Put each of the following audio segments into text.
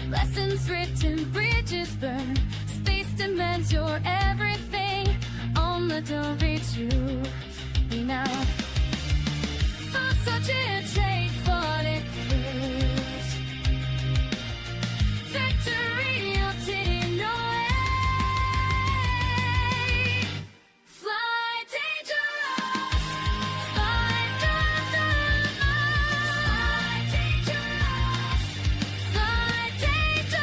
Lessons written, bridges burned. Space demands your everything. On the don't reach you. We now fought such a trade, fought it first. Victory obtained, no way. Fly dangerous, fly dangerous, fly dangerous, fly dangerous.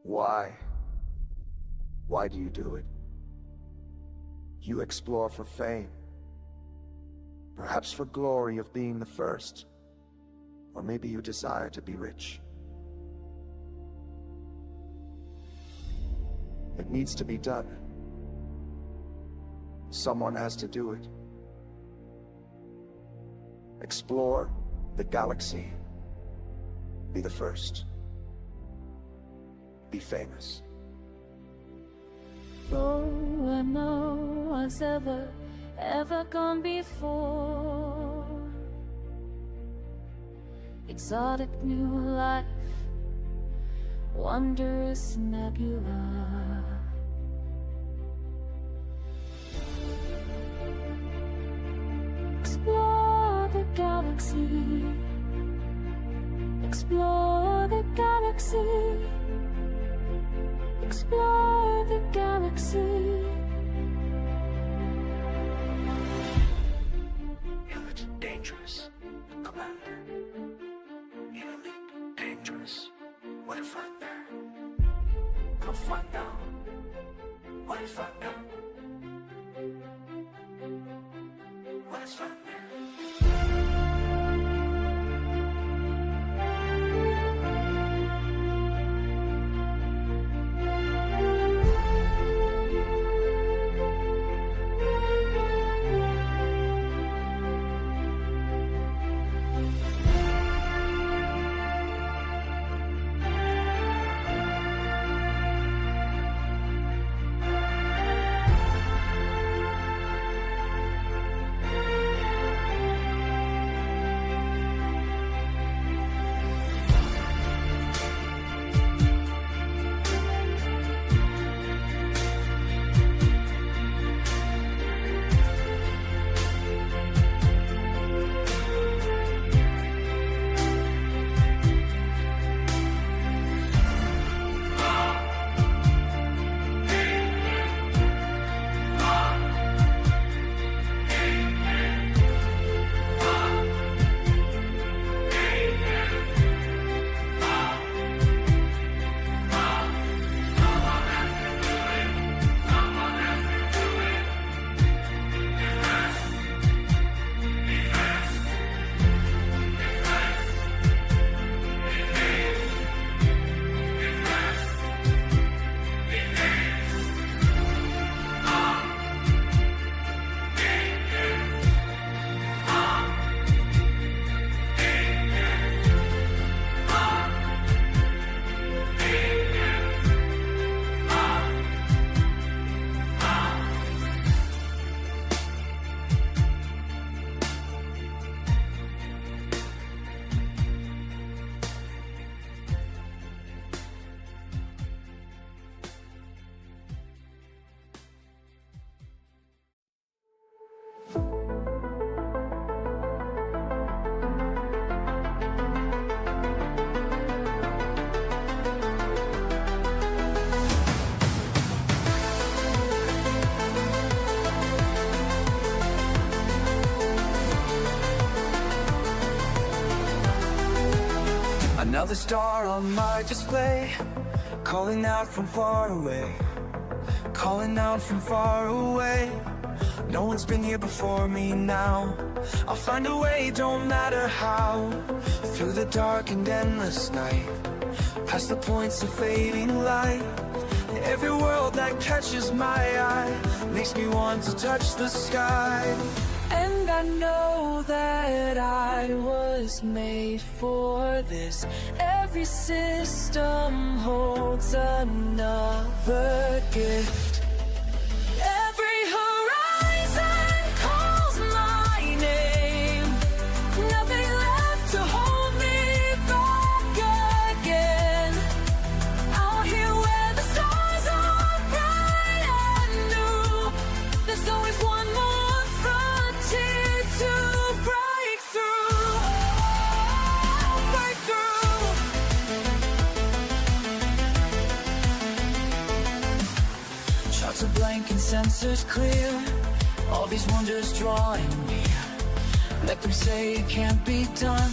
Why? Why do you do it? You explore for fame, perhaps for glory of being the first, or maybe you desire to be rich. It needs to be done. Someone has to do it. Explore the galaxy. Be the first. Be famous. Oh, and no one's ever gone before. Exotic new life, wondrous nebula. Explore the galaxy. Explore the galaxy. Explore the galaxy. Elite dangerous, Commander. Elite dangerous. What if I'm there? Come find out. What if I'm there? What if I'm there? Another star on my display, calling out from far away, calling out from far away. No one's been here before me now. I'll find a way, don't matter how. Through the dark and endless night, past the points of fading light. Every world that catches my eye makes me want to touch the sky. And I know that I was made for this. Every system holds another gift. Every horizon calls my name. Nothing left to hold me back again. Out here where the stars are bright and new, there's always one more frontier to break through. Break through. Shots are blank and sensors clear. All these wonders drawing near. Let them say it can't be done,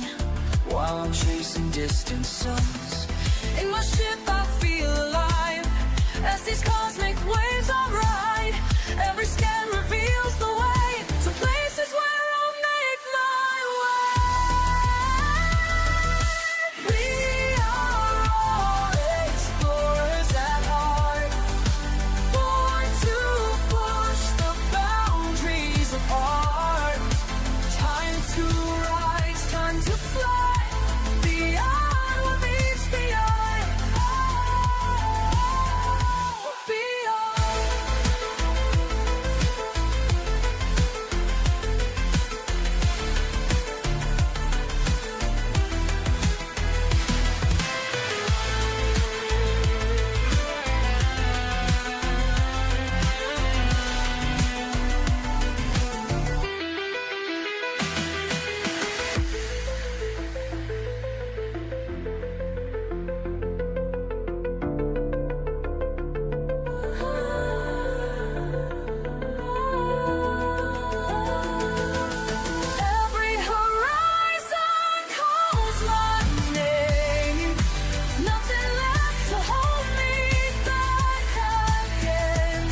while I'm chasing distant suns. In my ship I feel alive, as these cosmic waves I ride. Every scan reveals the way to places where I'll make my way. We are all explorers at heart, born to push the boundaries of art. Time to rise, time to fly, beyond what meets the eye. Beyond. Every horizon calls my name. Nothing left to hold me back again.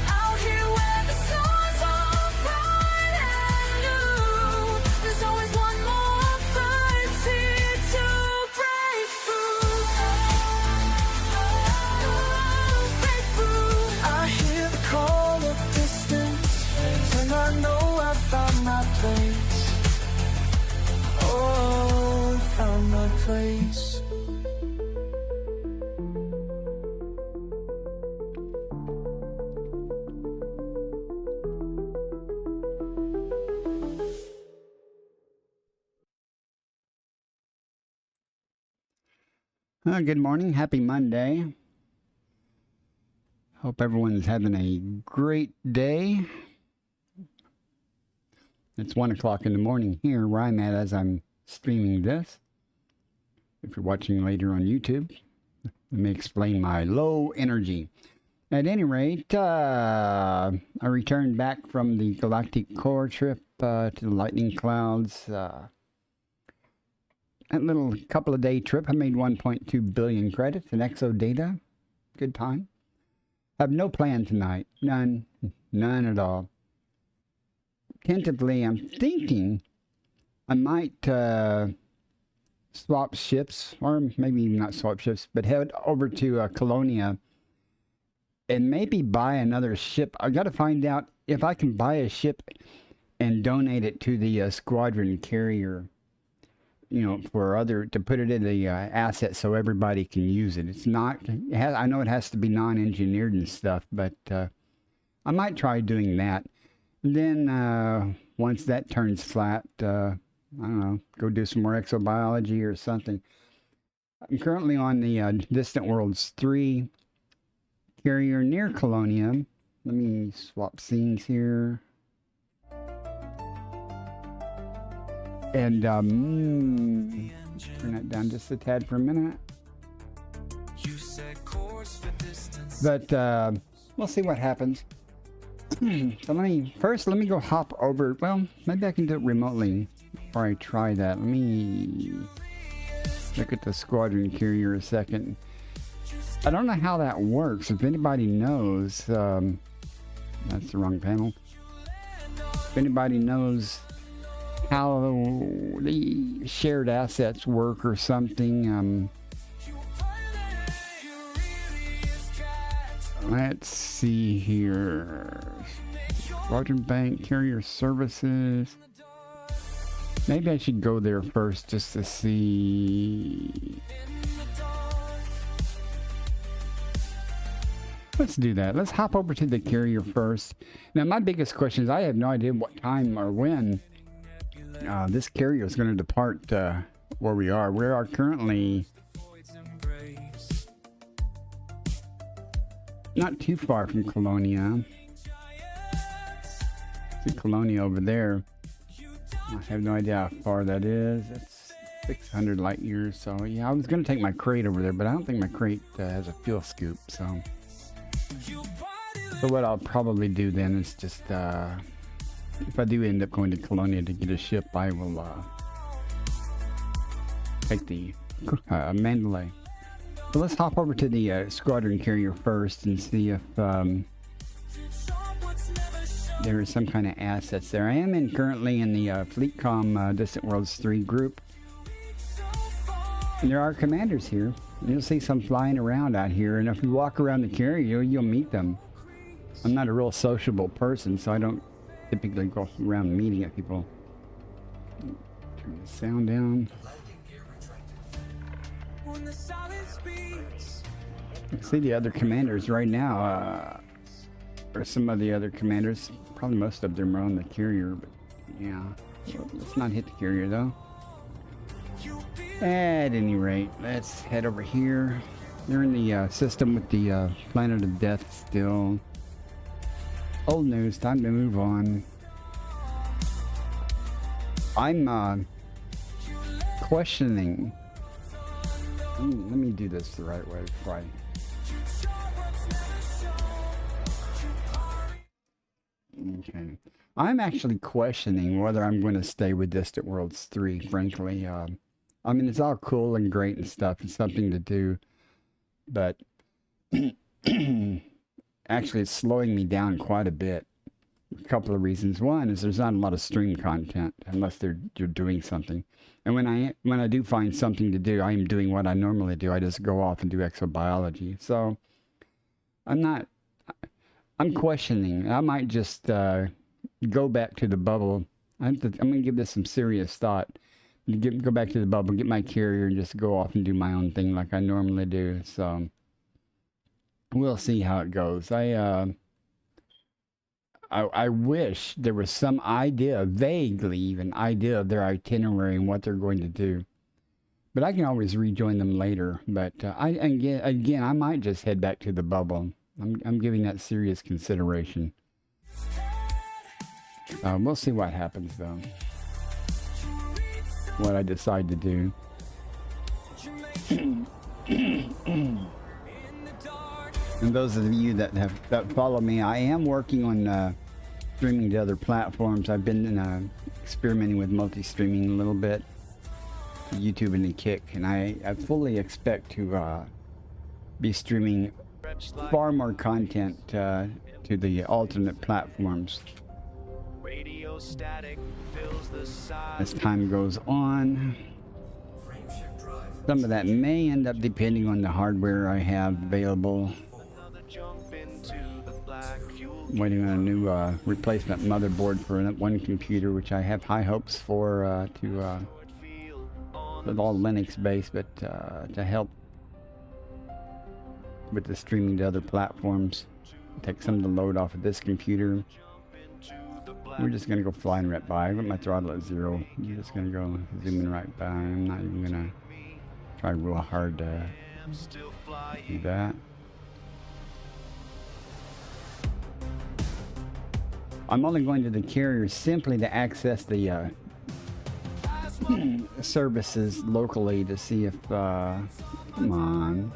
Out here where the stars are bright and new, there's always one more frontier to break through. Break through. I hear the call of distance, and I know I found my place. Oh, found my place. Good morning. Happy Monday. Hope everyone's having a great day. It's 1 o'clock in the morning here where I'm at as I'm streaming this. If you're watching later on YouTube, let me explain my low energy. At any rate, I returned back from the galactic core trip to the lightning clouds. That little couple of day trip, I made 1.2 billion credits in exo data. Good time. Have no plan tonight. None at all. Tentatively, I'm thinking I might swap ships, or maybe not swap ships, but head over to Colonia and maybe buy another ship. I got to find out if I can buy a ship and donate it to the squadron carrier, you know, to put it in the asset so everybody can use it. It's not, I know it has to be non-engineered and stuff, but I might try doing that. And then once that turns flat, I don't know, go do some more exobiology or something. I'm currently on the Distant Worlds 3 carrier near Colonia. Let me swap scenes here. And turn that down just a tad for a minute. But we'll see what happens. So let me go hop over. Well, maybe I can do it remotely before I try that. Let me look at the squadron carrier a second. I don't know how that works. If anybody knows, that's the wrong panel. If anybody knows how the shared assets work or something, let's see here. Squadron Bank, carrier services. Maybe I should go there first just to see. Let's do that. Let's hop over to the carrier first. Now, my biggest question is I have no idea what time or when this carrier is going to depart where we are. We are currently not too far from Colonia. See Colonia over there. I have no idea how far that is. It's 600 light years. So yeah, I was going to take my crate over there, but I don't think my crate has a fuel scoop. So what I'll probably do then is just, if I do end up going to Colonia to get a ship, I will take the Mandalay. So let's hop over to the squadron carrier first and see if there is some kind of assets there. I am currently in the FleetCom Distant Worlds 3 group. And there are commanders here. You'll see some flying around out here, and if you walk around the carrier, you'll meet them. I'm not a real sociable person, so I don't typically go around meeting at people. Turn the sound down. You can see the other commanders right now, or some of the other commanders. Probably most of them are on the carrier, but yeah. Let's not hit the carrier though. At any rate, let's head over here. They're in the system with the Planet of Death still. Old news, time to move on. I'm questioning. Let me do this the right way before I... Okay. I'm actually questioning whether I'm going to stay with Distant Worlds 3, frankly. I mean, it's all cool and great and stuff. It's something to do. But actually, it's slowing me down quite a bit. A couple of reasons. One is there's not a lot of stream content unless you're doing something. And when I do find something to do, I am doing what I normally do. I just go off and do exobiology. So I'm questioning. I might just go back to the bubble. I'm going to give this some serious thought. Go back to the bubble, get my carrier, and just go off and do my own thing like I normally do. So we'll see how it goes. I wish there was some idea, vaguely even idea of their itinerary and what they're going to do. But I can always rejoin them later. But again, I might just head back to the bubble. I'm giving that serious consideration. We'll see what happens though. What I decide to do. And those of you that follow me, I am working on streaming to other platforms. I've been experimenting with multi-streaming a little bit, YouTube and the Kick, and I fully expect to be streaming far more content to the alternate platforms as time goes on. Some of that may end up depending on the hardware I have available. Waiting on a new replacement motherboard for one computer, which I have high hopes for with all Linux based, but to help with the streaming to other platforms, take some of the load off of this computer. We're just gonna go flying right by. I got my throttle at 0. I'm just gonna go zooming right by. I'm not even gonna try real hard to do that. I'm only going to the carrier simply to access the services locally to see if come on,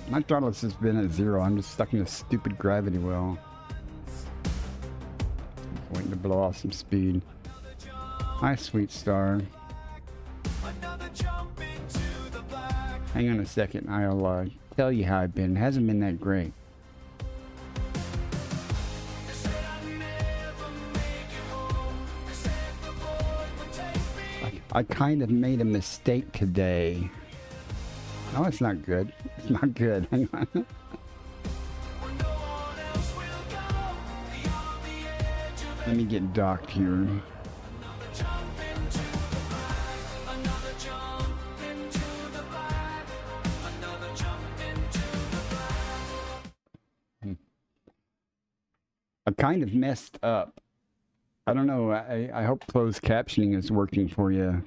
my throttle has just been at 0. I'm just stuck in a stupid gravity well. Waiting to blow off some speed. Hi, Sweet Star. Hang on a second. I'll tell you how I've been. It hasn't been that great. I kind of made a mistake today. No, it's not good. It's not good. Hang on. Let me get docked here. I kind of messed up. I don't know. I hope closed captioning is working for you.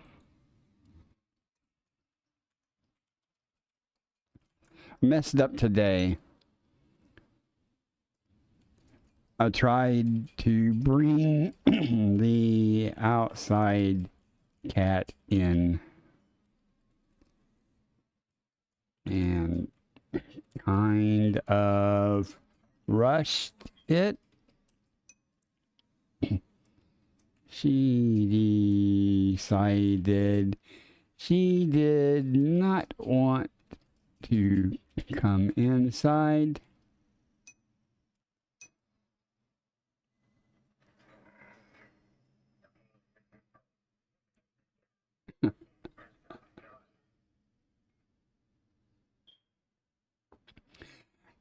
Messed up today. I tried to bring the outside cat in and kind of rushed it. She decided she did not want to come inside.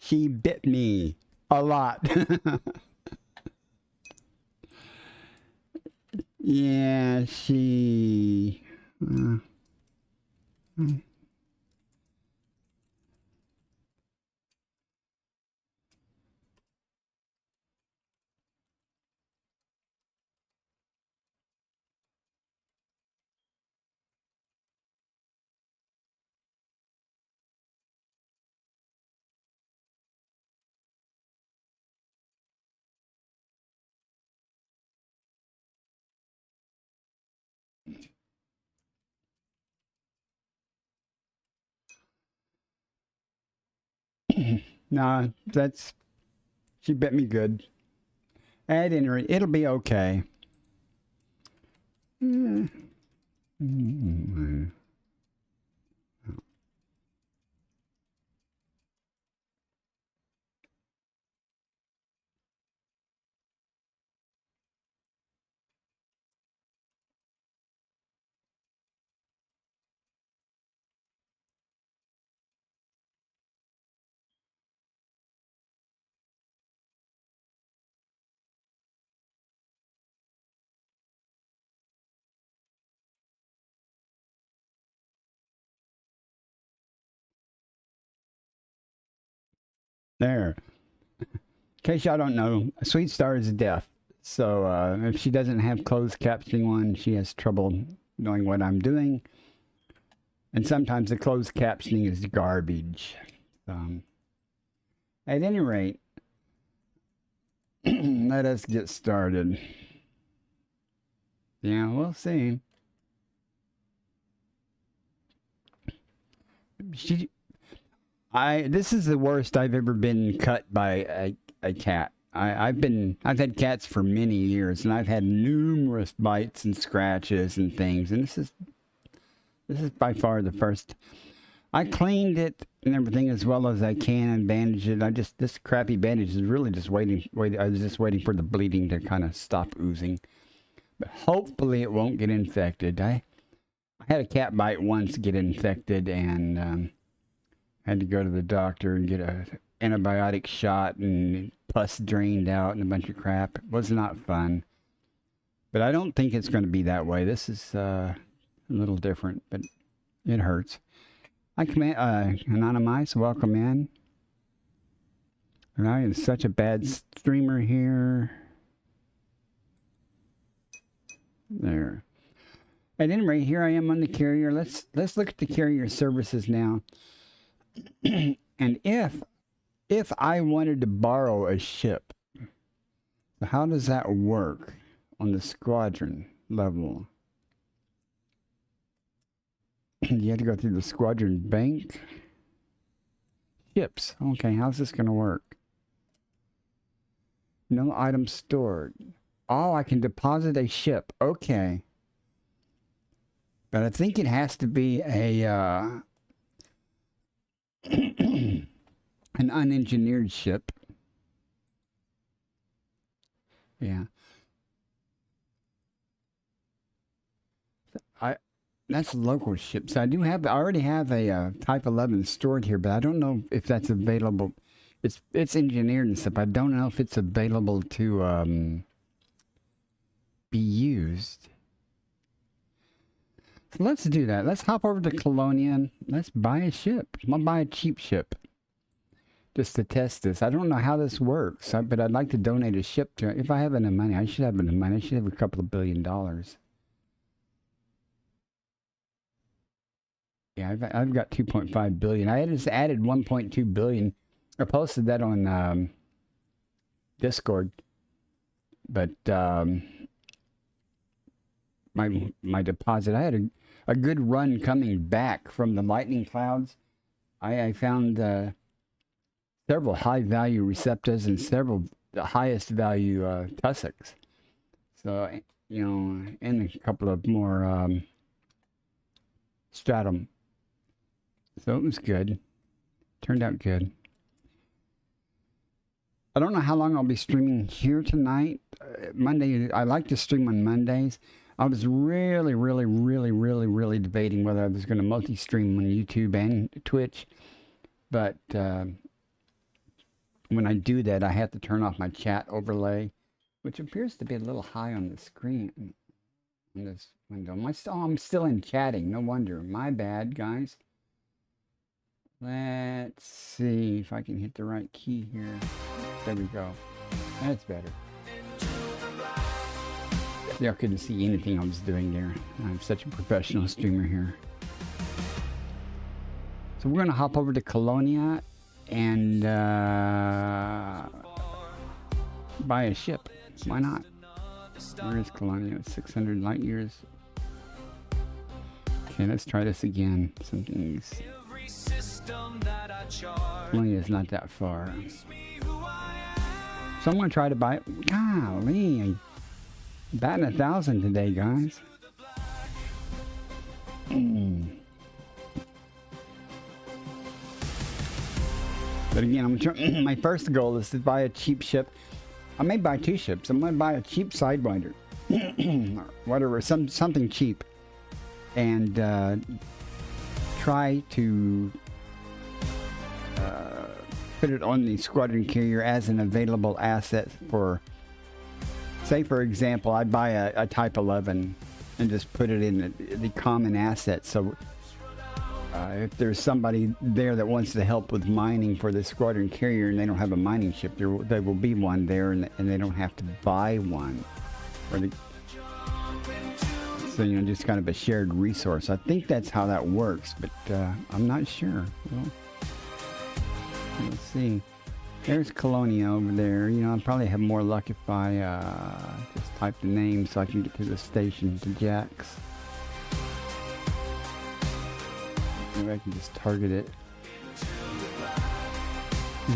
She bit me a lot. Yeah, she... Nah, that's... She bit me good. At any rate, it'll be okay. There. In case y'all don't know, Sweet Star is deaf. So if she doesn't have closed captioning on, she has trouble knowing what I'm doing. And sometimes the closed captioning is garbage. At any rate, let us get started. Yeah, we'll see. This is the worst I've ever been cut by a cat. I've had cats for many years, and I've had numerous bites and scratches and things, and this is by far the first. I cleaned it and everything as well as I can and bandaged it. This crappy bandage is really just waiting. I was just waiting for the bleeding to kind of stop oozing, but hopefully it won't get infected. I had a cat bite once get infected and had to go to the doctor and get a antibiotic shot and pus drained out and a bunch of crap. It was not fun. But I don't think it's going to be that way. This is a little different, but it hurts. I command Anonymous, welcome in. And I am such a bad streamer here. There. At any rate, here I am on the carrier. Let's look at the carrier services now. And if I wanted to borrow a ship, how does that work on the squadron level? You have to go through the squadron bank. Ships. Okay, how's this going to work? No items stored. Oh, I can deposit a ship. Okay. But I think it has to be a an unengineered ship. Yeah. That's local ships. I already have a Type 11 stored here, but I don't know if that's available. It's engineered and stuff. I don't know if it's available to be used. So let's do that. Let's hop over to Colonia and let's buy a ship. I'm going to buy a cheap ship just to test this. I don't know how this works, but I'd like to donate a ship to it. If I have enough money, I should have enough money. I should have a couple of $1 billion. Yeah, I've got 2.5 billion. I just added 1.2 billion. I posted that on Discord, but my deposit. I had a good run coming back from the lightning clouds. I found several high value receptors and several the highest value tussocks. So you know, and a couple of more stratum. So it was good. Turned out good. I don't know how long I'll be streaming here tonight. Monday, I like to stream on Mondays. I was really debating whether I was going to multi-stream on YouTube and Twitch. But when I do that, I have to turn off my chat overlay, which appears to be a little high on the screen in this window. I'm still in chatting. No wonder. My bad, guys. Let's see if I can hit the right key here. There we go. That's better. Yeah, I couldn't see anything I was doing there. I'm such a professional streamer here. So we're going to hop over to Colonia and buy a ship. Why not? Where is Colonia? It's 600 light years. Okay, let's try this again. Something's... Colonia is not that far. So I'm going to try to buy it. Golly, I'm batting 1,000 today, guys. But again, I'm trying. My first goal is to buy a cheap ship. I may buy 2 ships. I'm going to buy a cheap Sidewinder, or whatever, something cheap, and try to put it on the squadron carrier as an available asset for. Say, for example, I buy a Type 11 and just put it in the common asset. So if there's somebody there that wants to help with mining for the squadron carrier and they don't have a mining ship, there will be one there, and they don't have to buy one. So, you know, just kind of a shared resource. I think that's how that works, but I'm not sure. Well, let's see. There's Colonia over there. You know, I'll probably have more luck if I just type the name so I can get to the station, to Jack's. Maybe I can just target it.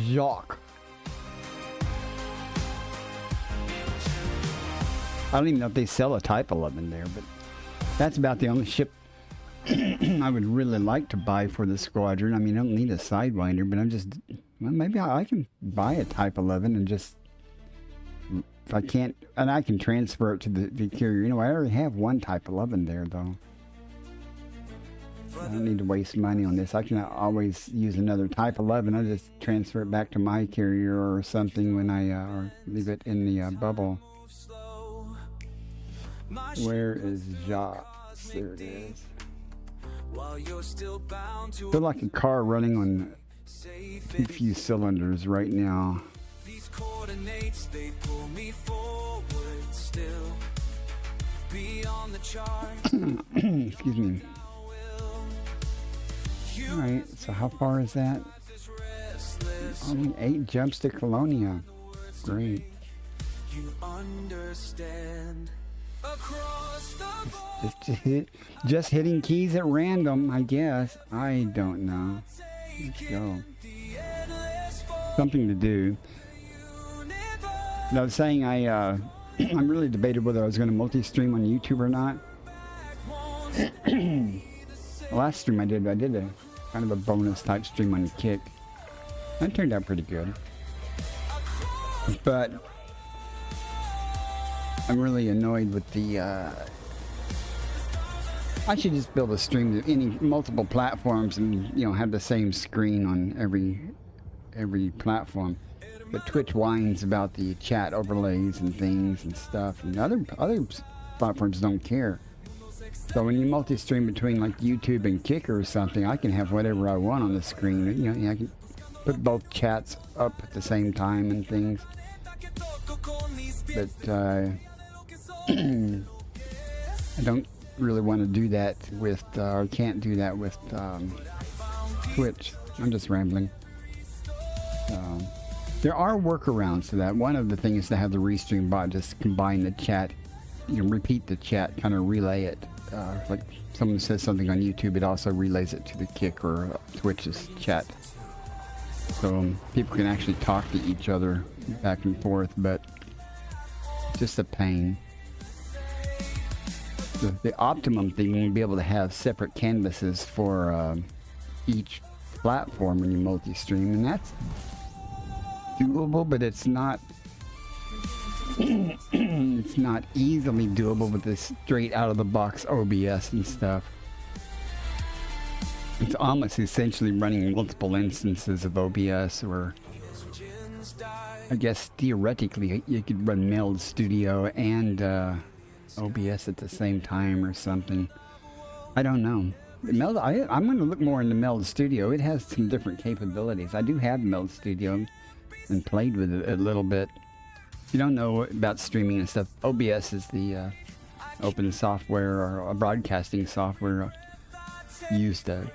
Jacques. I don't even know if they sell a Type 11 there, but that's about the only ship I would really like to buy for the squadron. I mean, I don't need a Sidewinder, but I'm just... Well, maybe I can buy a Type 11 and just... If I can't... And I can transfer it to the carrier. You know, I already have one Type 11 there, though. I don't need to waste money on this. I can always use another Type 11. I'll just transfer it back to my carrier or something when I... or leave it in the bubble. Where is Jacques? There it is. Feel like a car running on too few cylinders right now. These coordinates, they pull me forward still. Beyond the charts. Excuse me. Alright, so how far is that? Only 8 jumps to Colonia. Great. You understand. Just hitting keys at random, I guess. I don't know. Let's go. Something to do. And I was saying I'm really debated whether I was going to multi-stream on YouTube or not. The last stream I did a kind of a bonus type stream on Kick. That turned out pretty good. But I'm really annoyed with the I should just build a stream to any multiple platforms and, you know, have the same screen on every platform. But Twitch whines about the chat overlays and things and stuff, and other platforms don't care. So when you multi-stream between like YouTube and Kicker or something, I can have whatever I want on the screen. You know, I can put both chats up at the same time and things. But I don't really want to do that with, or can't do that with Twitch. I'm just rambling. There are workarounds to that. One of the things is to have the restream bot just combine the chat, you know, repeat the chat, kind of relay it. Like someone says something on YouTube, it also relays it to the Kick or Twitch's chat. So people can actually talk to each other back and forth, but it's just a pain. The optimum thing would be able to have separate canvases for each platform when you multi-stream, and that's doable, but it's not it's not easily doable with this straight out of the box OBS and stuff. It's almost essentially running multiple instances of OBS, or I guess theoretically you could run Meld Studio and OBS at the same time or something. I don't know. Meld, I'm going to look more into Meld Studio. It has some different capabilities. I do have Meld Studio and played with it a little bit. If you don't know about streaming and stuff, OBS is the open software or broadcasting software used to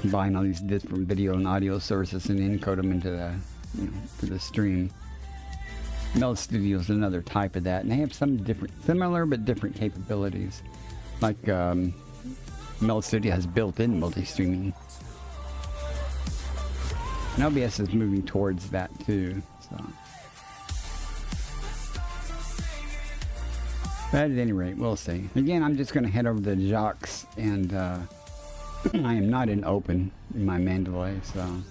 combine all these different video and audio sources and encode them into the, you know, to the stream. Meld Studio is another type of that, and they have some different, similar but different capabilities. Like Meld Studio has built-in multi-streaming. And OBS is moving towards that too. So. But at any rate, we'll see. Again, I'm just going to head over to Jocks, and I am not in open in my Mandalay, so I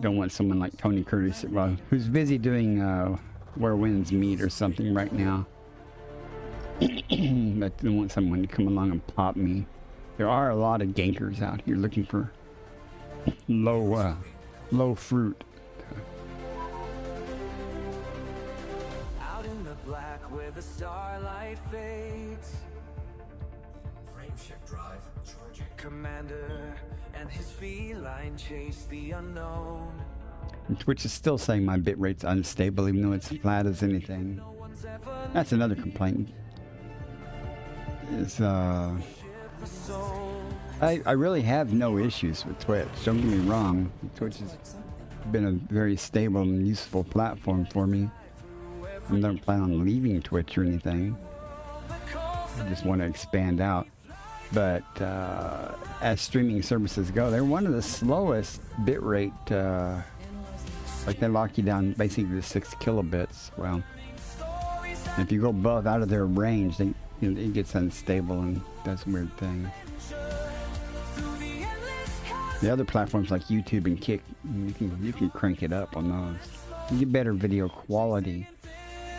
don't want someone like Tony Curtis, well, who's busy doing Where Winds Meet or something right now. But I don't want someone to come along and pop me. There are a lot of gankers out here looking for low fruit. Out in the black where the starlight fades. Frameshift drive charging. Commander and his feline chase the unknown. And Twitch is still saying my bitrate's unstable, even though it's flat as anything. That's another complaint. Is I really have no issues with Twitch. Don't get me wrong. Twitch has been a very stable and useful platform for me. I don't plan on leaving Twitch or anything. I just want to expand out. But as streaming services go, they're one of the slowest bitrate. Like they lock you down basically to 6 kilobits. Well, if you go above out of their range, they, you know, it gets unstable and does weird things. The other platforms like YouTube and Kick, you can crank it up on those. You get better video quality.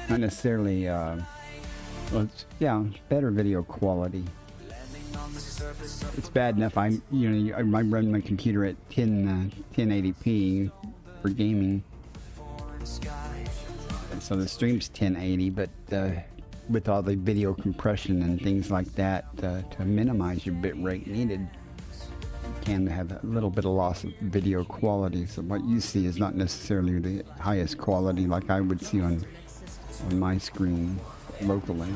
Not necessarily, well, better video quality. It's bad enough I run my computer at 1080p for gaming. And so the stream's 1080, but with all the video compression and things like that, to minimize your bit rate needed, you can have a little bit of loss of video quality. So what you see is not necessarily the highest quality like I would see on my screen locally.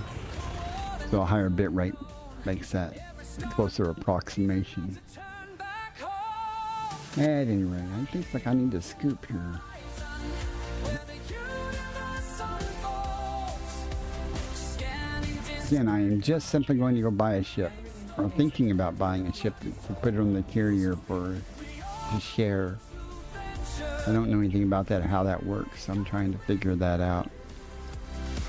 So a higher bit rate makes that a closer approximation. At any rate, I think like I need to scoop here. Again, I am just simply going to go buy a ship, or thinking about buying a ship to put it on the carrier to share. I don't know anything about that or how that works. I'm trying to figure that out.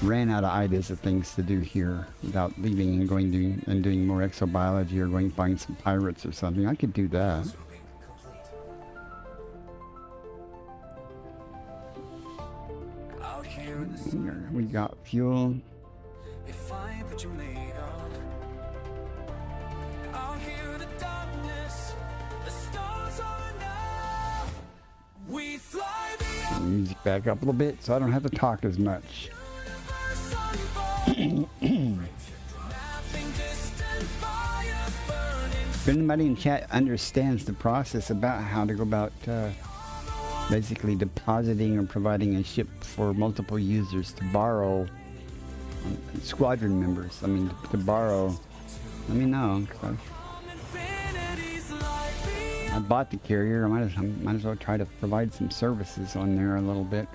Ran out of ideas of things to do here without leaving and going and doing more exobiology or going to find some pirates or something. I could do that. Here we got fuel. If I put you made of, out here in the darkness, the stars are enough. We back up a little bit so I don't have to talk as much. If anybody in chat understands the process about how to go about basically depositing or providing a ship for multiple users to borrow, squadron members, I mean to borrow, let me know. I bought the carrier, I might as well try to provide some services on there a little bit.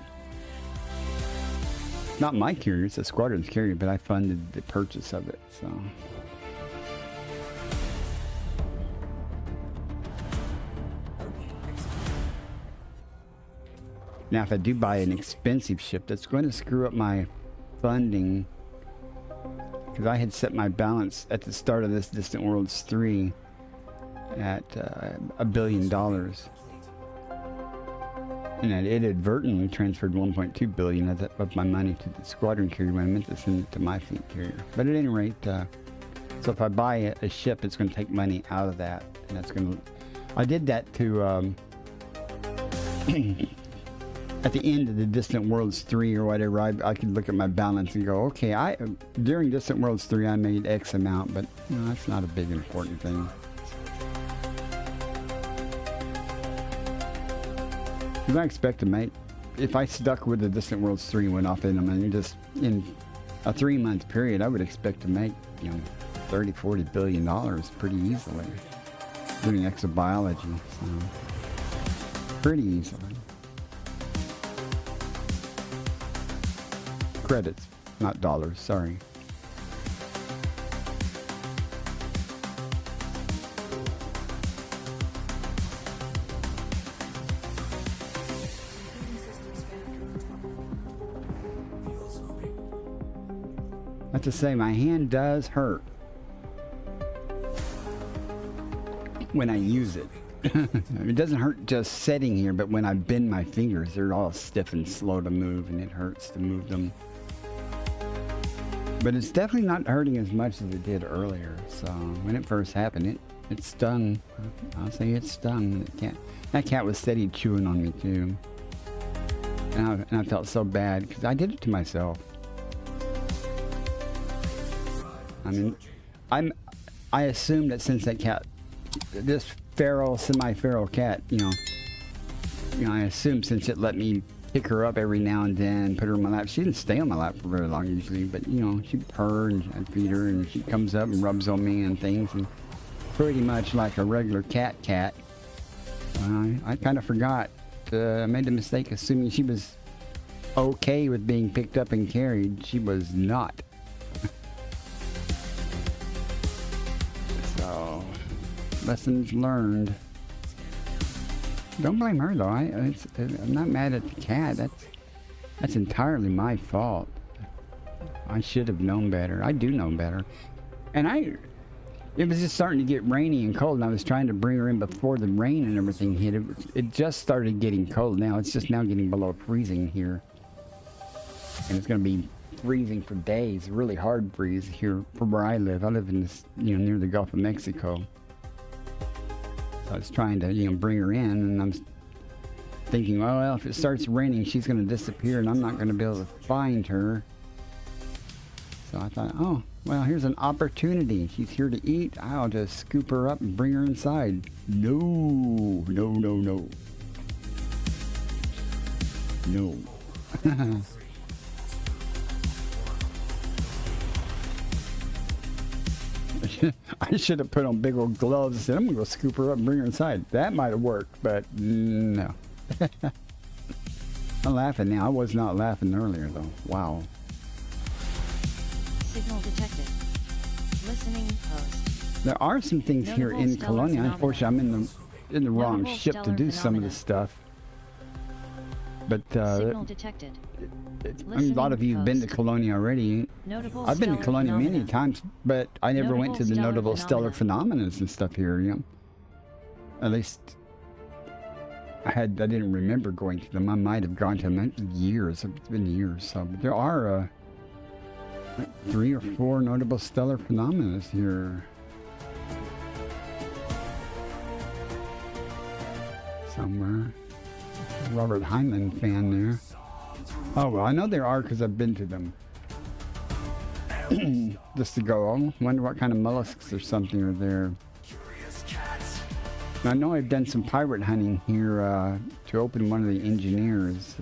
Not my carrier, it's a squadron's carrier, but I funded the purchase of it, so. Now, if I do buy an expensive ship, that's going to screw up my funding, because I had set my balance at the start of this Distant Worlds 3 at $1 billion. And I inadvertently transferred 1.2 billion of my money to the squadron carrier when I meant to send it to my fleet carrier. But at any rate, so if I buy a ship, it's going to take money out of that, and that's going to. I did that to at the end of the Distant Worlds 3 or whatever. I could look at my balance and go, okay, during Distant Worlds 3 I made X amount, but that's not a big important thing. I expect to make, if I stuck with the Distant Worlds 3 and went off in them, and just in a 3-month period, I would expect to make, $30-40 billion pretty easily doing exobiology. So pretty easily. Credits, not dollars. Sorry. I have to say, my hand does hurt when I use it. It doesn't hurt just sitting here, but when I bend my fingers, they're all stiff and slow to move, and it hurts to move them. But it's definitely not hurting as much as it did earlier. So when it first happened, it stung. I'll say it stung. That cat was steady chewing on me too, and I felt so bad because I did it to myself. I mean, I assume that since that cat, this feral, semi-feral cat, I assume since it let me pick her up every now and then, put her on my lap. She didn't stay on my lap for very long usually, but she'd purr and I'd feed her, and she comes up and rubs on me and things, and pretty much like a regular cat. I kind of forgot. I made the mistake assuming she was okay with being picked up and carried. She was not. So, lessons learned. Don't blame her though. I'm not mad at the cat. That's entirely my fault. I should have known better. I do know better. And it was just starting to get rainy and cold, and I was trying to bring her in before the rain and everything hit. It just started getting cold now. It's just now getting below freezing here. And it's going to be freezing for days, really hard freeze here from where I live. I live in this, near the Gulf of Mexico. So I was trying to, bring her in, and I'm thinking, well, if it starts raining, she's going to disappear, and I'm not going to be able to find her. So I thought, oh, well, here's an opportunity. She's here to eat. I'll just scoop her up and bring her inside. No. I should have put on big old gloves and said, I'm going to go scoop her up and bring her inside. That might have worked, but no. I'm laughing now. I was not laughing earlier, though. Wow. Signal detected. Listening post. There are some things here in Colonia. Unfortunately, I'm in the wrong ship to do some of this stuff. But Signal detected. A lot of you have been to Colonia already. I've been to Colonia many times, but I never went to the notable stellar phenomena and stuff here. At least I didn't remember going to them. I might have gone to them years. It's been years. So, but there are like 3 or 4 notable stellar phenomena here. Somewhere. Robert Heinlein fan there. Oh, well, I know there are because I've been to them. Just to go, oh, wonder what kind of mollusks or something are there. I know I've done some pirate hunting here to open one of the engineers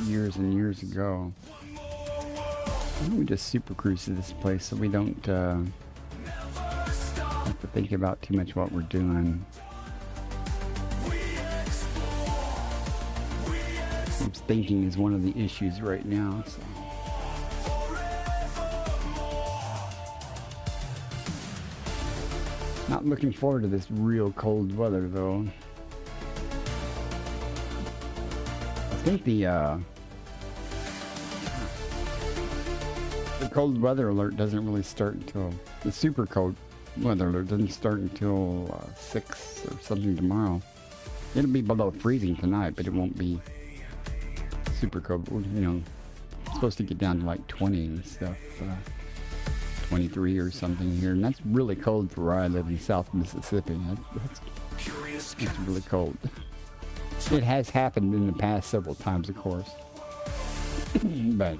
years and years ago. Why don't we just super cruise to this place so we don't have to think about too much what we're doing. Thinking is one of the issues right now. So. Not looking forward to this real cold weather though. I think the cold weather alert doesn't really start until the super cold weather alert doesn't start until 6 or something tomorrow. It'll be below freezing tonight, but it won't be super cold. You know, it's supposed to get down to like 20 and stuff, 23 or something here, and that's really cold for where I live in South Mississippi. That's really cold. It has happened in the past several times, of course, but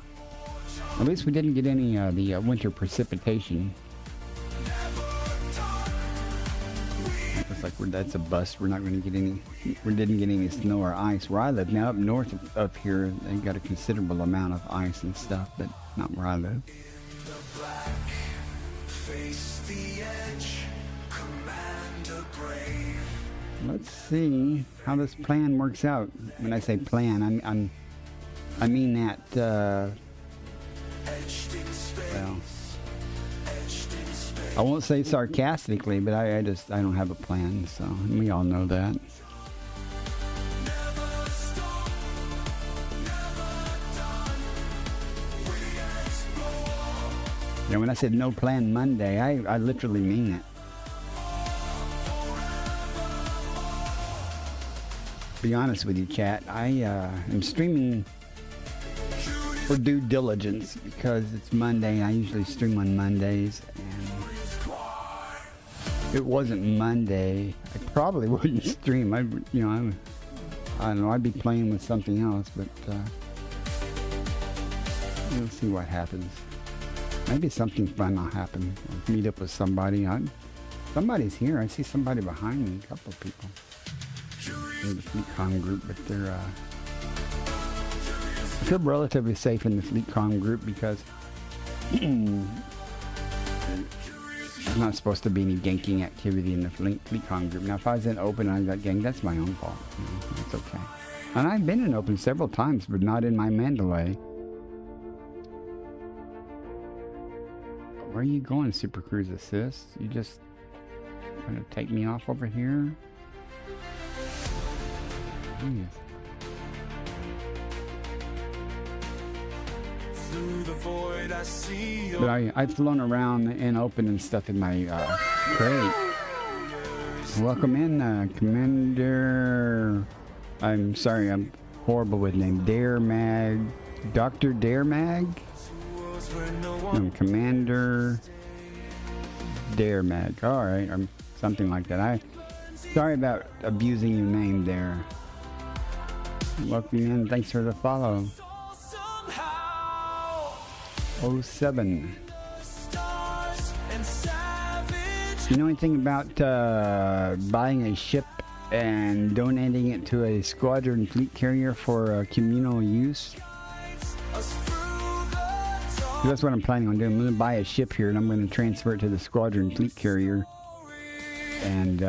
at least we didn't get any the winter precipitation. Looks like that's a bust. We're not going to get any. We didn't get any snow or ice where I live. Now up north up here, they got a considerable amount of ice and stuff, but not where I live. Let's see how this plan works out. When I say plan, I mean that. Well, I won't say sarcastically, but I don't have a plan, so we all know that. Yeah, when I said no plan Monday, I literally mean it. Be honest with you, chat. I am streaming for due diligence because it's Monday. I usually stream on Mondays, and if it wasn't Monday, I probably wouldn't stream. I don't know. I'd be playing with something else, but we'll see what happens. Maybe something fun will happen. I'll meet up with somebody. Somebody's here. I see somebody behind me. A couple of people in the FleetCom group, but they're. I feel relatively safe in the FleetCom group because there's not supposed to be any ganking activity in the FleetCom group. Now, if I was in open and I got ganked, that's my own fault. It's okay. And I've been in open several times, but not in my Mandalay. Where are you going, Super Cruise Assist? You just gonna take me off over here? Jeez. But I've flown around and open and stuff in my crate. Welcome in, Commander. I'm sorry, I'm horrible with name. Dare Mag, Dr. Dare Mag. Commander Dare Mag. All right, or something like that. Sorry about abusing your name there. Welcome in. Thanks for the follow. 07. You know anything about buying a ship and donating it to a squadron fleet carrier for communal use? That's what I'm planning on doing. I'm going to buy a ship here and I'm going to transfer it to the squadron fleet carrier and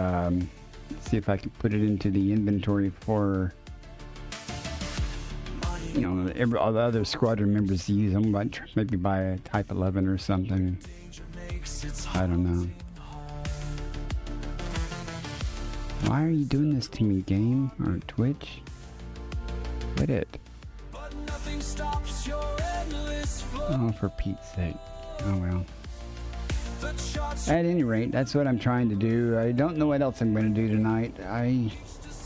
see if I can put it into the inventory for, you know, all the other squadron members to use. I'm about to maybe buy a Type 11 or something. I don't know. Why are you doing this to me, game? Or Twitch? Quit it. Oh, for Pete's sake. Oh well. At any rate, that's what I'm trying to do. I don't know what else I'm going to do tonight. I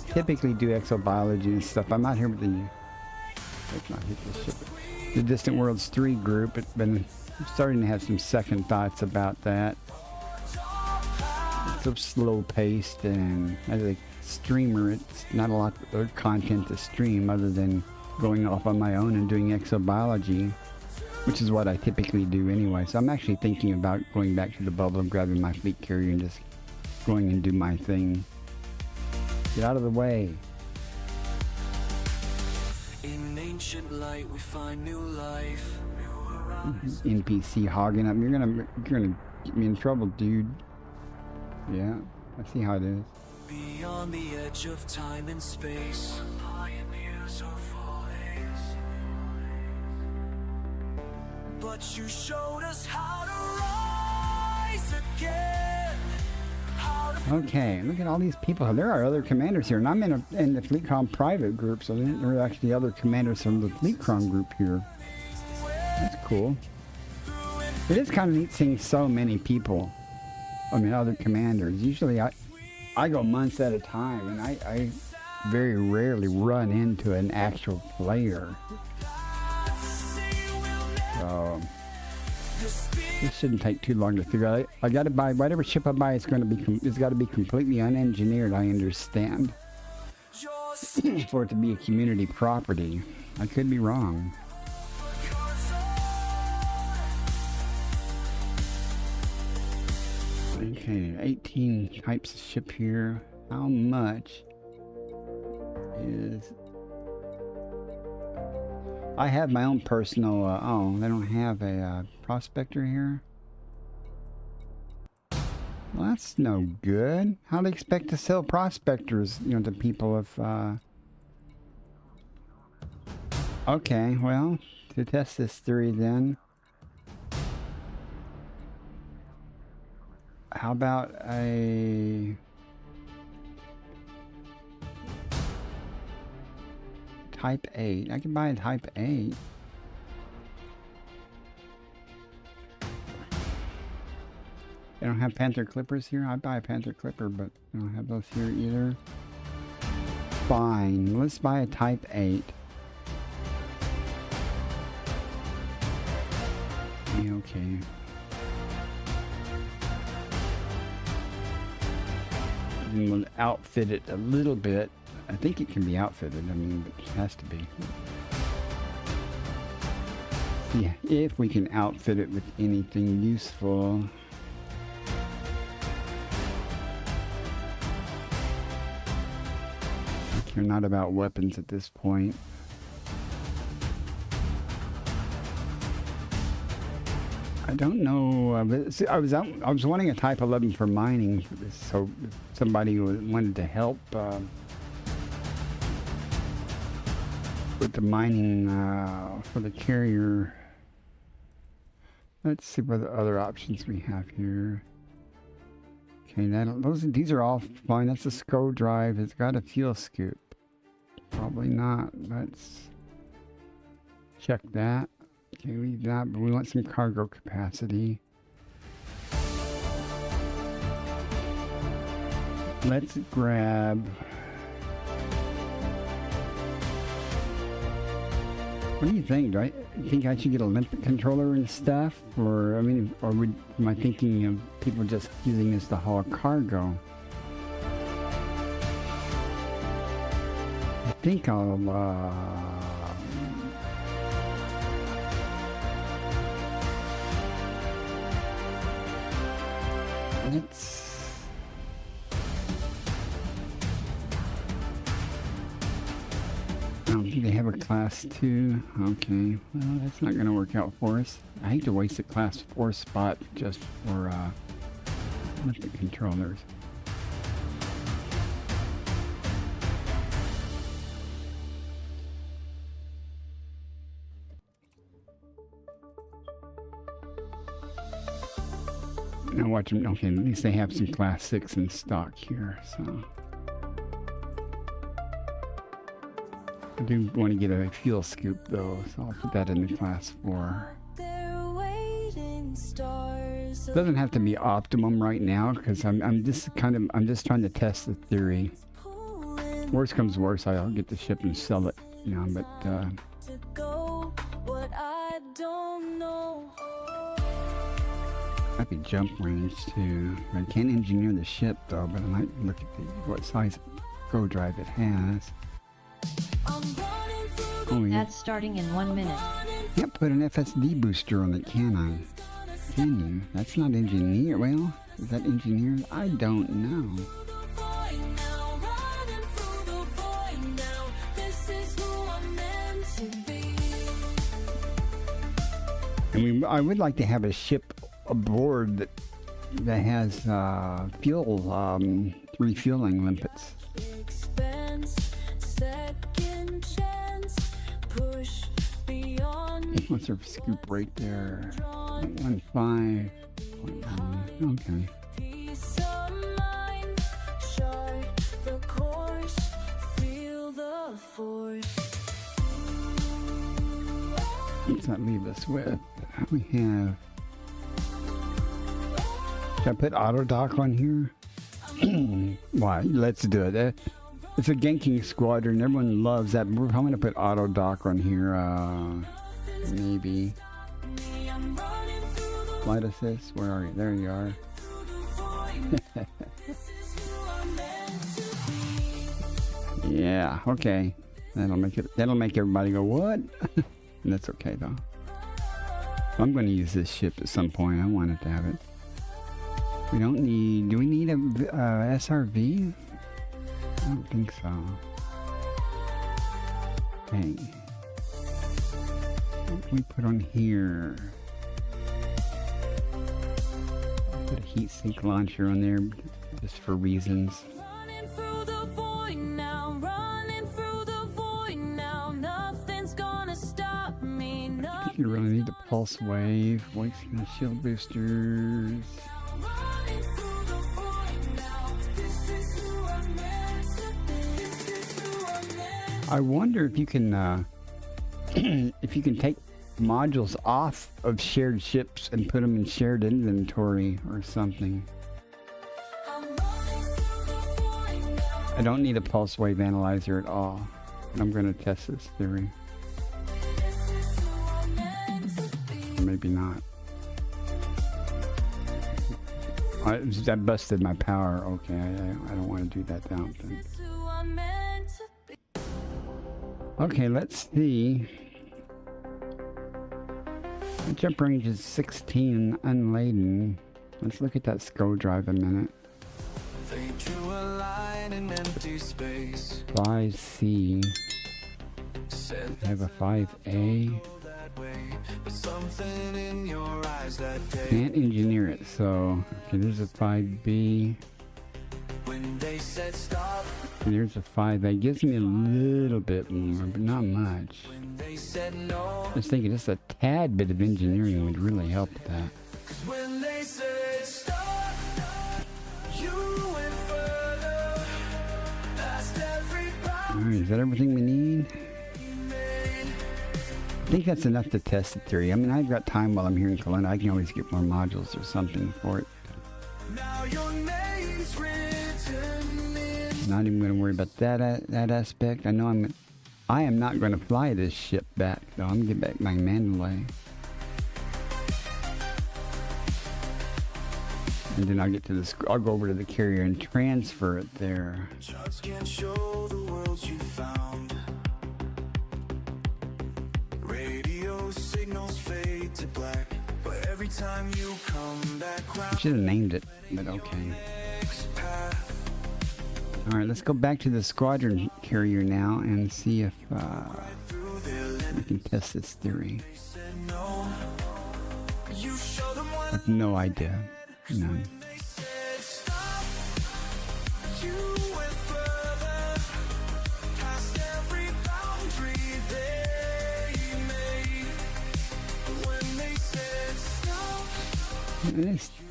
typically do exobiology and stuff. I'm out here with the... Let's not hit this ship. The Distant Worlds 3 group. I'm starting to have some second thoughts about that. It's so slow-paced, and as a streamer, it's not a lot of content to stream other than going off on my own and doing exobiology, which is what I typically do anyway. So I'm actually thinking about going back to the bubble and grabbing my fleet carrier and just going and do my thing. Get out of the way. In ancient light we find new life. NPC hogging up. You're gonna get me in trouble, dude. Yeah, I see how it is. Beyond the edge of time and space. Pioneers of all ages. But you showed us how to rise again. How to Okay, look at all these people. There are other commanders here, and I'm in the FleetCom private group, so there are actually other commanders from the FleetCom group here. That's cool. It is kind of neat seeing so many people. I mean, other commanders. Usually I go months at a time, and I very rarely run into an actual player. So this shouldn't take too long to figure out. I got to buy whatever ship I buy. It's got to be completely unengineered. I understand for it to be a community property. I could be wrong. Okay, 18 types of ship here. How much is... I have my own personal, oh, they don't have a prospector here? Well, that's no good. How do they expect to sell prospectors, you know, to people if, Okay, well, to test this theory then, how about a Type 8? I can buy a Type 8. They don't have Panther Clippers here? I'd buy a Panther Clipper, but they don't have those here either. Fine, let's buy a Type 8. Yeah, okay. And we'll outfit it a little bit. I think it can be outfitted. I mean, it has to be. Yeah, if we can outfit it with anything useful. I care not about weapons at this point. I don't know. I was wanting a Type 11 for mining, so if somebody wanted to help with the mining for the carrier. Let's see what the other options we have here. Okay, these are all fine. That's a SCO drive. It's got a fuel scoop. Probably not. Let's check that. Okay, leave that, but we want some cargo capacity. Let's grab... What do you think? Do I think I should get a Olympic controller and stuff? Or, I mean, am I thinking of people just using this to haul cargo? I think I'll, let's... I don't think they have a class 2. Okay, well, that's not going to work out for us. I hate to waste a class 4 spot just for Olympic controllers. Now watch them. Okay, at least they have some class 6 in stock here, so... I do want to get a fuel scoop though, so I'll put that in the class 4. Doesn't have to be optimum right now because I'm just trying to test the theory. Worst comes worst, I'll get the ship and sell it, you know. But might be jump range too. I can't engineer the ship though, but I might look at what size go drive it has. I'm running through Oh, yeah. Ads starting in 1 minute. Can't put an FSD booster on it, can I? Can you? That's not engineered. Well, is that engineered? I don't know. And I would like to have a ship aboard that has fuel refueling limpets. What's our scoop right there? 1.5. Okay. What's that leave us with? We have. Should I put auto dock on here? Why? Let's do it. It's a ganking squadron. Everyone loves that. I'm going to put auto dock on here. Maybe. Flight assist. Where are you? There you are. Yeah. Okay. That'll make it. That'll make everybody go, what? And that's okay though. I'm going to use this ship at some point. I wanted to have it. We don't need. Do we need a SRV? I don't think so. Okay. What can we put on here? Put a heat sink launcher on there just for reasons. You really need the pulse wave, voice and shield boosters. I wonder if you can if you can take modules off of shared ships and put them in shared inventory or something. I don't need a pulse wave analyzer at all. I'm going to test this theory. Or maybe not. That busted my power. Okay, I don't want to do that down thing. Okay, let's see. The jump range is 16 unladen. Let's look at that SCO drive a minute. 5C. I have a 5A. Can't engineer it, so okay, there's a 5B. And there's a 5A. Gives me a little bit more, but not much. I was thinking just a tad bit of engineering would really help with that. Alright, is that everything we need? I think that's enough to test the theory. I mean, I've got time while I'm here in Kelowna. I can always get more modules or something for it. Not even going to worry about that aspect. I know I am not going to fly this ship back, though. I'm going to get back my Mandalay. And then I'll get to this. I'll go over to the carrier and transfer it there. I should have named it, but okay. Alright, let's go back to the squadron carrier now and see if we can test this theory. I have no idea. None.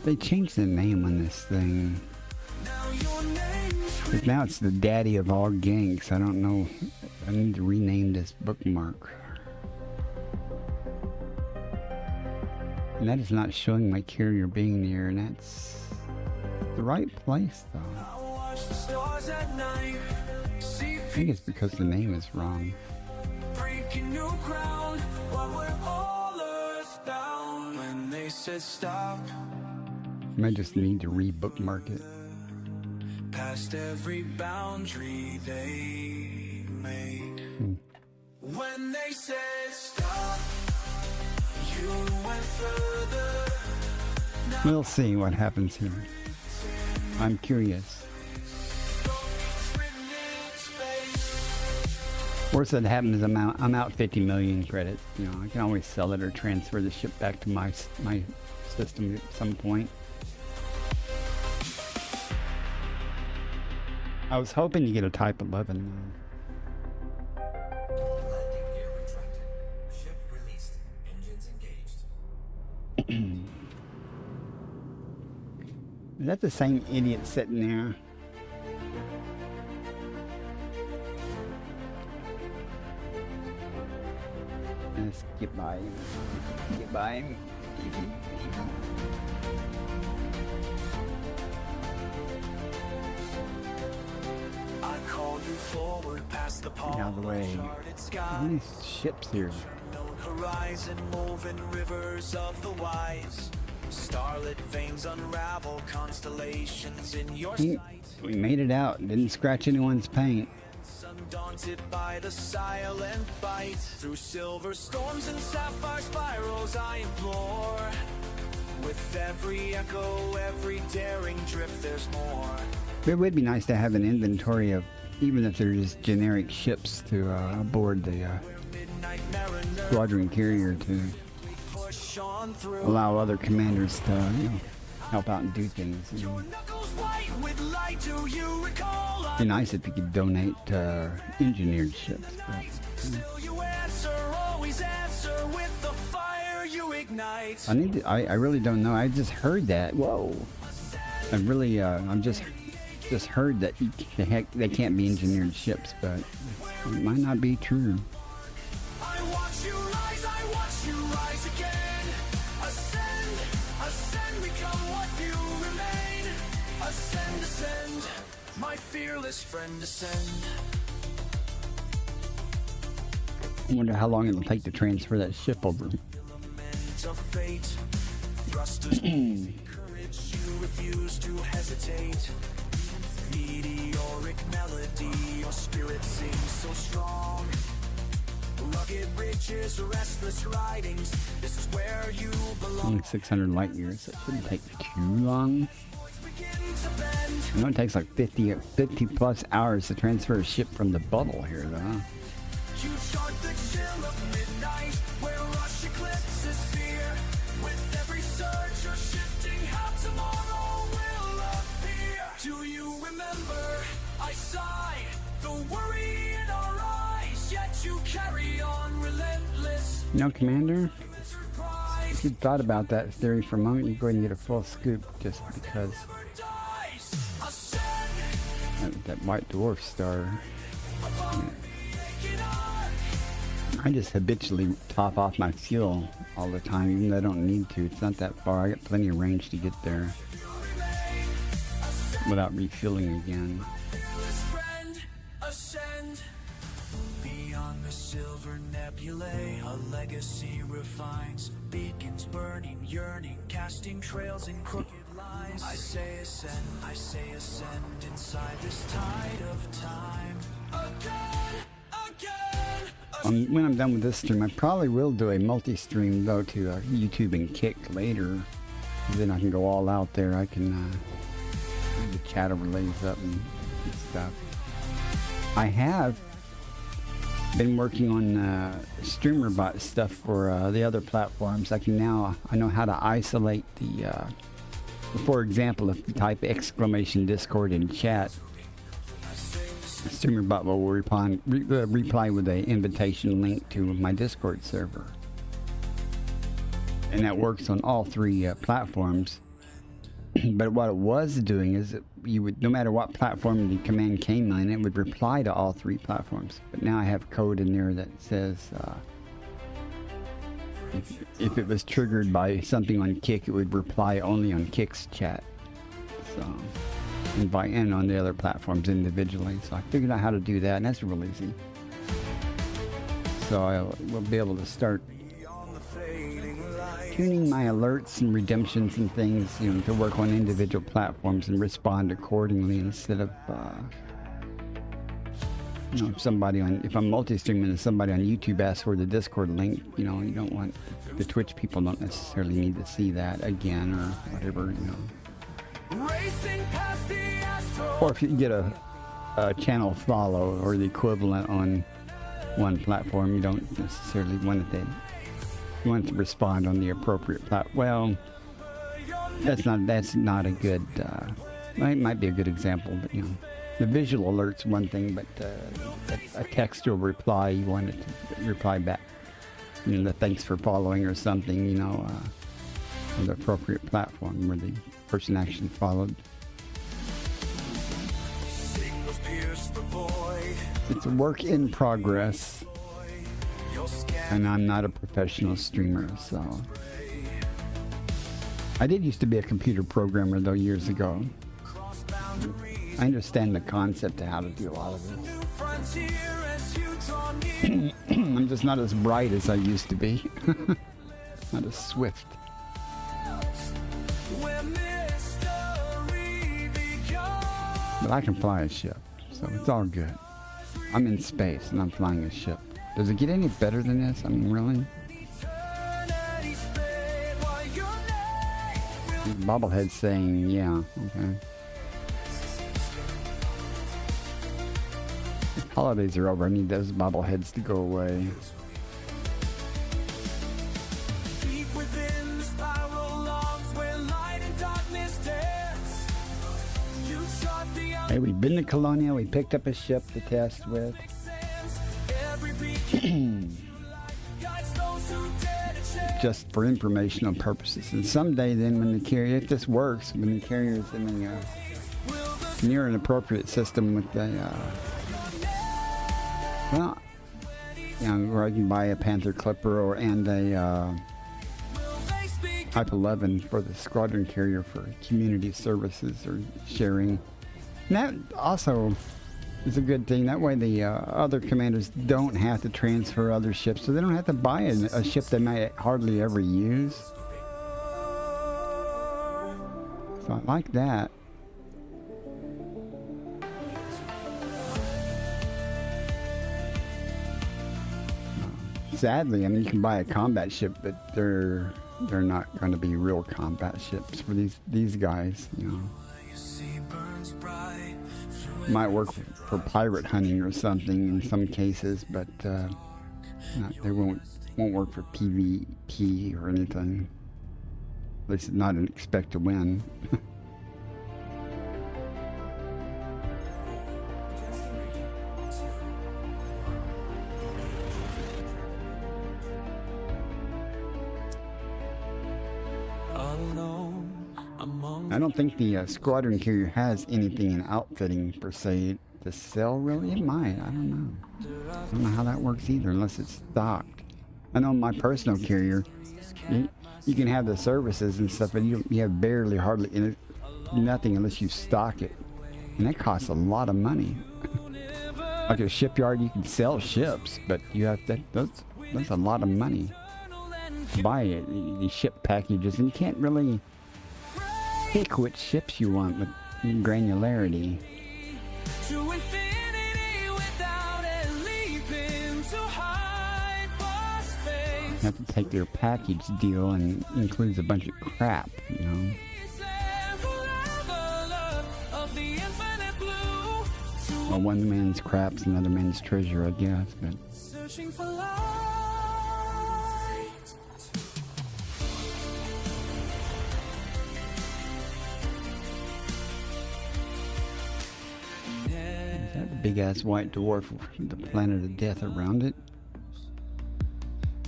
They changed the name on this thing. But now it's the daddy of all ganks. I don't know. I need to rename this bookmark. And that is not showing my carrier being there, and that's the right place, though. I think it's because the name is wrong. I might just need to re-bookmark it. Past every boundary they made. When they said stop, you went further. We'll see what happens here. I'm curious. Worst that happens is I'm out 50 million credits. You know, I can always sell it or transfer the ship back to my system at some point. I was hoping to get a Type 11. Landing gear retracted. Ship released. Engines engaged. Is that the same idiot sitting there? Let's get by him. Get by him. I call you forward past the Get out of the way. How many ships here? Horizon moving rivers of the wise. Starlit veins unravel constellations in your sight. We made it out. Didn't scratch anyone's paint. Undaunted by the silent bite. Through silver storms and sapphire spirals I implore. With every echo, every daring drift, there's more. It would be nice to have an inventory of, even if they're just generic ships, to board the squadron carrier to allow other commanders to, you know, help out and do things. You know. It'd be nice if you could donate engineered ships. But, I really don't know. I just heard that. Whoa. I really, I'm just heard that they can't be engineered ships, but it might not be true. I watch you rise again. Ascend, become what you remain. Ascend, my fearless friend, ascend. I wonder how long it'll take to transfer that ship over. Of fate, thrusters courage, you refuse to hesitate. Meteoric melody, your spirit sings so strong. Rugged ridges, restless ridings, this is where you belong. Only 600 light years. That shouldn't take too long. I know it takes like 50 plus hours to transfer a ship from the bubble here, though. You chart the chill of midnight, where rush eclipses fear. With every surge, you're shifting how tomorrow will appear. Do you remember? I sigh, the worry in our eyes, yet you carry on relentless. You know, Commander, if you thought about that theory for a moment, you go ahead and get a full scoop just because that white dwarf star. I just habitually top off my fuel all the time, even though I don't need to. It's not that far. I got plenty of range to get there without refueling again. Beyond the silver nebulae, a legacy refines. Beacons burning, yearning, casting trails in crooked lines. I say ascend inside this tide of time. Again. When I'm done with this stream, I probably will do a multi-stream though to YouTube and Kick later. Then I can go all out there. I can the chat overlays up and stuff. I have been working on streamer bot stuff for the other platforms. I know how to isolate the. For example, if you type exclamation Discord in chat, StreamerBot will reply with an invitation link to my Discord server. And that works on all three platforms. But what it was doing is that you would, no matter what platform the command came on, it would reply to all three platforms. But now I have code in there that says if it was triggered by something on Kick, it would reply only on Kick's chat. So. And on the other platforms individually. So I figured out how to do that, and that's real easy. So I will be able to start tuning my alerts and redemptions and things, you know, to work on individual platforms and respond accordingly instead of You know, if I'm multi-streaming and somebody on YouTube asks for the Discord link, you know, you don't want, the Twitch people don't necessarily need to see that again or whatever, you know. Or if you get a channel follow or the equivalent on one platform, you don't necessarily want it to, you want it to respond on the appropriate platform. Well, that's not a good, it might be a good example, but you know. The visual alert's one thing, but a textual reply, you want it to reply back. You know, the thanks for following or something, you know, on the appropriate platform where the person actually followed. It's a work in progress, and I'm not a professional streamer, so. I did used to be a computer programmer, though, years ago. I understand the concept of how to do a lot of this. I'm just not as bright as I used to be. Not as swift. But I can fly a ship, so it's all good. I'm in space and I'm flying a ship. Does it get any better than this? I mean, really? Bobblehead saying, yeah, okay. Holidays are over. I need those bobbleheads to go away. Hey, we've been to Colonia. We picked up a ship to test with. Just for informational purposes. And someday then when the carrier, if this works, when the carrier is in a, near an appropriate system with the, well, you know, where I can buy a Panther Clipper and a Type 11 for the squadron carrier for community services or sharing. And that also is a good thing. That way the other commanders don't have to transfer other ships, so they don't have to buy a ship they might hardly ever use. So I like that. Sadly, I mean, you can buy a combat ship, but they're not going to be real combat ships for these guys, you know. Might work for pirate hunting or something in some cases, but they won't work for PvP or anything. At least not an expect to win. I don't think the squadron carrier has anything in outfitting per se to sell, really. It might. I don't know. I don't know how that works either, unless it's stocked. I know my personal carrier, you can have the services and stuff, but you have hardly nothing unless you stock it, and that costs a lot of money. Like a shipyard, you can sell ships, but you have to. That's a lot of money to buy it. These ship packages, and you can't really pick which ships you want with granularity. You have to take their package deal and it includes a bunch of crap, you know. Well, one man's crap's another man's treasure, I guess, but big ass white dwarf with the planet of death around it.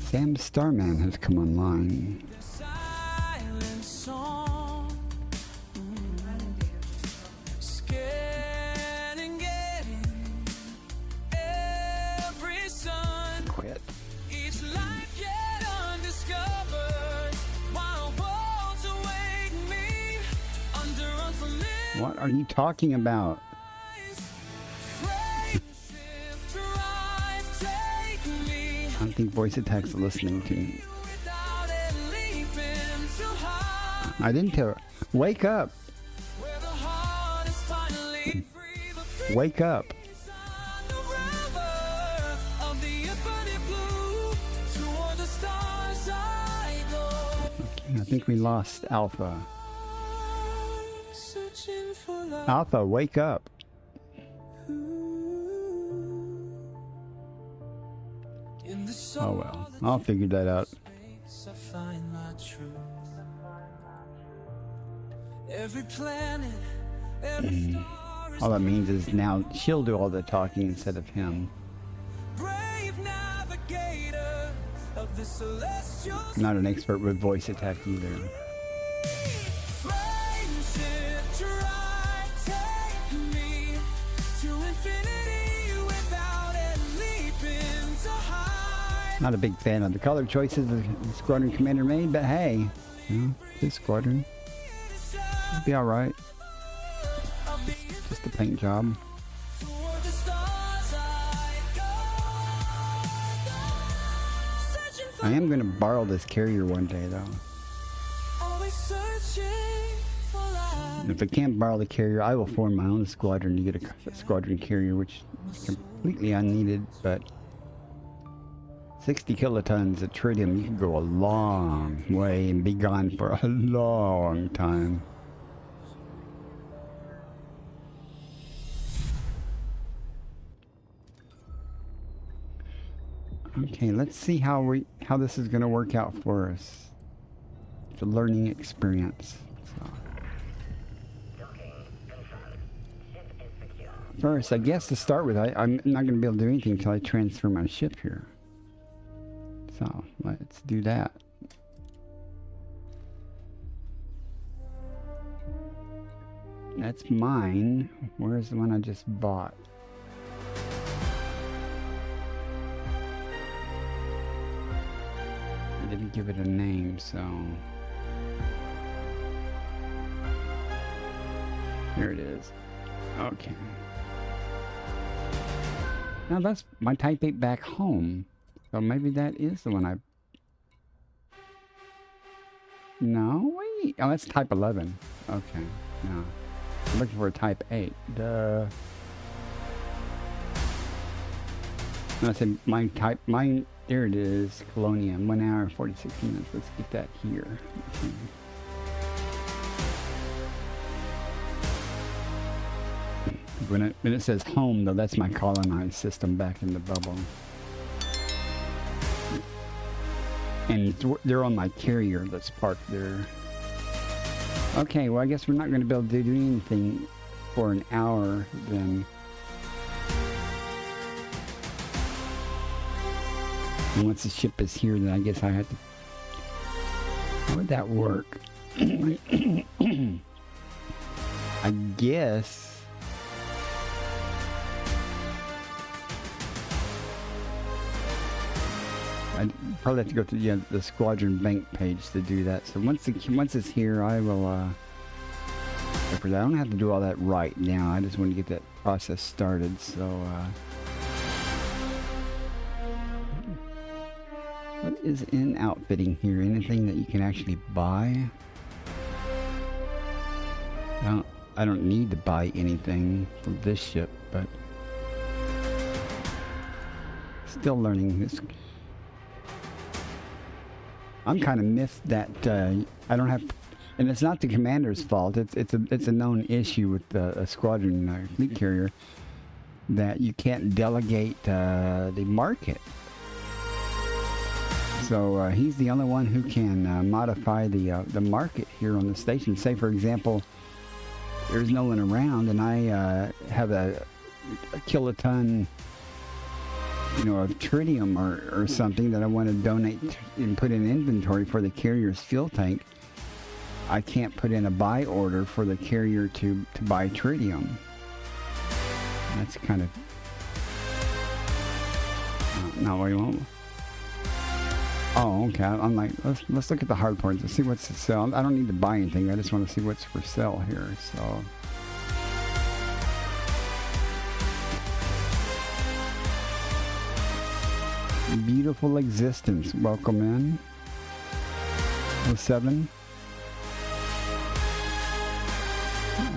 Sam Starman has come online. Quit. What are you talking about? I don't think voice attacks are listening to me. I didn't tell her. Wake up. Wake up. think we lost Alpha. Searching for love. Alpha, wake up. In the Oh well, I'll figure that out. space I find my truth. Every planet, every star is All that means is now she'll do all the talking instead of him. brave navigator of the celestial Not an expert with voice attack either. friendship. Try take me to infinity without a leap into high. Not a big fan of the color choices the squadron commander made, but hey, you know, this squadron. It'll be alright. Just a paint job. Toward the stars I go. Searching for I am going to borrow this carrier one day though. always searching for life. And if I can't borrow the carrier, I will form my own squadron to get a squadron carrier, which is completely unneeded, but 60 kilotons of tritium, you can go a long way and be gone for a long time. Okay, let's see how this is going to work out for us. It's a learning experience. So. First, I guess to start with, I'm not going to be able to do anything until I transfer my ship here. So, let's do that. That's mine. Where's the one I just bought? I didn't give it a name, so... Here it is. Okay. Now that's my Type 8 back home. So maybe that is the one I... No, wait. Oh, that's Type 11. Okay, no. I'm looking for a Type 8. Duh. No, I said mine, there it is. Colonia, 1 hour, 46 minutes. Let's get that here. Okay. When it says home, though, that's my colonized system back in the bubble. And they're on my carrier that's parked there. Okay, well, I guess we're not going to be able to do anything for an hour then. And once the ship is here, then I guess I have to... How would that work? I guess... I probably have to go to the squadron bank page to do that. So once it's here, I will. I don't have to do all that right now. I just want to get that process started. So, what is in outfitting here? Anything that you can actually buy? I don't need to buy anything from this ship, but still learning this. I'm kind of missed that I don't have, and it's not the commander's fault. It's a known issue with a squadron fleet carrier that you can't delegate the market. So he's the only one who can modify the market here on the station. Say, for example, there's no one around, and I have a kiloton, of tritium or something that I want to donate and put in inventory for the carrier's fuel tank. I can't put in a buy order for the carrier to buy tritium. That's kind of... no, we won't. Oh, okay. I'm like, let's look at the hard parts and see what's to sell. I don't need to buy anything. I just want to see what's for sale here. So... Beautiful existence. Welcome in. 07.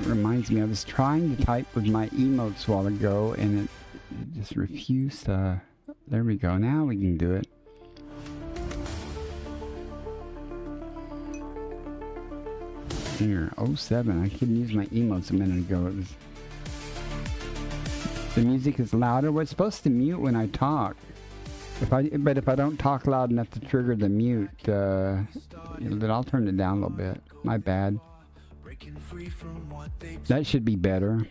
It reminds me, I was trying to type with my emotes a while ago and it just refused. There we go. Now we can do it. Here, 07. I couldn't use my emotes a minute ago. It was... The music is louder. Well, it's supposed to mute when I talk. But if I don't talk loud enough to trigger the mute, then I'll turn it down a little bit. My bad. That should be better.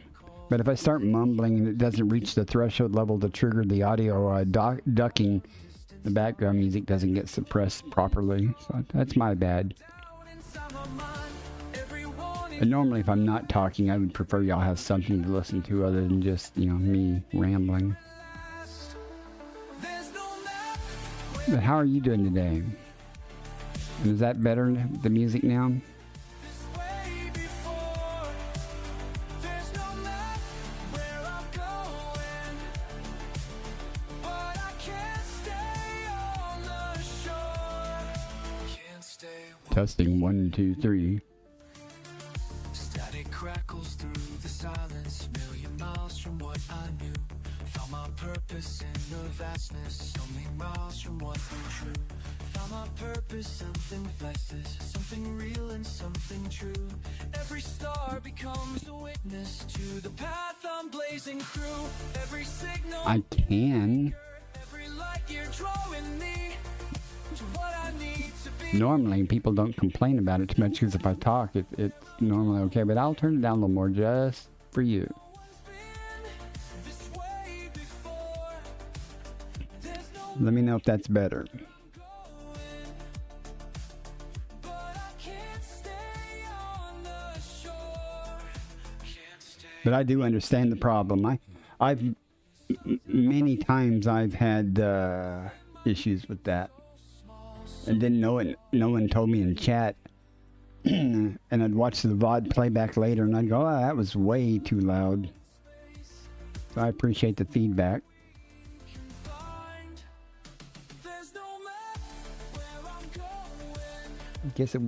But if I start mumbling and it doesn't reach the threshold level to trigger the audio ducking, the background music doesn't get suppressed properly. So that's my bad. And normally if I'm not talking, I would prefer y'all have something to listen to other than just, me rambling. But how are you doing today? And is that better, the music now? Testing 1, 2, 3. Static crackles through the silence, million miles from what I knew. Found my purpose in the vastness, only miles from what I'm true. Found my purpose, something flexible, something real and something true. Every star becomes a witness to the path I'm blazing through. Every signal I can. every light you're drawing me to what I need to be. Normally people don't complain about it too much because if I talk, it's normally okay. But I'll turn it down a little more just for you. Let me know if that's better. But I do understand the problem. I've many times I've had issues with that, and didn't know it. No one told me in chat, and I'd watch the VOD playback later, and I'd go, "Oh, that was way too loud." So I appreciate the feedback. I guess it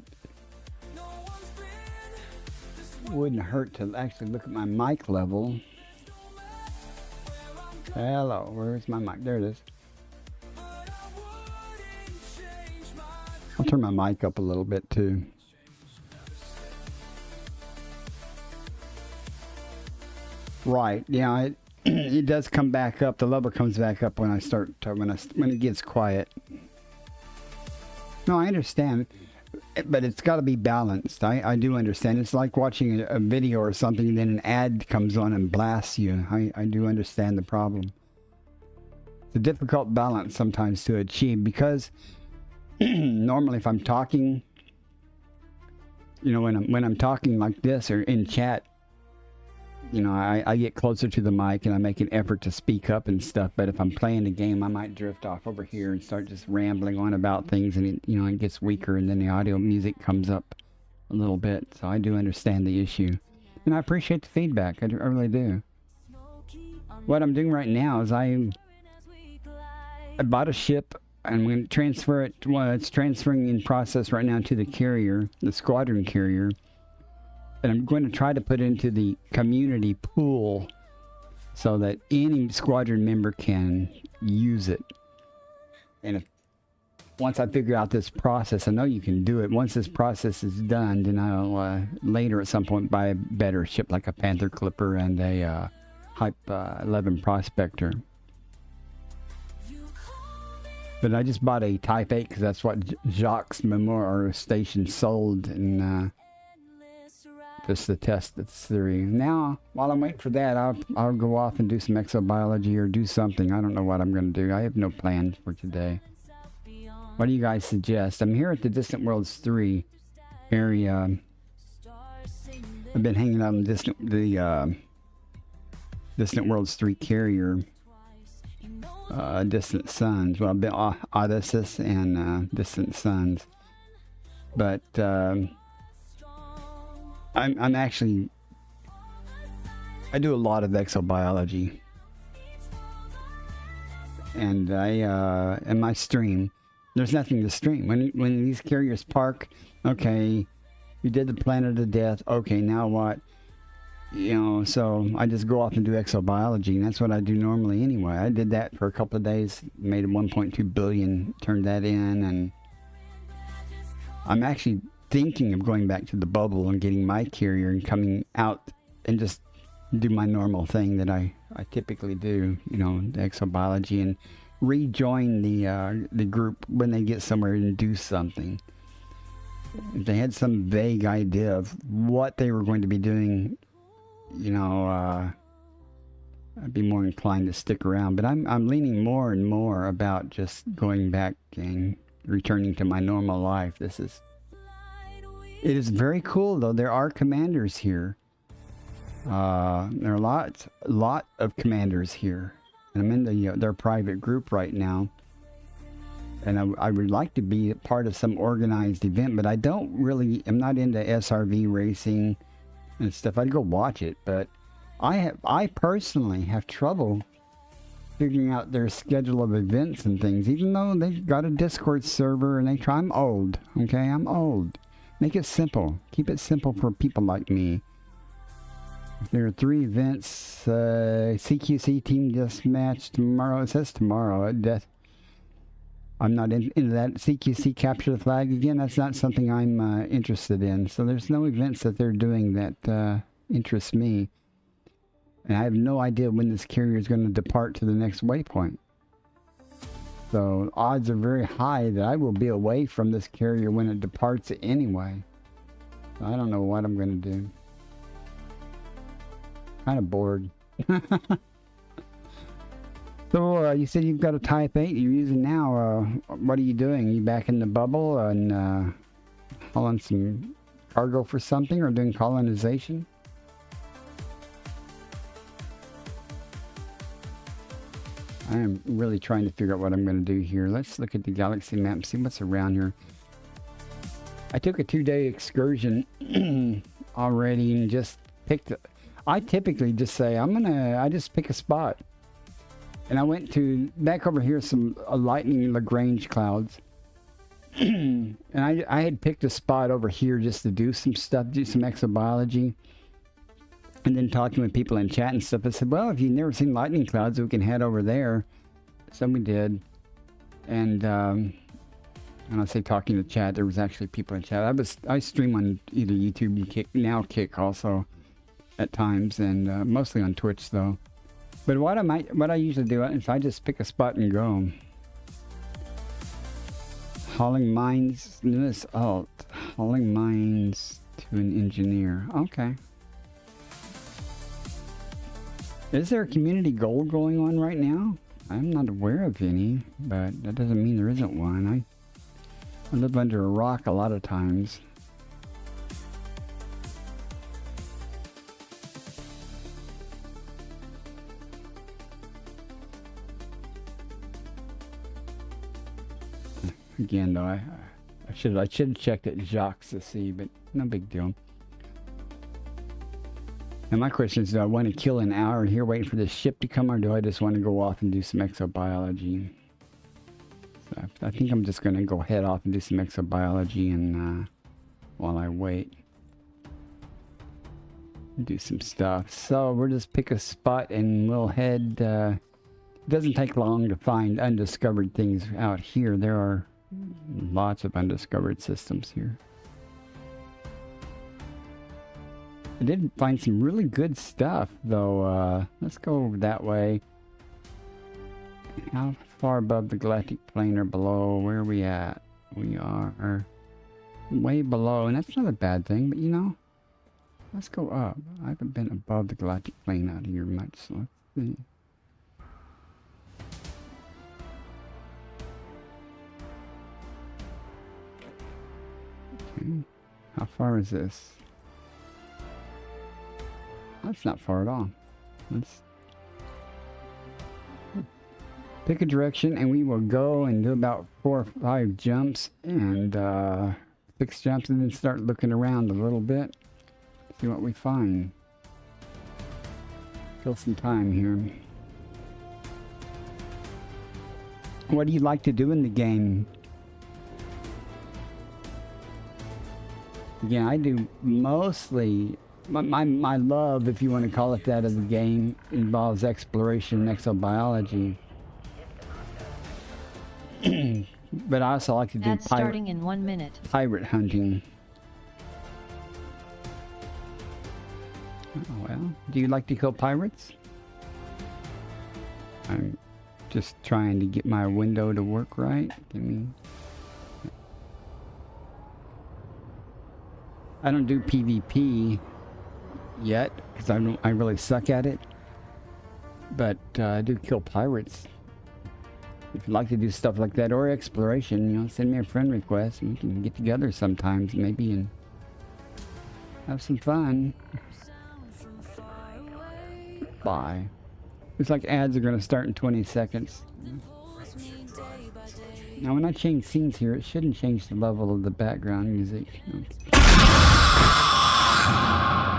wouldn't hurt to actually look at my mic level. Hello, where's my mic? There it is. I'll turn my mic up a little bit too. Right, yeah, it does come back up. The level comes back up when I start when it gets quiet. No, I understand. But it's got to be balanced. I do understand. It's like watching a video or something, and then an ad comes on and blasts you. I do understand the problem. It's a difficult balance sometimes to achieve because normally if I'm talking, when I'm talking like this or in chat, I get closer to the mic and I make an effort to speak up and stuff. But if I'm playing the game, I might drift off over here and start just rambling on about things, and it gets weaker, and then the audio music comes up a little bit. So I do understand the issue, and I appreciate the feedback. I really do. What I'm doing right now is I bought a ship. I'm going to transfer it. Well, it's transferring in process right now to the carrier, the squadron carrier. And I'm going to try to put it into the community pool so that any squadron member can use it. And once I figure out this process, I know you can do it. Once this process is done, then I'll later at some point buy a better ship like a Panther Clipper and a Hype 11 Prospector. But I just bought a Type 8 because that's what Jacques Memorial Station sold, and just to test the theory. Now, while I'm waiting for that, I'll go off and do some exobiology or do something. I don't know what I'm going to do. I have no plans for today. What do you guys suggest? I'm here at the Distant Worlds 3 area. I've been hanging out in the Distant Worlds 3 carrier. Distant Suns. Well, I've been Odysseus and Distant Suns. But I'm actually, I do a lot of exobiology, and in my stream, there's nothing to stream. When these carriers park, okay, you did the planet of death, okay, now what? So I just go off and do exobiology, and that's what I do normally anyway. I did that for a couple of days, made 1.2 billion, turned that in, and I'm actually thinking of going back to the bubble and getting my carrier and coming out and just do my normal thing that I typically do, you know, the exobiology, and rejoin the group when they get somewhere and do something. If they had some vague idea of what they were going to be doing, you know, I'd be more inclined to stick around. But I'm leaning more and more about just going back and returning to my normal life. It is very cool, though. There are commanders here. There are a lot of commanders here. And I'm in their private group right now. And I would like to be part of some organized event, but I'm not into SRV racing and stuff. I'd go watch it, but I personally have trouble figuring out their schedule of events and things, even though they've got a Discord server and they try. I'm old, okay? I'm old. Make it simple. Keep it simple for people like me. There are 3 events. CQC Team Deathmatch tomorrow. It says tomorrow. I'm not into that. CQC Capture the Flag again. That's not something I'm interested in. So there's no events that they're doing that interest me. And I have no idea when this carrier is going to depart to the next waypoint. So odds are very high that I will be away from this carrier when it departs anyway. So I don't know what I'm going to do. Kind of bored. So you said you've got a Type 8 you're using now. What are you doing? Are you back in the bubble and hauling some cargo for something, or doing colonization? I am really trying to figure out what I'm going to do here. Let's look at the galaxy map and see what's around here. I took a 2-day excursion already and just picked... I typically just say, I just pick a spot. And I went to, back over here, some lightning Lagrange clouds. And I had picked a spot over here just to do some stuff, do some exobiology. And then talking with people in chat and stuff, I said, well, if you've never seen lightning clouds, we can head over there. So we did. And I say talking to chat, there was actually people in chat. I stream on either YouTube and Kick also at times, and mostly on Twitch though. But what I usually do is I just pick a spot and go. Hauling mines, newest alt. Hauling mines to an engineer. Okay. Is there a community goal going on right now? I'm not aware of any, but that doesn't mean there isn't one. I live under a rock a lot of times. Again, though, I should have checked at Jacques to see, but no big deal. And my question is, do I want to kill an hour here waiting for this ship to come, or do I just want to go off and do some exobiology? So I think I'm just going to go head off and do some exobiology and while I wait. Do some stuff. So we'll just pick a spot and we'll head. It doesn't take long to find undiscovered things out here. There are lots of undiscovered systems here. I did find some really good stuff, though. Let's go over that way. How far above the galactic plane or below? Where are we at? We are way below, and that's not a bad thing, but you know, let's go up. I haven't been above the galactic plane out here much, so let's see. Okay. How far is this? That's not far at all. Let's pick a direction and we will go and do about 4 or 5 jumps and 6 jumps, and then start looking around a little bit. See what we find. Kill some time here. What do you like to do in the game? Again, I do mostly... My love, if you want to call it that, of the game involves exploration and exobiology. But I also like to do That's starting in 1 minute. pirate hunting. Oh, well, do you like to kill pirates? I'm just trying to get my window to work right. Give me... I don't do PvP yet because I really suck at it. But I do kill pirates. If you'd like to do stuff like that or exploration, you know, send me a friend request and we can get together sometimes maybe and have some fun. Bye. Looks like ads are going to start in 20 seconds. Now when I change scenes here, it shouldn't change the level of the background music.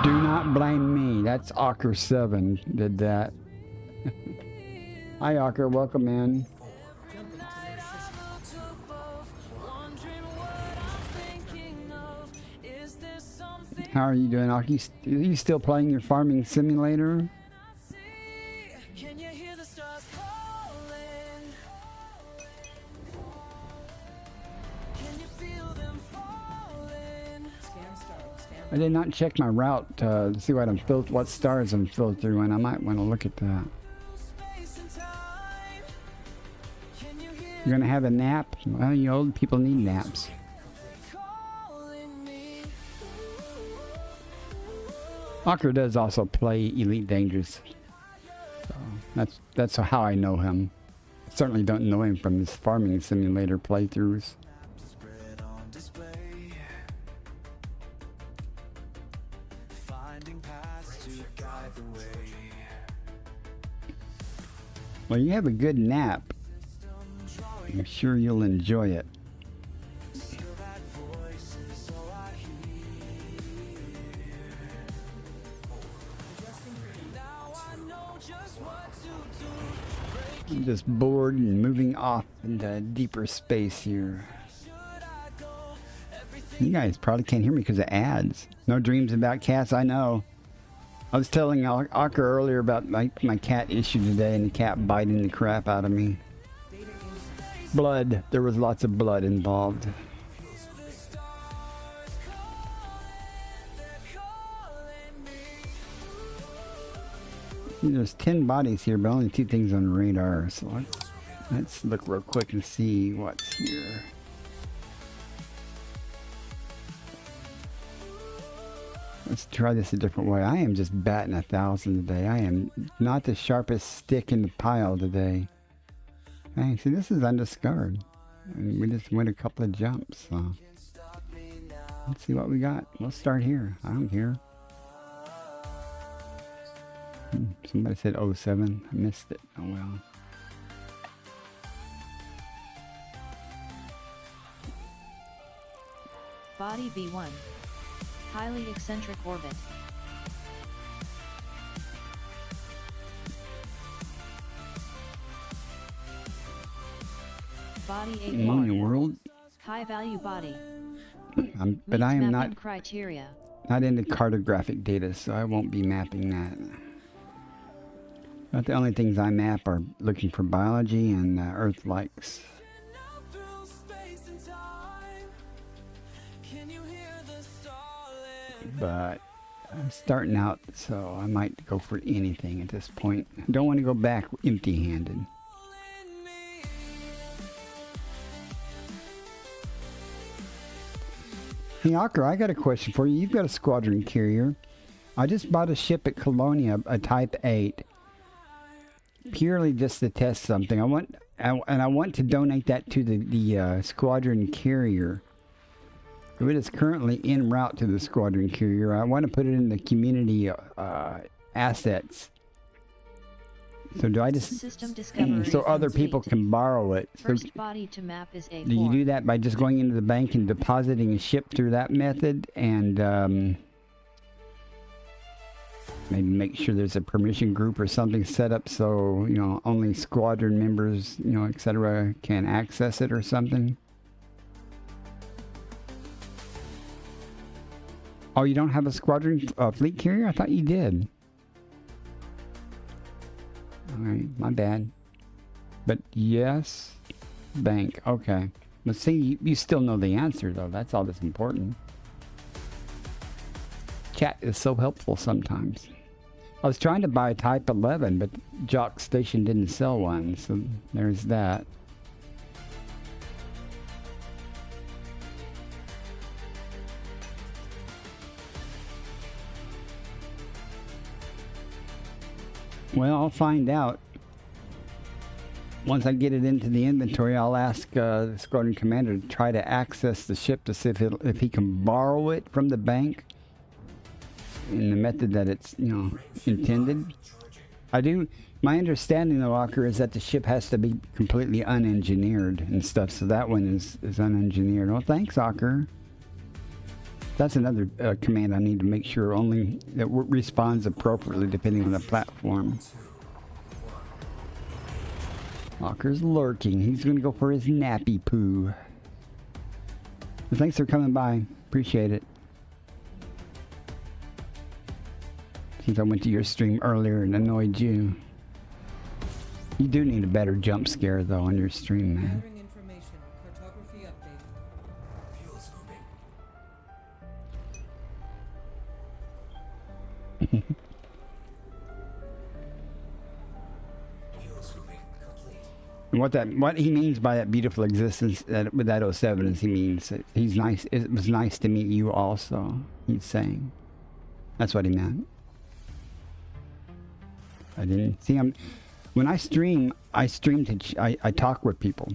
Do not blame me. That's Ocker7 did that. Hi Ocker, welcome in. How are you doing, Ocker? Are you still playing your farming simulator? I did not check my route to see what stars I'm filtering. I might want to look at that. You're gonna have a nap? Well, you old people need naps. Ocker does also play Elite Dangerous. So that's how I know him. I certainly don't know him from his farming simulator playthroughs. Well, you have a good nap. I'm sure you'll enjoy it. I'm just bored and moving off into deeper space here. You guys probably can't hear me because of ads. No dreams about cats, I know. I was telling Ocker earlier about my cat issue today and the cat biting the crap out of me. Blood. There was lots of blood involved. There's 10 bodies here, but only 2 things on radar. So let's look real quick and see what's here. Let's try this a different way. I am just batting 1,000 today. I am not the sharpest stick in the pile today. Hey, see, this is undiscovered. And we just went a couple of jumps. So let's see what we got. We'll start here. I don't care. Somebody said 07. I missed it. Oh well. Body B1. Highly eccentric orbit. Body In the A4. world, High value body. but I am not criteria. into cartographic data, so I won't be mapping that. But the only things I map are looking for biology and Earth likes. But I'm starting out, so I might go for anything at this point. Don't want to go back empty-handed. Hey, Ocker, I got a question for you. You've got a squadron carrier. I just bought a ship at Colonia, a Type 8, purely just to test something. I want to donate that to the squadron carrier. It is currently en route to the squadron carrier. I want to put it in the community assets. So do I just so other people can borrow it? First body to map is A4. Do you do that by just going into the bank and depositing a ship through that method, and maybe make sure there's a permission group or something set up so only squadron members, etc. can access it or something? Oh, you don't have a squadron fleet carrier? I thought you did. Alright, my bad. But yes, bank. Okay. Let's see, you still know the answer though. That's all that's important. chat is so helpful sometimes. I was trying to buy a Type 11, but Jock Station didn't sell one, so there's that. Well, I'll find out. Once I get it into the inventory, I'll ask the squadron commander to try to access the ship to see if he can borrow it from the bank in the method that it's, you know, intended. My understanding, though, Walker, is that the ship has to be completely unengineered and stuff, so that one is unengineered. Well, thanks, Walker. That's another command I need to make sure only that responds appropriately depending on the platform. Walker's lurking. He's going to go for his nappy poo. Well, thanks for coming by. Appreciate it. Since I went to your stream earlier and annoyed you. You do need a better jump scare, though, on your stream, man. Gathering information. Cartography update. Fuel's moving. Fuel's moving. Complete. What he means by that beautiful existence with that 07 is he means that he's nice. It was nice to meet you also. He's saying. That's what he meant. I didn't see him. When I stream I talk with people.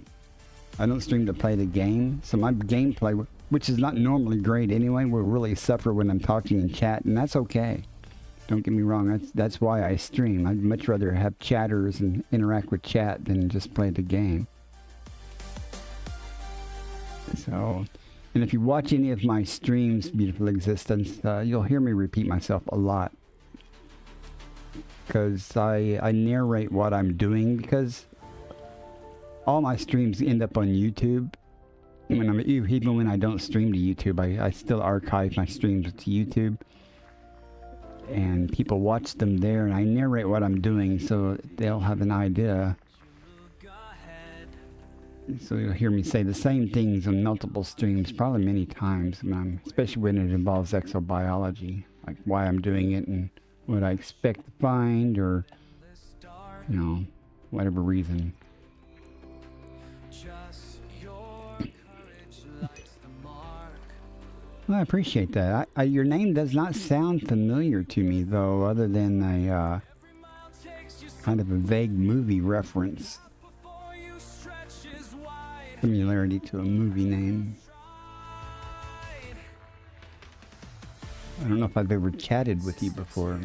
I don't stream to play the game. So my gameplay, which is not normally great anyway, will really suffer when I'm talking in chat, and that's okay. Don't get me wrong. That's why I stream. I'd much rather have chatters and interact with chat than just play the game. So, and if you watch any of my streams, Beautiful Existence, you'll hear me repeat myself a lot. Because I narrate what I'm doing, because all my streams end up on YouTube. Even when I don't stream to YouTube, I still archive my streams to YouTube. And people watch them there, and I narrate what I'm doing so they'll have an idea. So you'll hear me say the same things on multiple streams, probably many times, especially when it involves exobiology, like why I'm doing it and what I expect to find, or, you know, whatever reason. Well, I appreciate that. Your name does not sound familiar to me, though, other than a kind of a vague movie reference. Similarity to a movie name. I don't know if I've ever chatted with you before.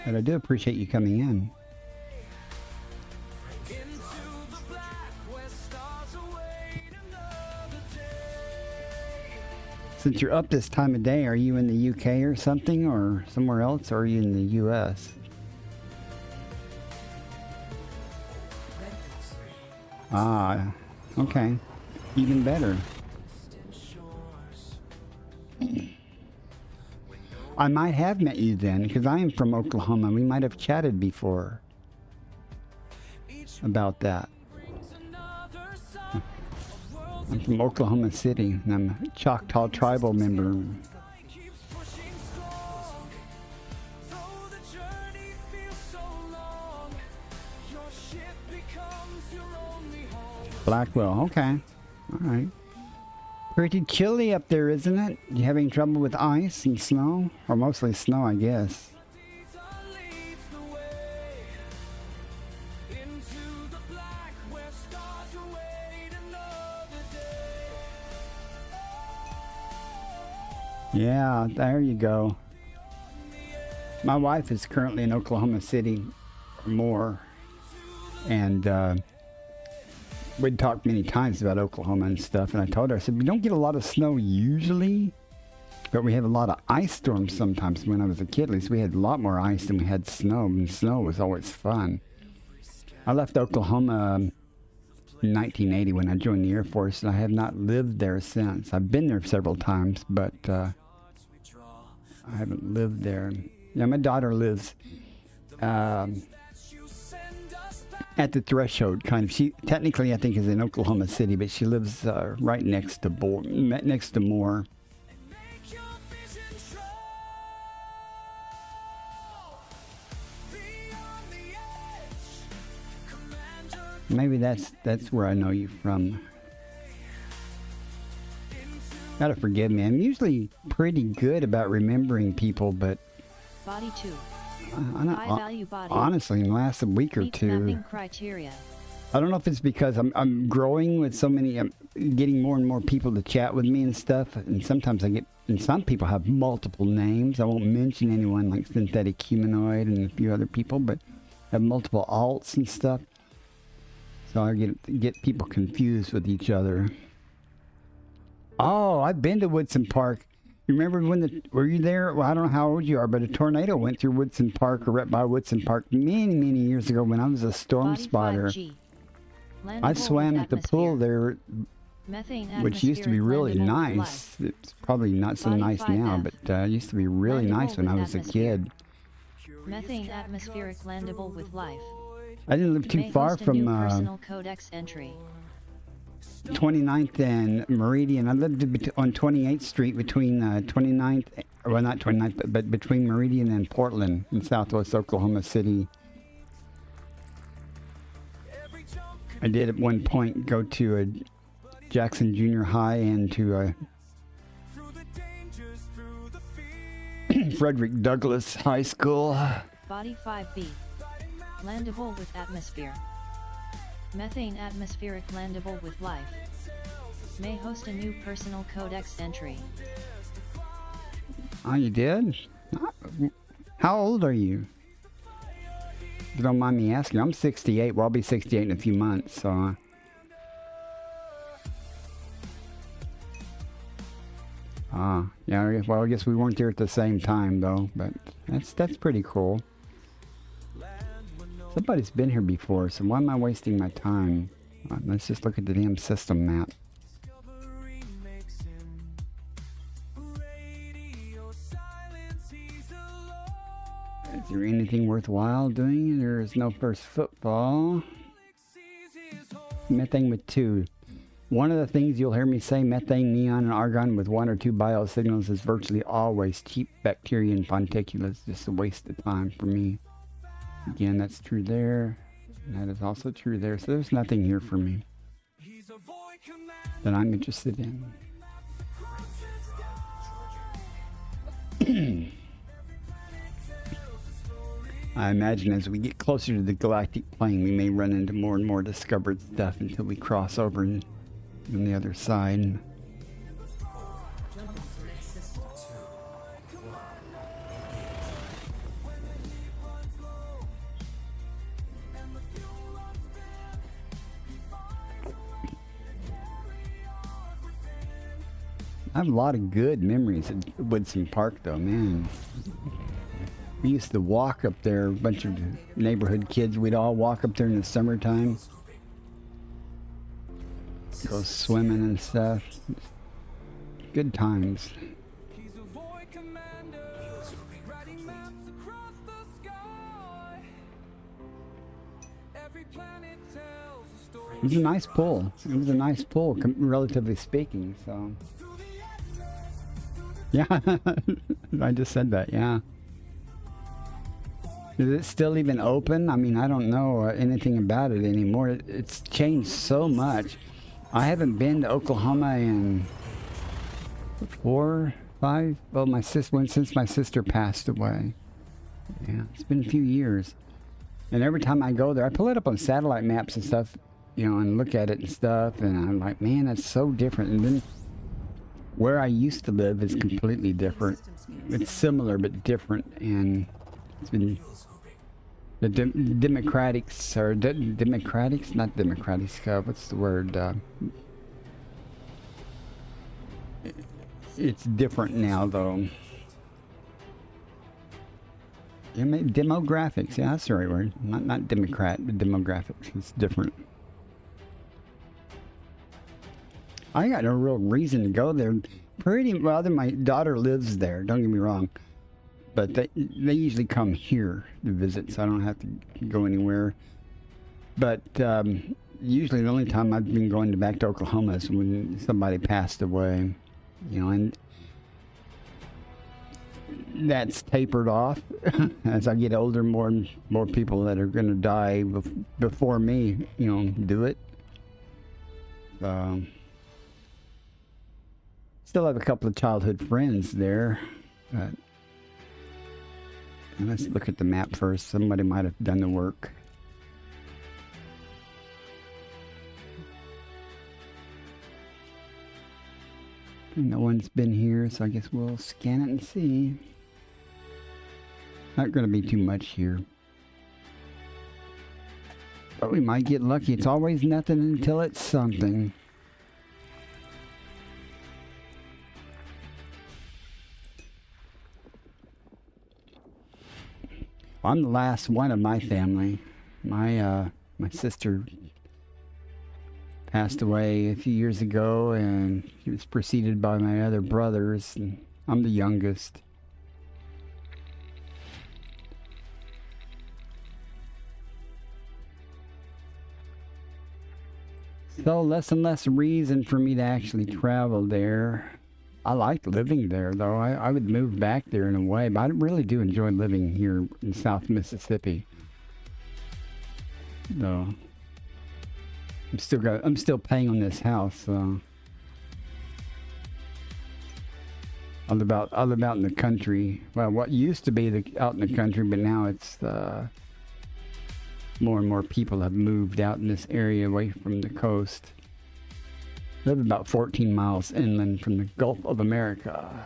But I do appreciate you coming in. Since you're up this time of day, are you in the UK or something, or somewhere else, or are you in the US? Ah, okay. Even better. I might have met you then, because I am from Oklahoma. We might have chatted before about that. I'm from Oklahoma City, and I'm a Choctaw tribal member. Blackwell, okay. Alright. Pretty chilly up there, isn't it? You having trouble with ice and snow? Or mostly snow, I guess. Yeah, there you go. My wife is currently in Oklahoma City or more. And we'd talked many times about Oklahoma and stuff, and I told her, I said, we don't get a lot of snow usually, but we have a lot of ice storms sometimes. When I was a kid, at least, we had a lot more ice than we had snow, and snow was always fun. I left Oklahoma in 1980 when I joined the Air Force, and I have not lived there since. I've been there several times, but I haven't lived there. Yeah, my daughter lives at the threshold, kind of. She technically, I think, is in Oklahoma City, but she lives right next to Moore. Maybe that's where I know you from. Gotta forgive me. I'm usually pretty good about remembering people, but Body 2. I don't, High value body. honestly, in the last week or Meets two, mapping criteria. I don't know if it's because I'm growing with so many, I'm getting more and more people to chat with me and stuff, and sometimes I get, and some people have multiple names. I won't mention anyone like Synthetic Humanoid and a few other people, but have multiple alts and stuff. So I get people confused with each other. Oh, I've been to Woodson Park. You remember were you there? Well, I don't know how old you are, but a tornado went through Woodson Park or right by Woodson Park many years ago when I was a storm Body spotter. 5G. I Landable swam with at the atmosphere. pool there, Methane which used to be atmospheric really landable with nice. life. It's probably not so Body nice 5F. now, but it used to be really Landable nice when I with was a atmosphere. kid. Methane atmospheric landable with life. I didn't live too May far host a from new personal codex entry. 29th and Meridian. I lived on 28th Street between 29th, well not 29th, but between Meridian and Portland in southwest Oklahoma City. I did at one point go to a Jackson Junior High and to a Frederick Douglass High School. Body 5B. Landable with atmosphere. Methane atmospheric landable with life. May host a new personal codex entry. Oh, you did? How old are you? If you don't mind me asking. I'm 68. Well, I'll be 68 in a few months, so... yeah, well, I guess we weren't there at the same time, though, but that's pretty cool. Somebody's been here before, so why am I wasting my time? Let's just look at the damn system map. Is there anything worthwhile doing? There is no first football. Methane with 2. One of the things you'll hear me say, methane, neon, and argon with 1 or 2 biosignals is virtually always cheap bacteria and fonticulus. Just a waste of time for me. Again, that's true there. And that is also true there. So there's nothing here for me that I'm interested in. I imagine as we get closer to the galactic plane, we may run into more and more discovered stuff until we cross over on the other side. I have a lot of good memories at Woodson Park, though, man. We used to walk up there, a bunch of neighborhood kids. We'd all walk up there in the summertime. Go swimming and stuff. Good times. It was a nice pool. It was a nice pool, relatively speaking, so... Yeah, I just said that, yeah. Is it still even open? I mean, I don't know anything about it anymore. It's changed so much. I haven't been to Oklahoma in 4, 5, well, since my sister passed away. Yeah, it's been a few years. And every time I go there, I pull it up on satellite maps and stuff, you know, and look at it and stuff, and I'm like, man, that's so different. And then where I used to live is completely different. It's similar but different, and it's been the Democrats, or Democrats, not Democrats. What's the word? It's different now, though. Yeah, maybe demographics. Yeah, that's the right word. Not Democrat, but demographics. It's different. I got no real reason to go there. Pretty well, my daughter lives there. Don't get me wrong, but they usually come here to visit, so I don't have to go anywhere. But usually, the only time I've been going back to Oklahoma is when somebody passed away, you know. And that's tapered off. As I get older, more and more people that are going to die before me, you know, do it. Still have a couple of childhood friends there. But let's look at the map first. Somebody might have done the work. No one's been here, so I guess we'll scan it and see. Not going to be too much here. But we might get lucky. It's always nothing until it's something. I'm the last one of my family. My sister passed away a few years ago, and she was preceded by my other brothers, and I'm the youngest. So less and less reason for me to actually travel there. I liked living there, though. I would move back there in a way, but I really do enjoy living here in South Mississippi. Though I'm still paying on this house, so I live out in the country. Well, what used to be out in the country, but now it's more and more people have moved out in this area away from the coast. I live about 14 miles inland from the Gulf of America.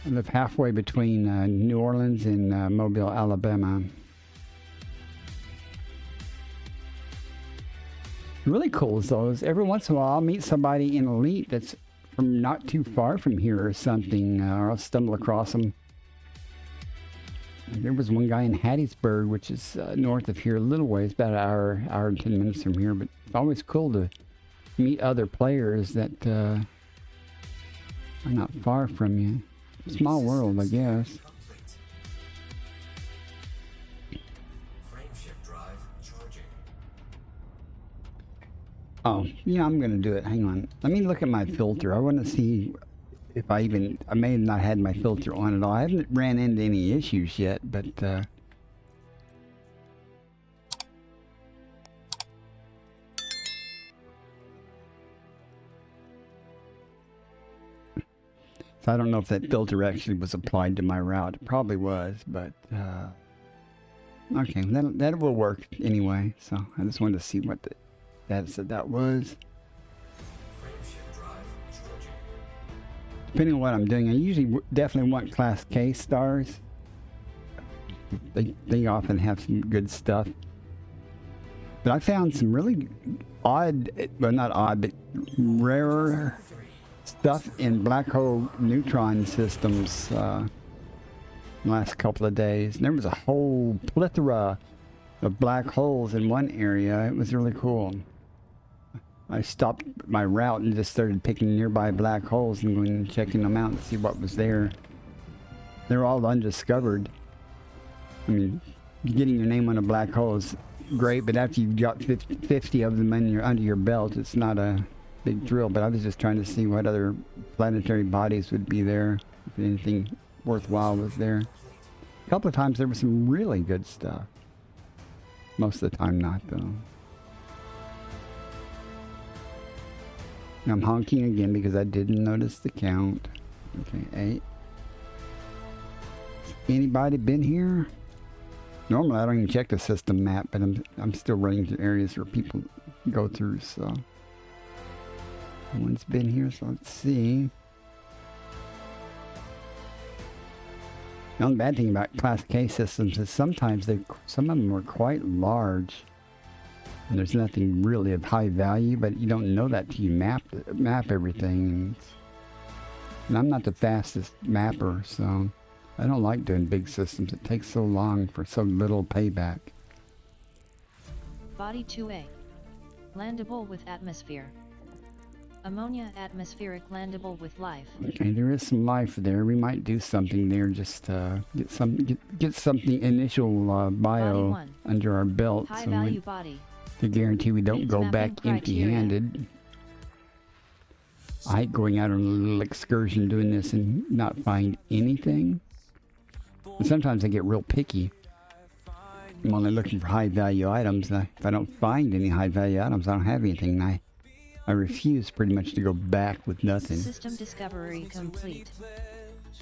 I live halfway between New Orleans and Mobile, Alabama. Really cool though is every once in a while I'll meet somebody in Elite that's from not too far from here or something, or I'll stumble across them. There was one guy in Hattiesburg, which is north of here a little ways, about an hour and 10 minutes from here, but it's always cool to meet other players that are not far from you. Small world, I guess. Oh, yeah, I'm going to do it. Hang on. Let me look at my filter. I want to see if I may have not had my filter on at all. I haven't ran into any issues yet, but so I don't know if that filter actually was applied to my route. It probably was, but okay, that will work anyway. So I just wanted to see what the status of that was. Depending on what I'm doing, I usually definitely want Class K stars. They often have some good stuff. But I found some really odd, well not odd, but rarer stuff in black hole neutron systems the last couple of days. And there was a whole plethora of black holes in one area. It was really cool. I stopped my route and just started picking nearby black holes and going and checking them out and see what was there. They're all undiscovered. I mean, getting your name on a black hole is great, but after you've got 50 of them under your belt, it's not a big thrill. But I was just trying to see what other planetary bodies would be there, if anything worthwhile was there. A couple of times there was some really good stuff. Most of the time not, though. I'm honking again because I didn't notice the count. Okay, 8. Anybody been here? Normally I don't even check the system map, but I'm still running to areas where people go through, so no one's been here, so let's see. The only bad thing about Class K systems is sometimes some of them are quite large. And there's nothing really of high value, but you don't know that till you map everything. And I'm not the fastest mapper, so I don't like doing big systems. It takes so long for so little payback. Body 2A. Landable with atmosphere. Ammonia atmospheric landable with life. Okay, there is some life there. We might do something there, just get something initial bio under our belt. High value body. To guarantee we don't go back empty-handed. I hate going out on a little excursion doing this and not find anything. And sometimes I get real picky. I'm only looking for high value items. And if I don't find any high value items, I don't have anything. And I refuse pretty much to go back with nothing. System discovery complete.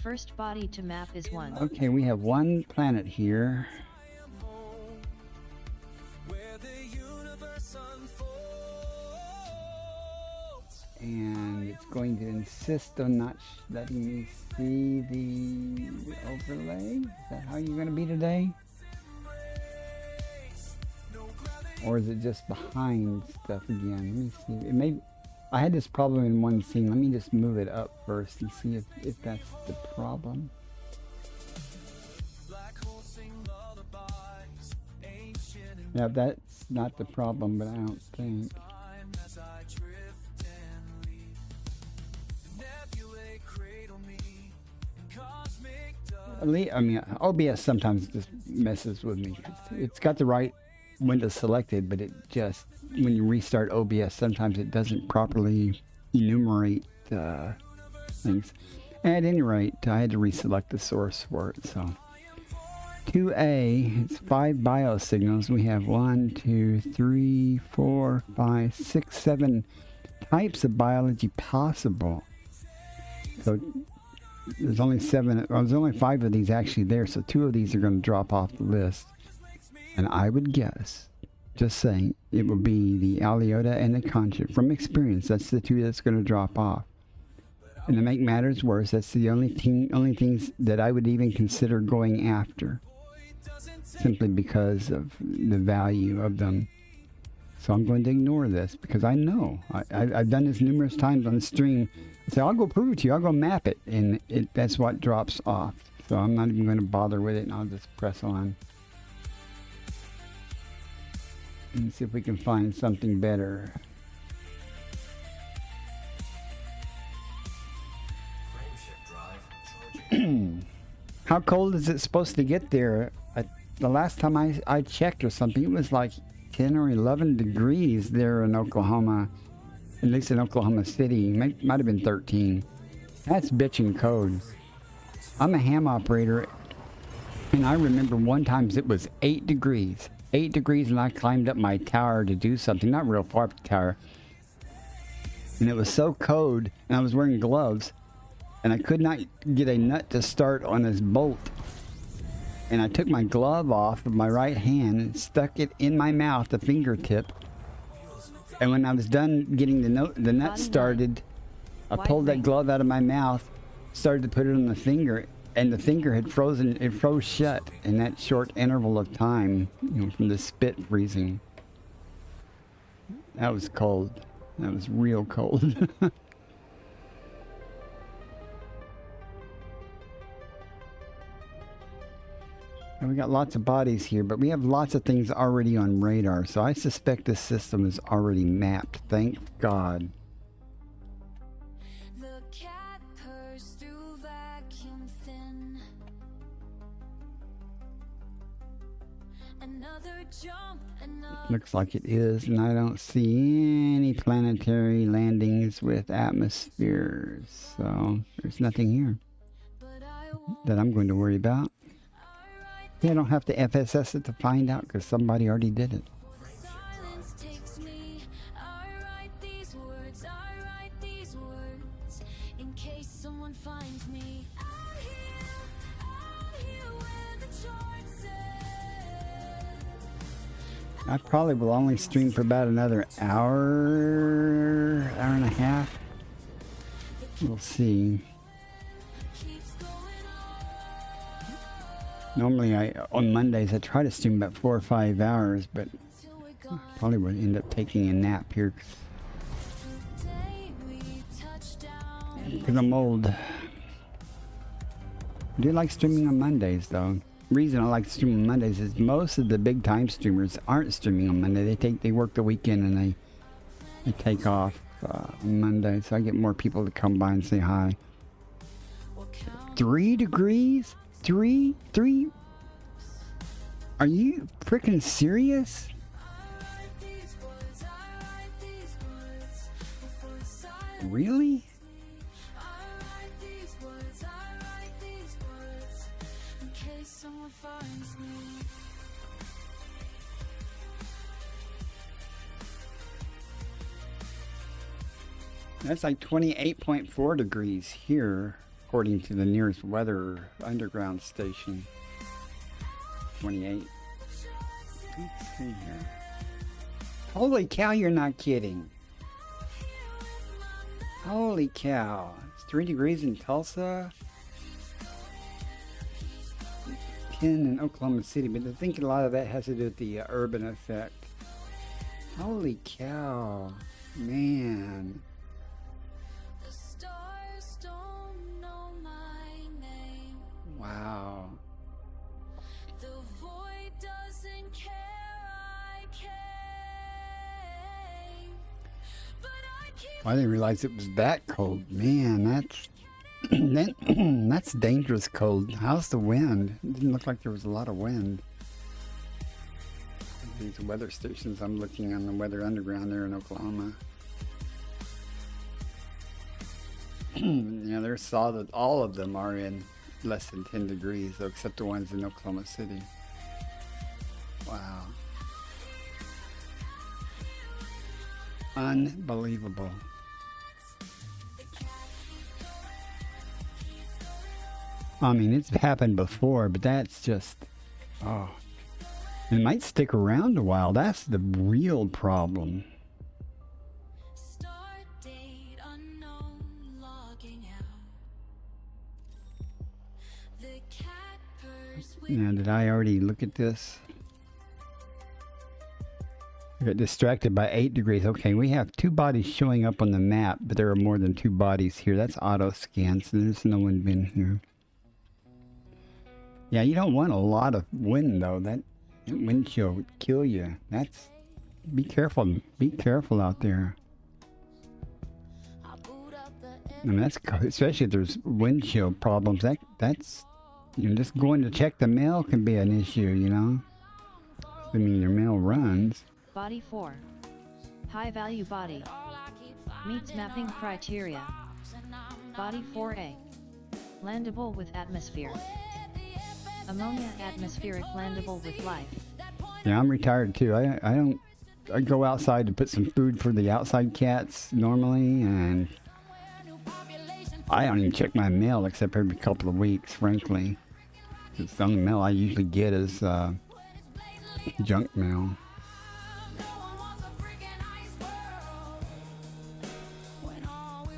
First body to map is 1. Okay, we have one planet here. And it's going to insist on not letting me see the overlay. Is that how you're going to be today? Or is it just behind stuff again? Let me see. It may. I had this problem in one scene. Let me just move it up first and see if that's the problem. Yeah, that's not the problem, but I don't think. I mean, OBS sometimes just messes with me. It's got the right window selected, but it just, when you restart OBS, sometimes it doesn't properly enumerate things. At any rate, I had to reselect the source for it. So 2A, it's 5 biosignals. We have 1, 2, 3, 4, 5, 6, 7 types of biology possible. So there's only 7, well, there's only 5 of these actually there, so 2 of these are going to drop off the list. And I would guess, just saying, it will be the Aliota and the Concha. From experience, that's the 2 that's going to drop off. And to make matters worse, that's the only things that I would even consider going after. Simply because of the value of them. So I'm going to ignore this because I know. I've done this numerous times on stream. I say, I'll go prove it to you. I'll go map it. And that's what drops off. So I'm not even going to bother with it, and I'll just press on. And see if we can find something better. How cold is it supposed to get there? The last time I checked or something, it was like 10 or 11 degrees there in Oklahoma. At least in Oklahoma City. Might have been 13. That's bitchin' cold. I'm a ham operator, and I remember one time it was 8 degrees. 8 degrees, and I climbed up my tower to do something. Not real far up the tower. And it was so cold, and I was wearing gloves, and I could not get a nut to start on this bolt. And I took my glove off of my right hand and stuck it in my mouth, the fingertip. And when I was done getting the nut started, I pulled that glove out of my mouth, started to put it on the finger, and the finger had frozen. It froze shut in that short interval of time, you know, from the spit freezing. That was cold. That was real cold. And we got lots of bodies here, but we have lots of things already on radar, so I suspect this system is already mapped. Thank God. The cat purrs through vacuum thin. Another jump, another. Looks like it is, and I don't see any planetary landings with atmospheres, so there's nothing here that I'm going to worry about. I don't have to FSS it to find out because somebody already did it. Silence takes me. I write these words in case someone finds me. Out here where the charts say. I probably will only stream for about another hour and a half. We'll see. Normally, on Mondays, I try to stream about 4 or 5 hours, but probably would end up taking a nap here because I'm old. I do like streaming on Mondays, though. The reason I like streaming on Mondays is most of the big time streamers aren't streaming on Monday. They work the weekend and they take off on Monday, so I get more people to come by and say hi. 3 degrees? 3? Are you freaking serious? Really? I write these words in case someone finds me. That's like 28.4 degrees here, according to the nearest weather underground station. 28. Let's see here. Holy cow, you're not kidding. Holy cow. It's 3 degrees in Tulsa. 10 in Oklahoma City, but I think a lot of that has to do with the urban effect. Holy cow. Man. The stars don't know my name. Wow. The void doesn't care I came. But I keep I didn't realize it was that cold. Man, that's that's dangerous cold. How's the wind? It didn't look like there was a lot of wind. These weather stations, I'm looking on the weather underground there in Oklahoma. Yeah, there's solid. All of them are in less than 10 degrees, though, except the ones in Oklahoma City. Wow. Unbelievable. I mean, it's happened before, but that's just, oh. It might stick around a while. That's the real problem. start date unknown logging out. The cat purrs with Now, did I already look at this? I got distracted by 8 degrees. Okay, we have 2 bodies showing up on the map, but there are more than 2 bodies here. That's auto scan, so there's no one been here. Yeah, you don't want a lot of wind, though. That wind chill would kill you. That's... Be careful. Be careful out there. I boot up the I mean, that's... Especially if there's wind chill problems. That's... You know, just going to check the mail can be an issue, you know? I mean, your mail runs. Body 4. High value body. Meets mapping criteria. Body 4A. Landable with atmosphere. Ammonia atmospheric landable with life. Yeah, I'm retired too. I go outside to put some food for the outside cats normally, and I don't even check my mail except every couple of weeks, frankly. It's the only mail I usually get is junk mail.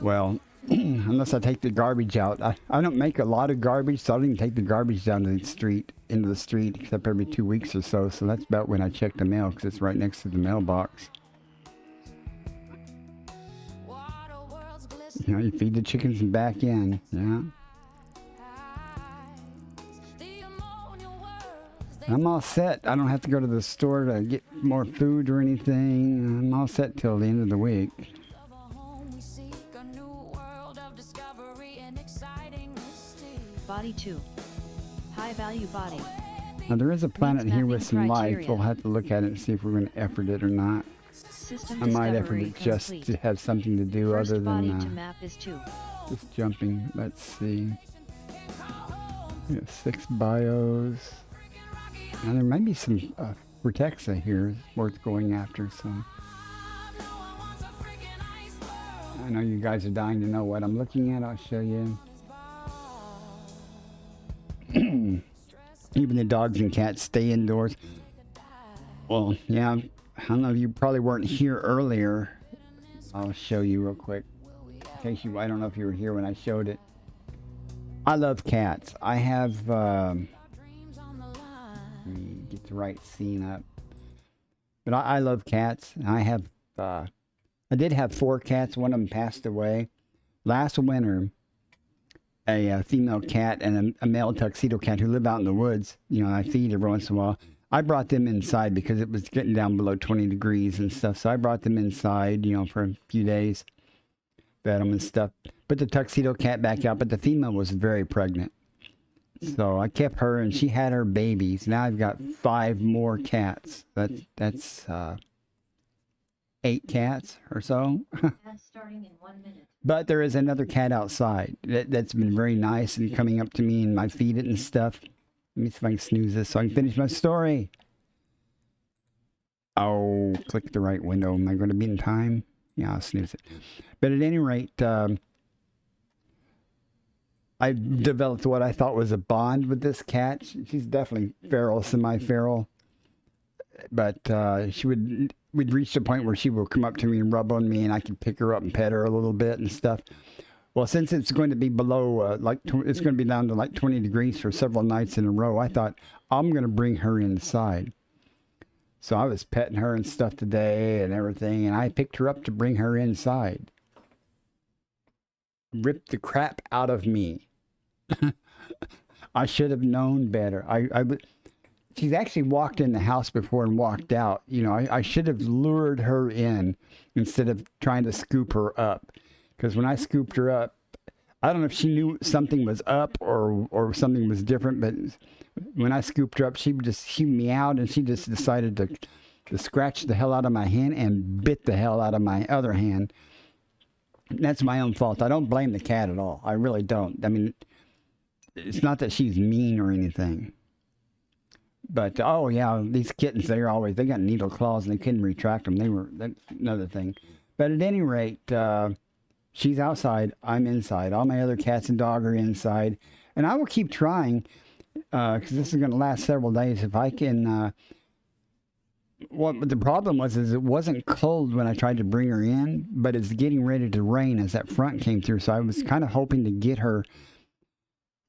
Well, unless I take the garbage out. I don't make a lot of garbage, so I don't even take the garbage down to the street, into the street, except every 2 weeks or so. So that's about when I check the mail, because it's right next to the mailbox. You know, you feed the chickens and back in, yeah. I'm all set. I don't have to go to the store to get more food or anything. I'm all set till the end of the week. Body 2. High value body. Now there is a planet Meets here with mapping some life. criteria. We'll have to look at it and see if we're going to effort it or not. System I might effort discovery it just complete. to have something to do First other body to than map is 2. just jumping. Let's see. We have 6 bios. Now there might be some Cortexa here worth going after, so. I know you guys are dying to know what I'm looking at. I'll show you. Even the dogs and cats stay indoors. Well, yeah, I don't know, you probably weren't here earlier. I'll show you real quick. In case you, I don't know if you were here when I showed it. I love cats. I have, let me get the right scene up. But I love cats. I have, I did have 4 cats. One of them passed away. Last winter, a female cat and a male tuxedo cat who live out in the woods. You know, I feed every once in a while. I brought them inside because it was getting down below 20 degrees and stuff. So I brought them inside, you know, for a few days. Fed them and stuff. Put the tuxedo cat back out, but the female was very pregnant. So I kept her and she had her babies. Now I've got 5 more cats. That's 8 cats or so. Ad starting in 1 minute. But there is another cat outside that's been very nice and coming up to me and I feed it and stuff. Let me see if I can snooze this so I can finish my story. Oh, click the right window. Am I going to be in time? Yeah, I'll snooze it. But at any rate, I developed what I thought was a bond with this cat. She's definitely feral, semi-feral. But we'd reach the point where she will come up to me and rub on me and I could pick her up and pet her a little bit and stuff. Well, since it's going to be below, it's going to be down to like 20 degrees for several nights in a row, I thought I'm going to bring her inside. So I was petting her and stuff today and everything, and I picked her up to bring her inside. Ripped the crap out of me. I should have known better. She's actually walked in the house before and walked out. You know, I should have lured her in instead of trying to scoop her up. Because when I scooped her up, I don't know if she knew something was up or something was different, but when I scooped her up, she meowed and she just decided to scratch the hell out of my hand and bit the hell out of my other hand. That's my own fault. I don't blame the cat at all. I really don't. I mean, it's not that she's mean or anything. But, oh yeah, these kittens, they got needle claws and they couldn't retract them. That's another thing. But at any rate, she's outside, I'm inside. All my other cats and dog are inside. And I will keep trying, because this is going to last several days. If I can, what the problem was is it wasn't cold when I tried to bring her in, but it's getting ready to rain as that front came through. So I was kind of hoping to get her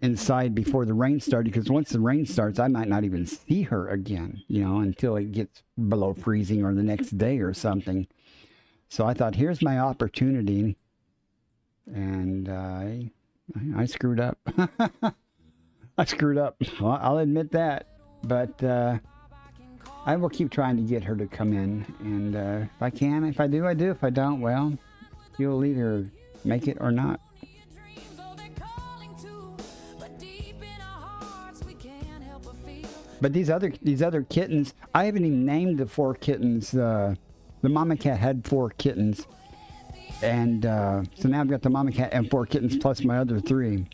inside before the rain started, because once the rain starts, I might not even see her again, you know, until it gets below freezing or the next day or something. So I thought, here's my opportunity. And I screwed up. I screwed up. Well, I'll admit that. But I will keep trying to get her to come in. And if I can, if I do, I do. If I don't, well, you'll either make it or not. But these other kittens, I haven't even named the 4 kittens. The mama cat had 4 kittens. And so now I've got the mama cat and 4 kittens plus my other 3.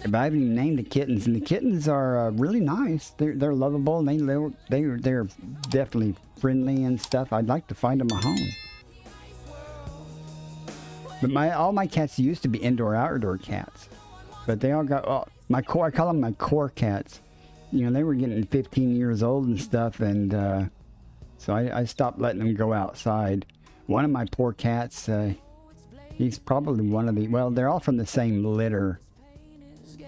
But I haven't even named the kittens, and the kittens are really nice. They're lovable. They're definitely friendly and stuff. I'd like to find them a home. But all my cats used to be indoor-outdoor cats, but they all got I call them my core cats. You know, they were getting 15 years old and stuff, and so I stopped letting them go outside. One of my poor cats, he's probably one of the, well, they're all from the same litter.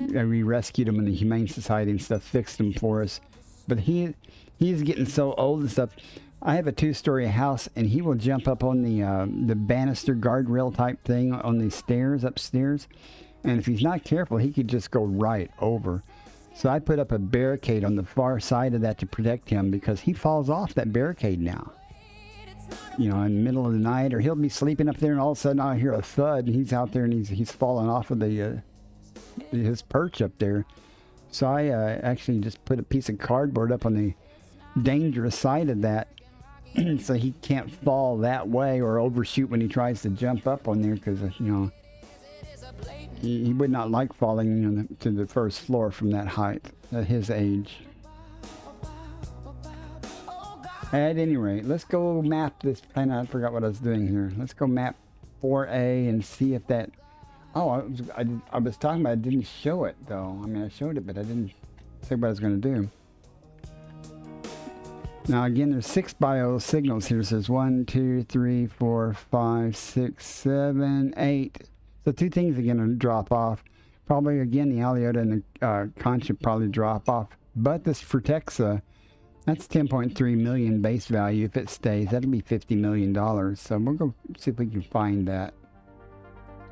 We rescued him in the Humane Society and stuff, fixed him for us. But he's getting so old and stuff. I have a 2-story house, and he will jump up on the banister guardrail type thing on the stairs upstairs. And if he's not careful, he could just go right over. So I put up a barricade on the far side of that to protect him, because he falls off that barricade now. You know, in the middle of the night, or he'll be sleeping up there, and all of a sudden I'll hear a thud, and he's out there, and he's falling off of his perch up there. So I actually just put a piece of cardboard up on the dangerous side of that, so he can't fall that way or overshoot when he tries to jump up on there, because you know, he would not like falling to the first floor from that height at his age. At any rate, let's go map this planet. I forgot what I was doing here. Let's go map 4A and see if that... Oh, I was talking about, I didn't show it, though. I mean, I showed it, but I didn't say what I was going to do. Now, again, there's 6 bio signals here. So there's 1, 2, 3, 4, 5, 6, 7, 8. So 2 things are going to drop off. Probably, again, the Aliota and the conch should probably drop off. But this Frutexa, that's 10.3 million base value. If it stays, that'll be $50 million. So we'll go see if we can find that.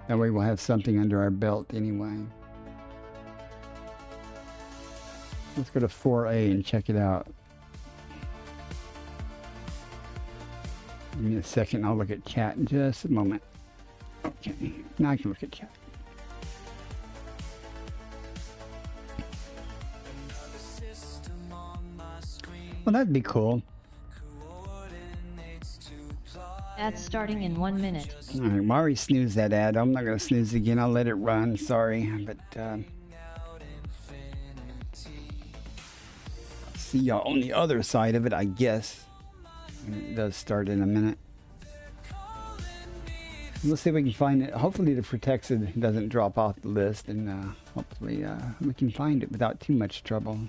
That way we'll have something under our belt anyway. Let's go to 4A and check it out. Give me a second, I'll look at chat in just a moment. Okay, now I can look at chat. Well, that'd be cool. Ad starting in 1 minute. All right, we already snoozed that ad. I'm not going to snooze again. I'll let it run. Sorry. But see y'all on the other side of it, I guess. And it does start in a minute. We'll see if we can find it. Hopefully the Protexid doesn't drop off the list, and hopefully we can find it without too much trouble.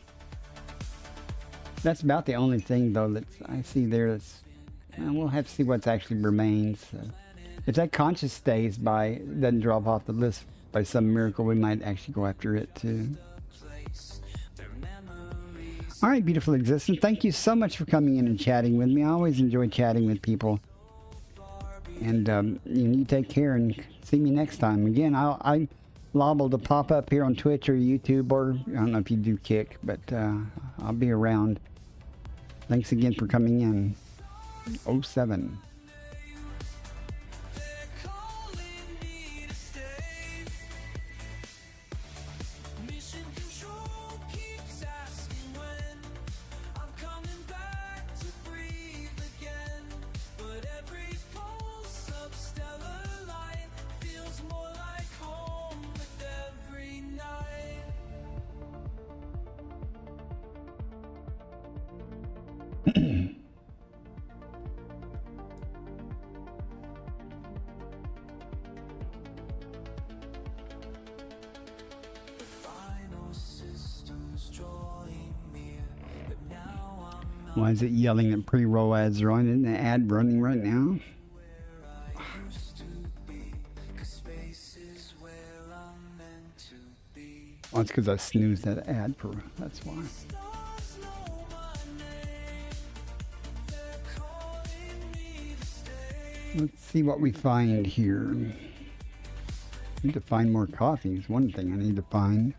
That's about the only thing, though, that I see there. That's, we'll have to see what's actually remains. If that conscious stays by, doesn't drop off the list by some miracle, we might actually go after it too. All right, beautiful existence. Thank you so much for coming in and chatting with me. I always enjoy chatting with people. And you take care and see me next time. Again, I'm liable to pop up here on Twitch or YouTube, or I don't know if you do Kick, but I'll be around. Thanks again for coming in. 07. Why is it yelling that pre-roll ads are on? Isn't the ad running right now? Oh, it's because I snoozed that ad for, that's why. Let's see what we find here. Need to find more coffee is one thing I need to find.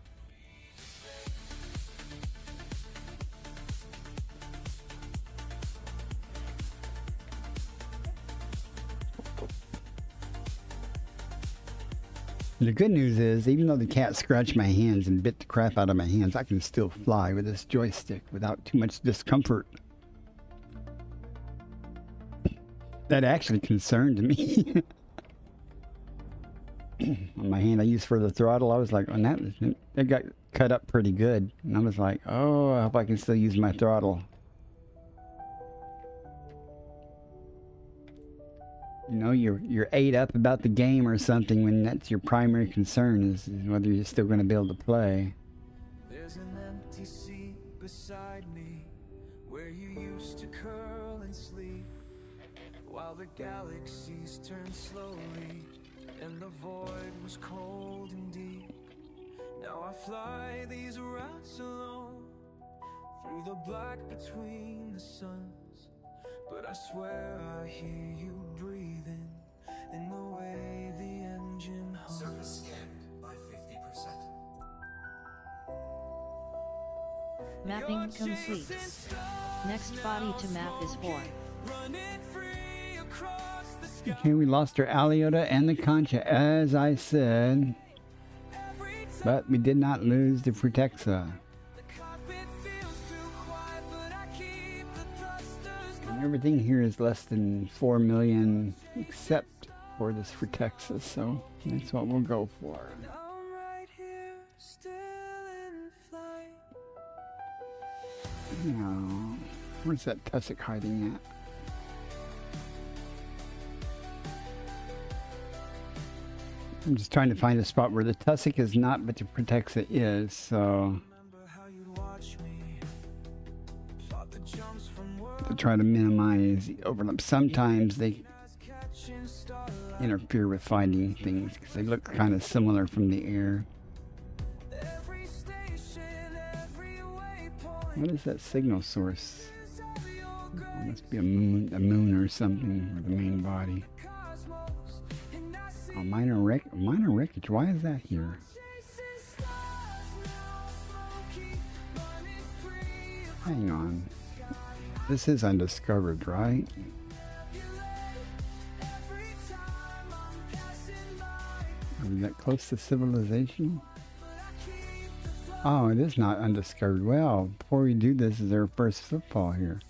The good news is, even though the cat scratched my hands and bit the crap out of my hands, I can still fly with this joystick without too much discomfort. That actually concerned me. On my hand I used for the throttle, I was like, oh, that got cut up pretty good. And I was like, oh, I hope I can still use my throttle. You know, you're ate up about the game or something when that's your primary concern is whether you're still going to be able to play. There's an empty seat beside me where you used to curl and sleep while the galaxies turned slowly and the void was cold and deep. Now I fly these routes alone through the black between the suns, but I swear I hear you breathing in the way the engine hums. Surface scanned by 50%. Mapping complete. Next body to map is 4. Okay, we lost our Aliota and the Concha, as I said. But we did not lose the Frutexa. And everything here is less than 4 million, except for this Frutexa, so that's what we'll go for. Now, where's that Tussock hiding at? I'm just trying to find a spot where the Tussock is not, but the Protexta is, so to try to minimize the overlap. Sometimes they interfere with finding things because they look kind of similar from the air. What is that signal source? It must be a moon or something, or the main body. Oh, minor wreckage. Why is that here? Hang on. This is undiscovered, right? Are we that close to civilization? Oh, it is not undiscovered. Well, before we do this, is our first football here.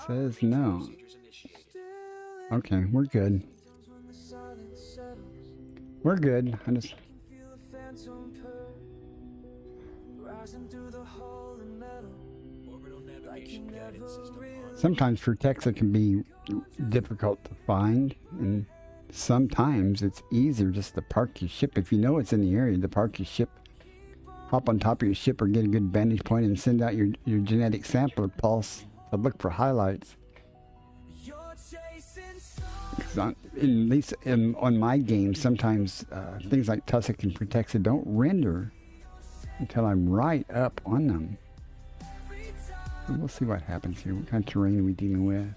Says no. Okay, we're good. We're good. I just... Sometimes Vertexa can be difficult to find, and sometimes it's easier just to park your ship. If you know it's in the area, to park your ship, hop on top of your ship or get a good vantage point and send out your genetic sampler pulse to look for highlights. At least on my games, sometimes things like Tussock and Vertexa don't render until I'm right up on them. We'll see what happens here. What kind of terrain are we dealing with?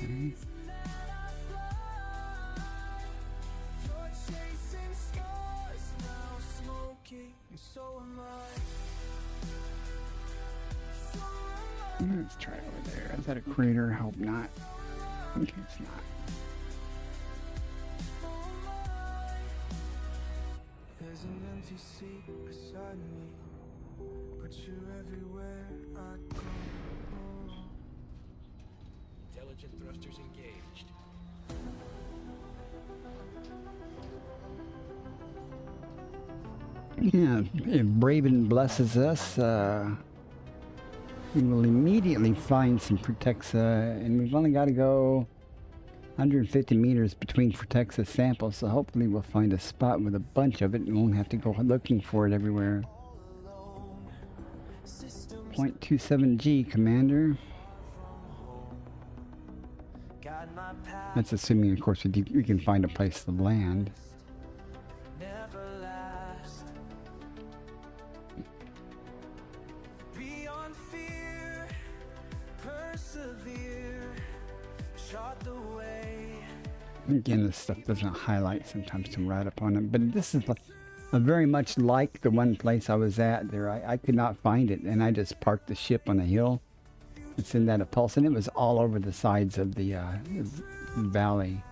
Okay. Let's try over there. Is that a crater? I hope not. Okay, it's not. There's an empty seat beside me, but you're everywhere I go. Intelligent thrusters engaged. Yeah, if Braven blesses us, we will immediately find some Vertexa, and we've only got to go 150 meters between Vertexa samples, so hopefully we'll find a spot with a bunch of it and won't have to go looking for it everywhere. 0.27G, Commander. That's assuming, of course, we can find a place to land. Again, this stuff doesn't highlight sometimes to right up on it, but this is very much like the one place I was at there. I could not find it, and I just parked the ship on a hill and sent that a pulse, and it was all over the sides of the valley.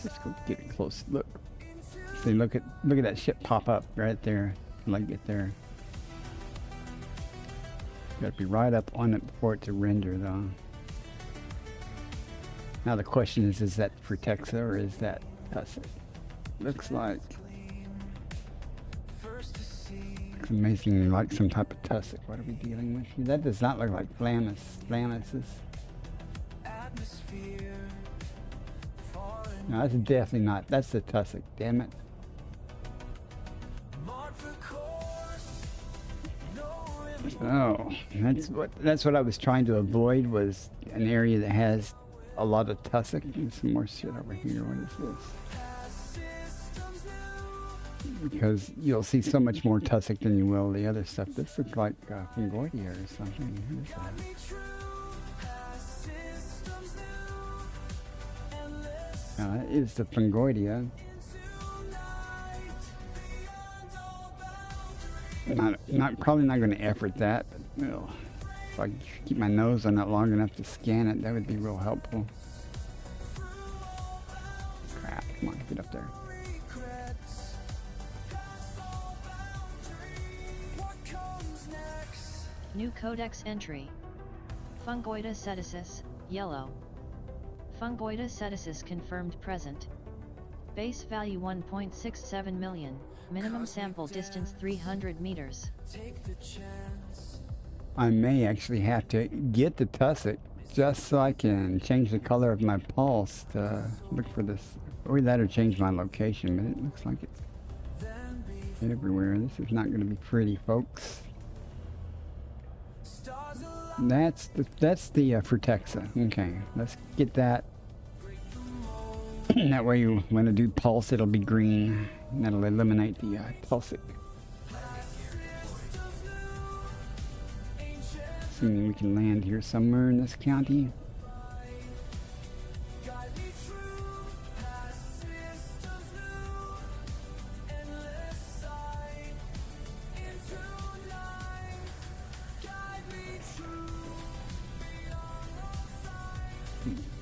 Let's go get a close look. See, look at that ship pop up right there. Like get there. Got to be right up on it before it to render, though. Now the question is that Vertexa or is that Tussock? Looks like it's amazingly like some type of Tussock. What are we dealing with? That does not look like Flamus. Flamus is... No, that's definitely not. That's the Tussock. Damn it. Oh, that's what I was trying to avoid, was an area that has a lot of Tussock. There's some more shit over here. What is this? Because you'll see so much more Tussock than you will the other stuff. This looks like Fungoidia or something. Who's that? That is the Fungoidia. Probably not going to effort that, but if I could keep my nose on that long enough to scan it, that would be real helpful. Crap, come on, get up there. New codex entry. Fungoida seticis, yellow. Fungoida seticis confirmed present. Base value 1.67 million. Minimum sample distance 300 meters. I may actually have to get the Tussock just so I can change the color of my pulse to look for this. Or that or change my location, but it looks like it's everywhere. This is not going to be pretty, folks. That's the Vertexa. Okay, let's get that. That way, when I do pulse, it'll be green. And that'll eliminate the Tussock. Assuming we can land here somewhere in this county.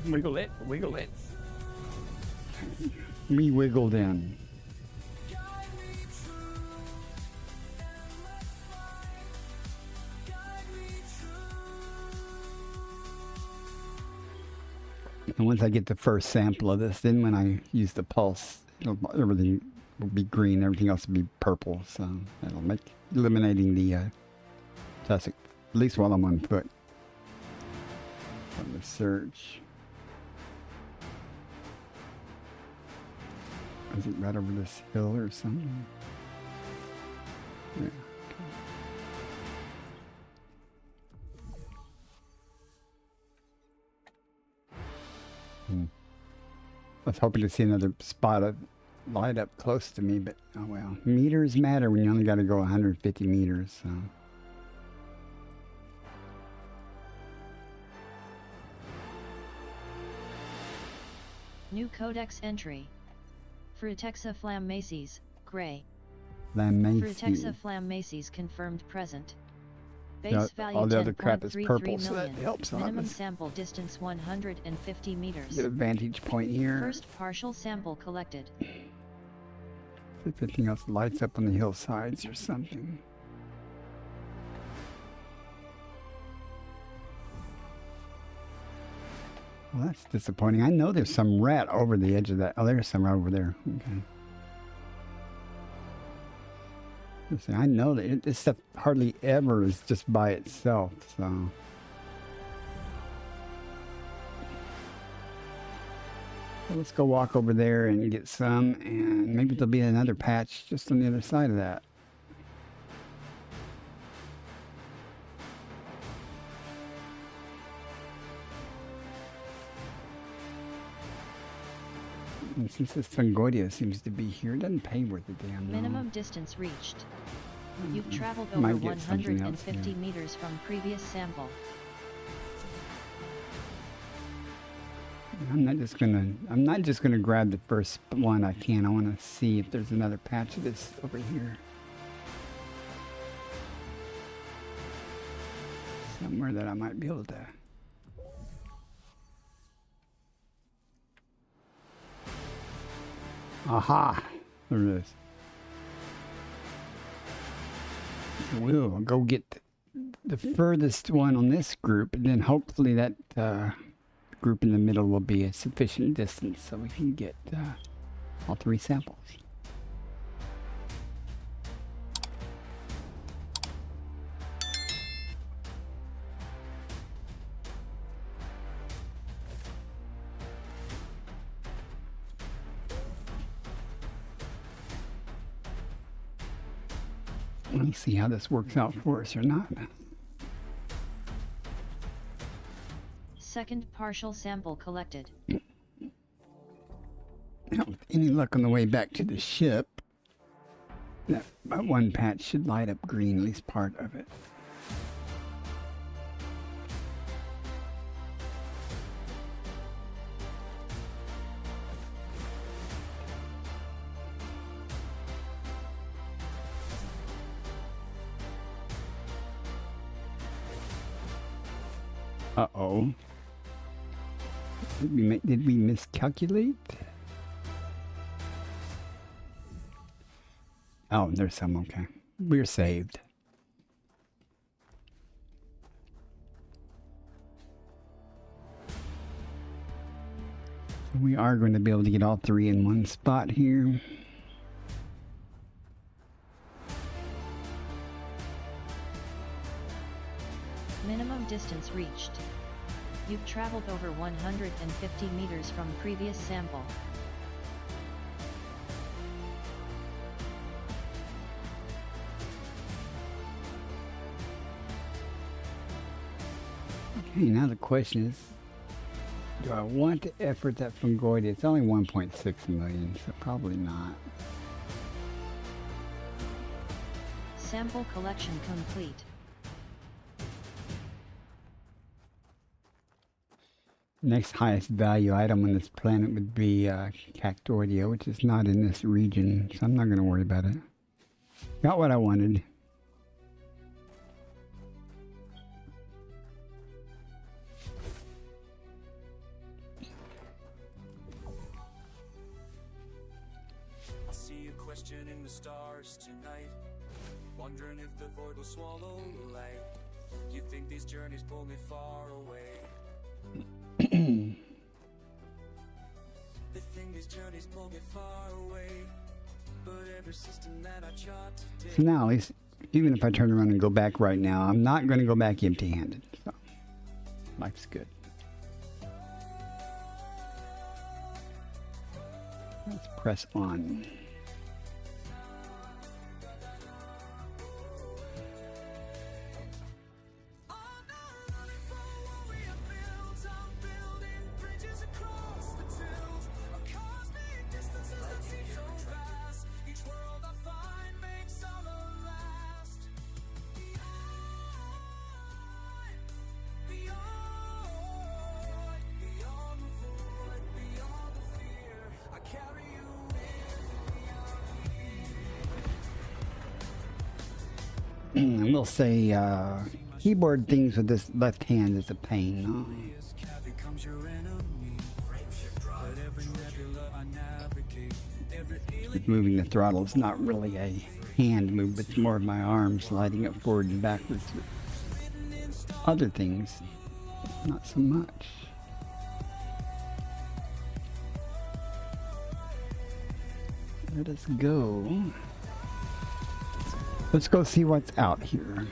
Wiggle it, wiggle it. We wiggled in. And once I get the first sample of this, then when I use the pulse, everything will be green, everything else will be purple. So that'll make eliminating the tussock, at least while I'm on foot. From the search. Is it right over this hill or something? Yeah. I was hoping to see another spot of light up close to me, but oh well. Meters matter when you only got to go 150 meters. So. New codex entry. Frutexa flammaces, gray. Frutexa flammaces confirmed present. Base value all the other crap is 10.33 purple, so that million. helps on Minimum this. sample distance 150 meters. Get a vantage point here. First partial sample collected. If anything else lights up on the hillsides or something. Well, that's disappointing. I know there's some rat over the edge of that. Oh, there's some over there. Okay. Listen, I know that this stuff hardly ever is just by itself, so. Well, let's go walk over there and get some, and maybe there'll be another patch just on the other side of that. And since this Fungoidia seems to be here, it doesn't pay worth a damn. Minimum distance reached. You've traveled over Might get something 150 else, yeah. meters from previous sample. I'm not just gonna grab the first one I can. I want to see if there's another patch of this over here. Somewhere that I might be able to. Aha! There it is. We'll go get the furthest one on this group, and then hopefully that group in the middle will be a sufficient distance so we can get all three samples. Let's see how this works out for us or not. Second partial sample collected. Now, with any luck on the way back to the ship, that one patch should light up green, at least part of it. Uh-oh. Did we miscalculate? Oh, there's some, okay. We're saved. We are going to be able to get all three in one spot here. Minimum distance reached. You've traveled over 150 meters from previous sample. Okay, now the question is, do I want to effort that Fungoidia? It's only 1.6 million, so probably not. Sample collection complete. Next highest value item on this planet would be Cactoidia, which is not in this region, so I'm not going to worry about it. Got what I wanted. I see a question in the stars tonight, wondering if the void will swallow the light. You think these journeys pull me far away? these journeys won't get far away. But every system that I chart today. So now, at least, even if I turn around and go back right now, I'm not going to go back empty-handed. So, life's good. Let's press on. I will say, keyboard things with this left hand is a pain. No? Moving the throttle is not really a hand move, it's more of my arm sliding it forward and backwards. With other things, not so much. Let us go. Let's go see what's out here.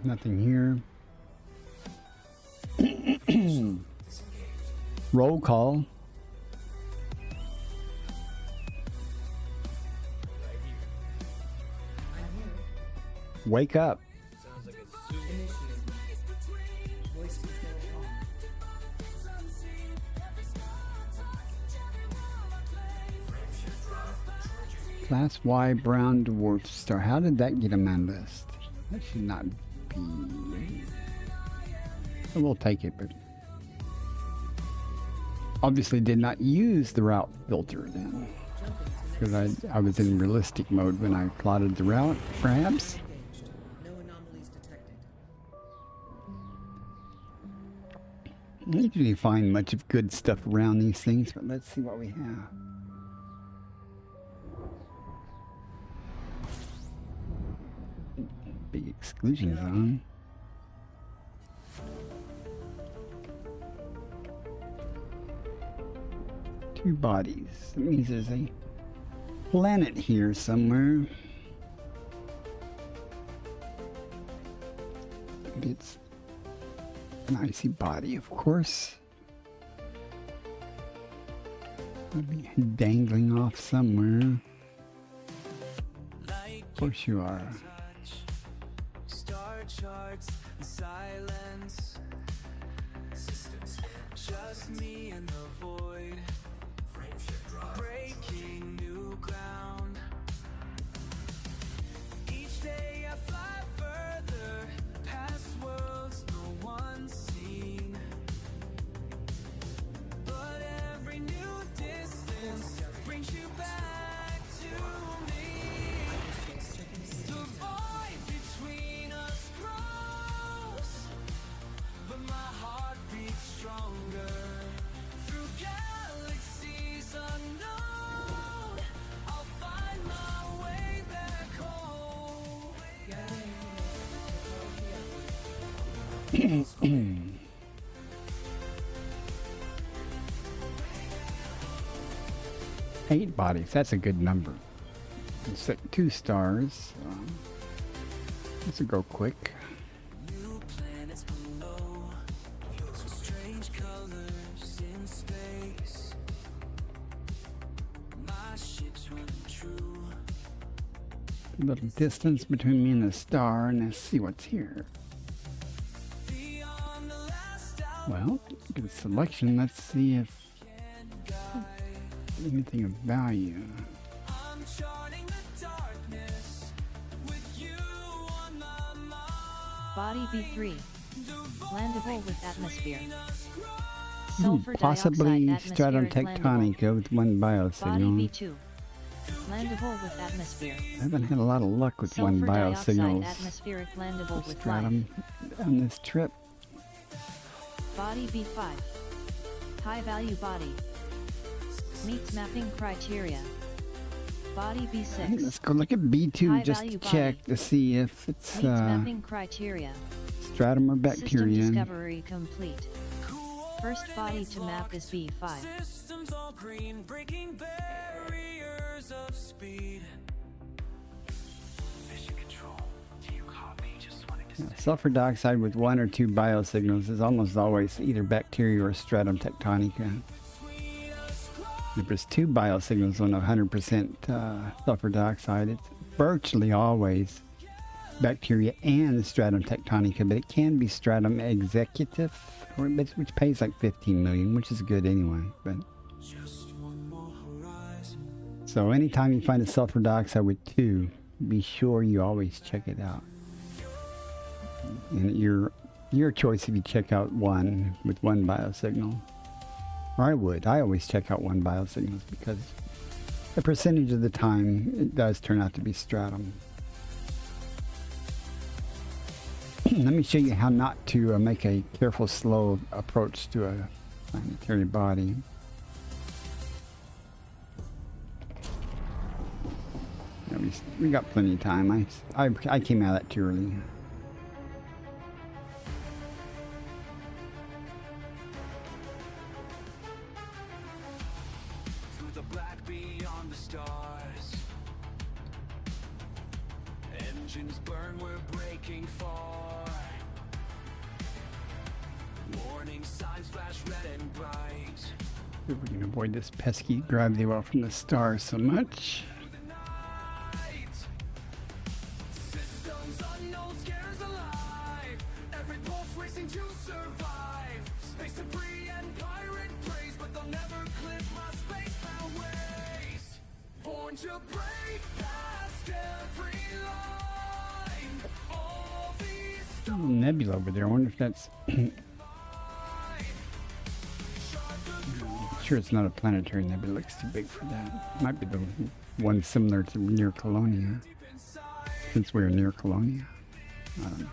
Nothing here. Roll call. Wake up. Sounds like a zoo. Initiate. Voice control on. Class Y brown dwarf star. How did that get on my list? That should not be. We'll take it, but obviously did not use the route filter then, because I was in realistic mode when I plotted the route, perhaps. Engaged. No anomalies detected. I don't usually find much of good stuff around these things, but let's see what we have. Big exclusion zone. Two bodies. That means there's a planet here somewhere. It's an icy body, of course. It'll be dangling off somewhere. Of course you are. Star charts and silence. Systems just me and the void. Breaking new ground. Each day I fly further past worlds no one's seen. But every new distance brings you back to me. The void between us grows, but my heart beats stronger. Through galaxies unknown, I'll find my way back home. Eight bodies, that's a good number. It's like 2 stars. This will go quick. New planets below, strange colors in space. My ships run true. little distance between me and the star, and let's see what's here. Well, good selection. Let's see if anything of value. Body B3. Landable with atmosphere. Sulfur Possibly dioxide stratum atmospheric tectonica with one Body biosignal. B2. Landable with atmosphere. I haven't had a lot of luck with one Sulfur dioxide biosignals atmospheric landable with life. stratum on this trip. Body B5. High value body. Meets mapping criteria. Body B6. Let's go look at B2 High just to value check body. to see if it's Meets mapping criteria. stratum or System bacteria. discovery complete. First body to map is B5. Systems all green, breaking barriers of speed. Mission control. Do you copy? Just wanted to Yeah, sulfur dioxide with one or two biosignals is almost always either bacteria or stratum tectonica. If there's two biosignals on 100% sulfur dioxide, it's virtually always bacteria and stratum tectonica, but it can be stratum executive, which pays like 15 million, which is good anyway. But so anytime you find a sulfur dioxide with two, be sure you always check it out. And your choice if you check out one with one biosignal. Or I always check out one biosignals because a percentage of the time it does turn out to be stratum. Let me show you how not to make a careful, slow approach to a planetary body. Yeah, we got plenty of time. I came out of that too early. through the black beyond the stars. Engines burn, we're breaking far. Warning signs flash red and bright. See if we can avoid this pesky gravity well from the stars so much. Systems unknown scares alive. Every pulse racing to survive. Space debris and pirate praise, but they'll never clip my spacebound ways. Born to break past every line. All these Little nebula over there. I wonder if that's. Sure, it's not a planetary nebula. It looks too big for that. Might be the one similar to near Colonia. Since we're near Colonia. I don't know.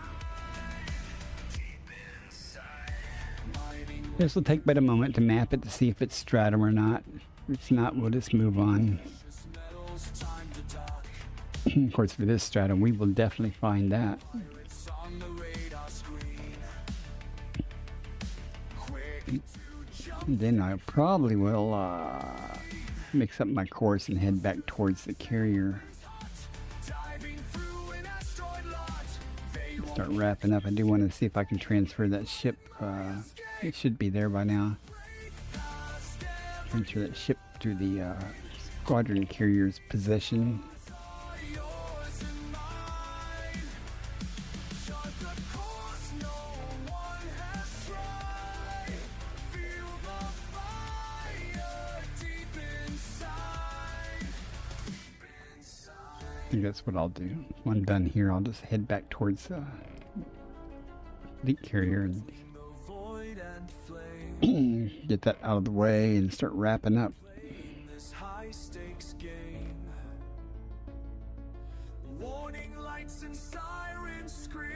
This will take but a moment to map it to see if it's stratum or not. If it's not, we'll just move on. Of course, for this stratum, we will definitely find that. on the radar screen. Quick And then I probably will mix up my course and head back towards the carrier. diving through an asteroid lot. They won't Start wrapping up. I do want to see if I can transfer that ship. It should be there by now. Transfer that ship to the squadron carrier's position. yours and mine. Chart the course no one has tried. Feel the fire deep inside. Deep inside. I think that's what I'll do. When I'm done here, I'll just head back towards the fleet carrier and The void and flame. get that out of the way and start wrapping up. Playing this high stakes game. Warning lights and sirens scream.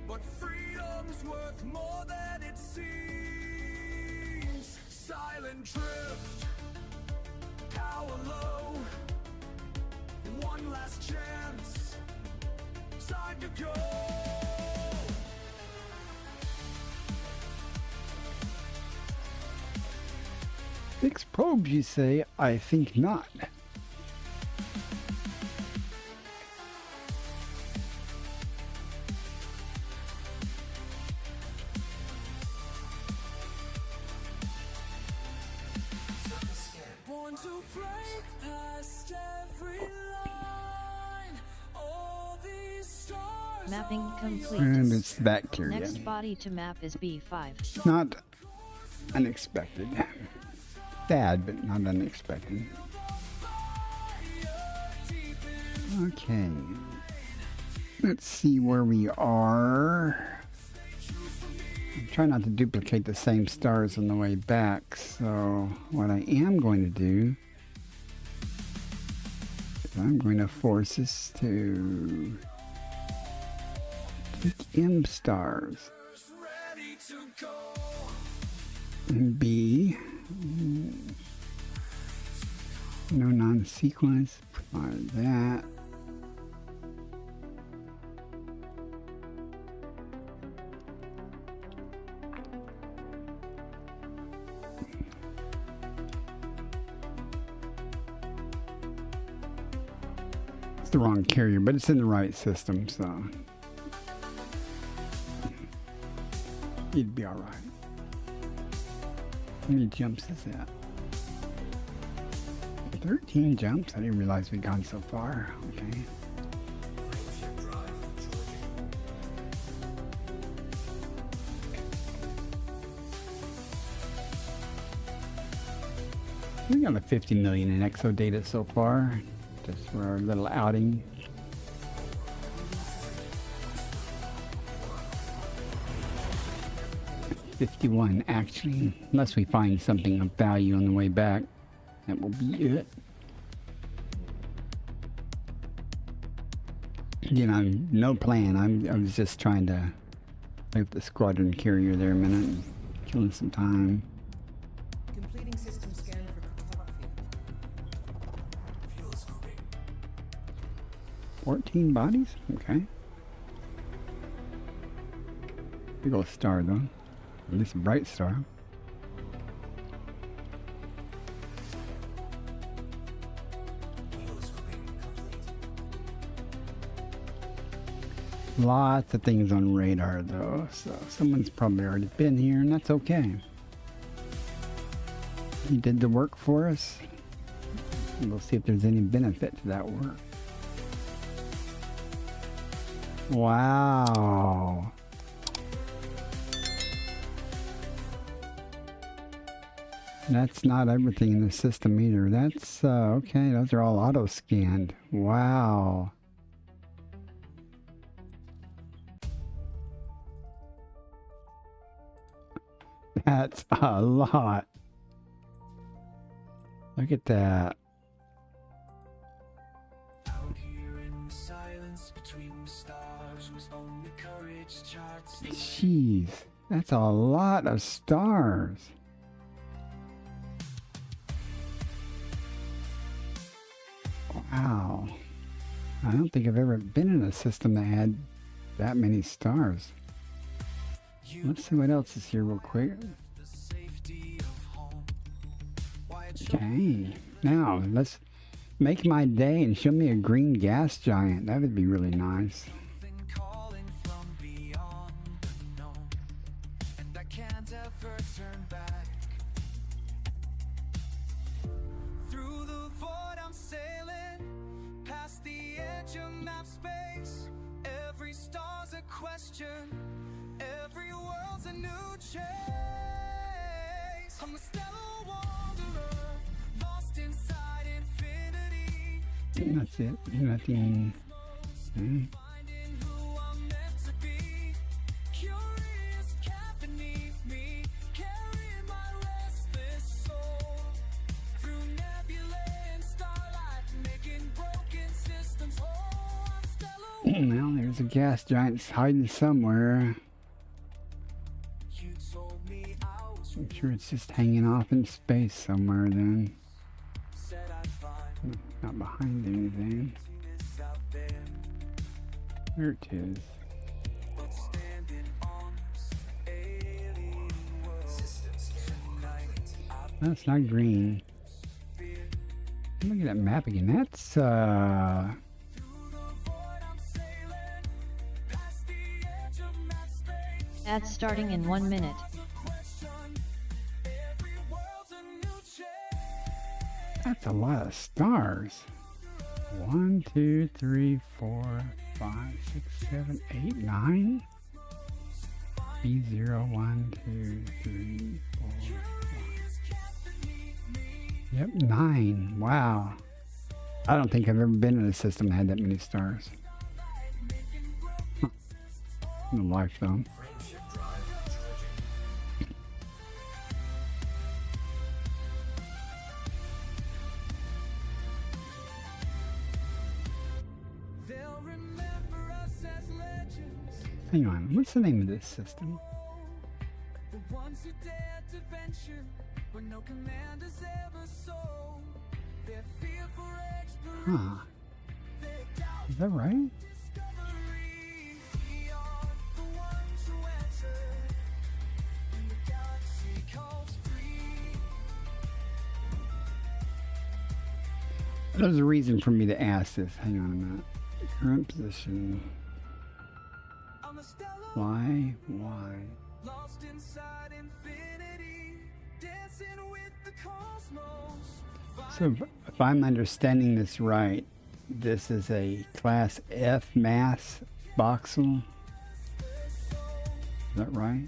But freedom's worth more than it seems. Silent drift. Power low. One last chance. Time to go. Six probes, you say? I think not. born to break past every line. All these stars Mapping complete. And it's the bacteria. Next body to map is B5. Not unexpected. Sad, but not unexpected. Okay. Let's see where we are. Try not to duplicate the same stars on the way back. So what I am going to do is I'm going to force us to pick M stars and B no non-sequence for that. The wrong carrier, but it's in the right system, so it'd be all right. How many jumps is that? 13 jumps? I didn't realize we'd gone so far. Okay. We got a 50 million in exo data so far. Just for our little outing. $51 actually, unless we find something of value on the way back. That will be it. You know, no plan. I was just trying to play with the squadron carrier there a minute, and killing some time. Completing system scan for cartography. 14 bodies? Okay. Big old star though. At least a bright star. Lots of things on radar though, so someone's probably already been here, and that's okay. He did the work for us. We'll see if there's any benefit to that work. Wow. That's not everything in the system either. That's, okay, those are all auto-scanned. Wow. That's a lot. Look at that. out here in the silence between the stars was only courage charts. Jeez, that's a lot of stars. Wow. I don't think I've ever been in a system that had that many stars. Let's see what else is here real quick. Okay, now let's make my day and show me a green gas giant. That would be really nice. Calling from beyond the known, and I can't ever turn back. Through the void I'm sailing, past the edge of map space. Every star's a question, every world's a new chase. I'm a stellar wanderer, lost inside infinity. That's it. Nothing. Okay. Finding who I'm meant to be. Curious cat beneath me, carrying my restless soul through nebulae and starlight, making broken systems whole. I'm stellar. Well, there's a gas giant hiding somewhere. You told me I was I'm sure it's just hanging off in space somewhere then. said I'd find Not behind anything. emptiness out there, There it is. but standing on this alien world. Tonight I That's not green. Look at that map again. That's Ads starting in 1 minute. That's a lot of stars. 1, 2, 3, 4, 5, 6, 7, 8, 9. B0, 1, 2, 3, 4, 5. Yep, 9. Wow. I don't think I've ever been in a system that had that many stars. Huh. In a lifetime. Hang on, what's the name of this system? The ones who dare to venture where no commanders ever sold. Their fear for Huh. Is that right? discovery. We are the ones who enter, and the galaxy calls free. There's a reason for me to ask this. Hang on a minute. Current position. On the stellar Why? Why? lost inside infinity, dancing with the cosmos. So if I'm understanding this right, this is a class F mass voxel. Is that right?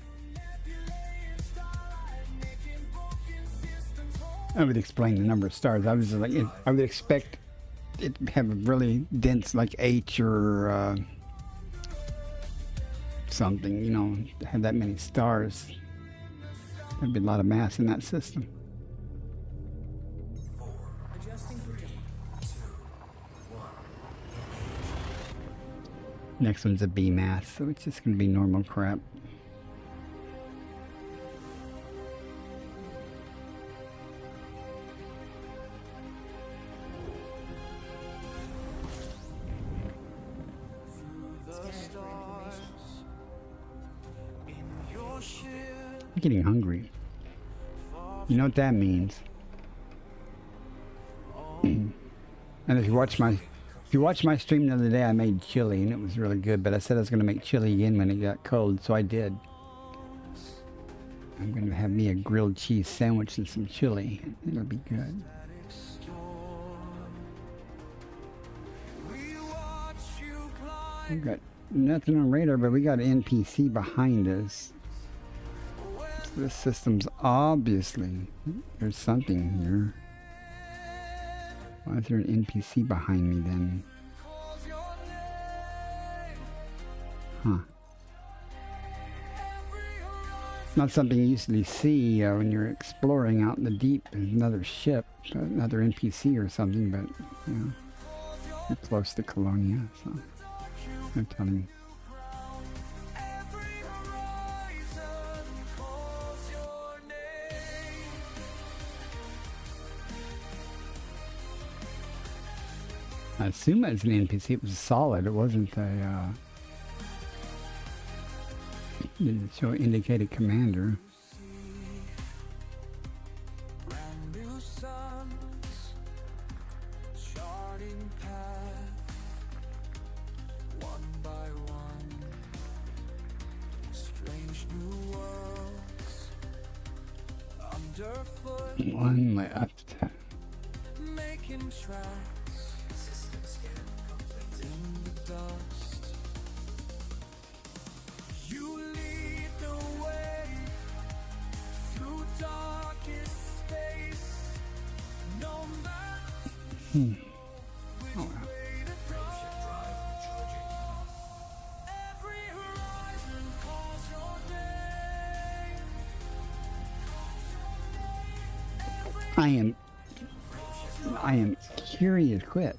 I would explain the number of stars. I was like, I would expect it to have a really dense, like H or something, you know, to have that many stars. There'd be a lot of mass in that system. Adjusting for time. Next one's a B mass, so it's just going to be normal crap. I'm getting hungry. You know what that means? And if you watch my stream the other day, I made chili and it was really good. But I said I was going to make chili again when it got cold, so I did. I'm going to have me a grilled cheese sandwich and some chili. It'll be good. We've got nothing on radar, but we got an NPC behind us. So this system's obviously, there's something here. Why is there an NPC behind me then? Huh. It's not something you usually see when you're exploring out in the deep. There's another ship, another NPC or something, but, you know, you're close to Colonia, so no telling. I assume it's an NPC. It was solid. It wasn't a. Didn't show indicated commander. Brand new suns, charting path, one by one. Strange new worlds underfoot, One left. making tracks. System scan complete. In the dust, you lead the way through darkest space. No matter which way to go, every horizon calls your name. I am curious. Quit.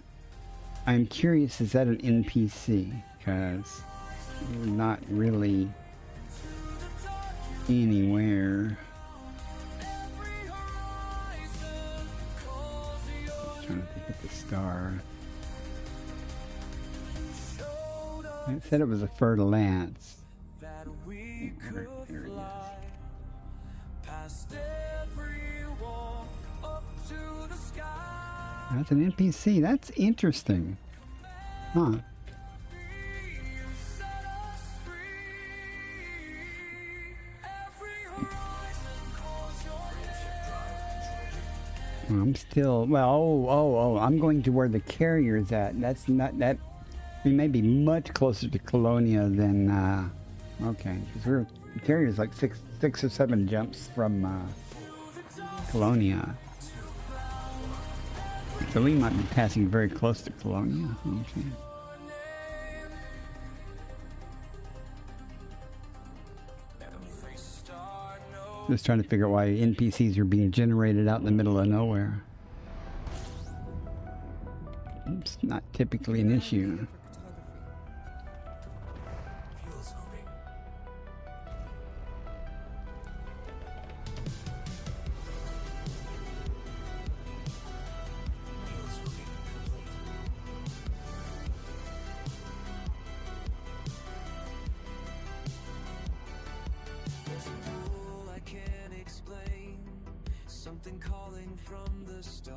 I am curious. Is that an NPC? Because not really anywhere. Trying to think of the star. It said it was a fertile lance. That we could There it is. fly past every wall up to the sky. That's an NPC. That's interesting. Huh. You set us free. Every horizon calls your name. I'm still, well, I'm going to where the carrier's at. That's not, that, we may be much closer to Colonia than, okay, because the carrier's like six or seven jumps from, Colonia. So we might be passing very close to Colonia. Okay. Just trying to figure out why NPCs are being generated out in the middle of nowhere. It's not typically an issue.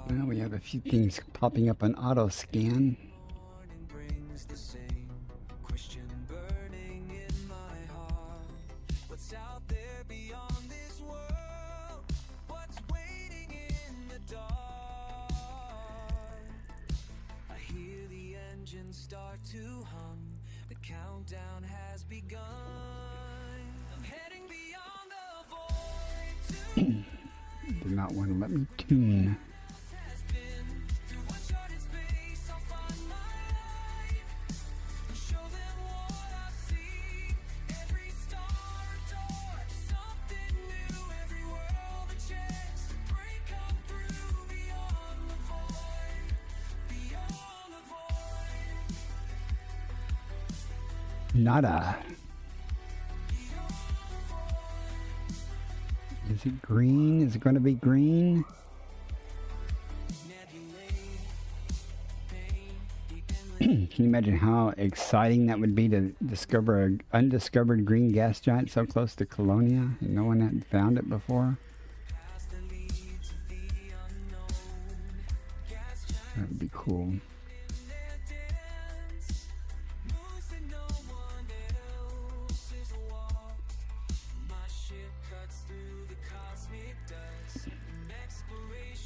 Well, we have a few things popping up on auto scan. Start to hum, the countdown has begun. I'm heading beyond the void. Did not want to let me tune. Nada. Is it green? Is it going to be green? Can you imagine how exciting that would be to discover an undiscovered green gas giant so close to Colonia and no one had found it before? That would be cool.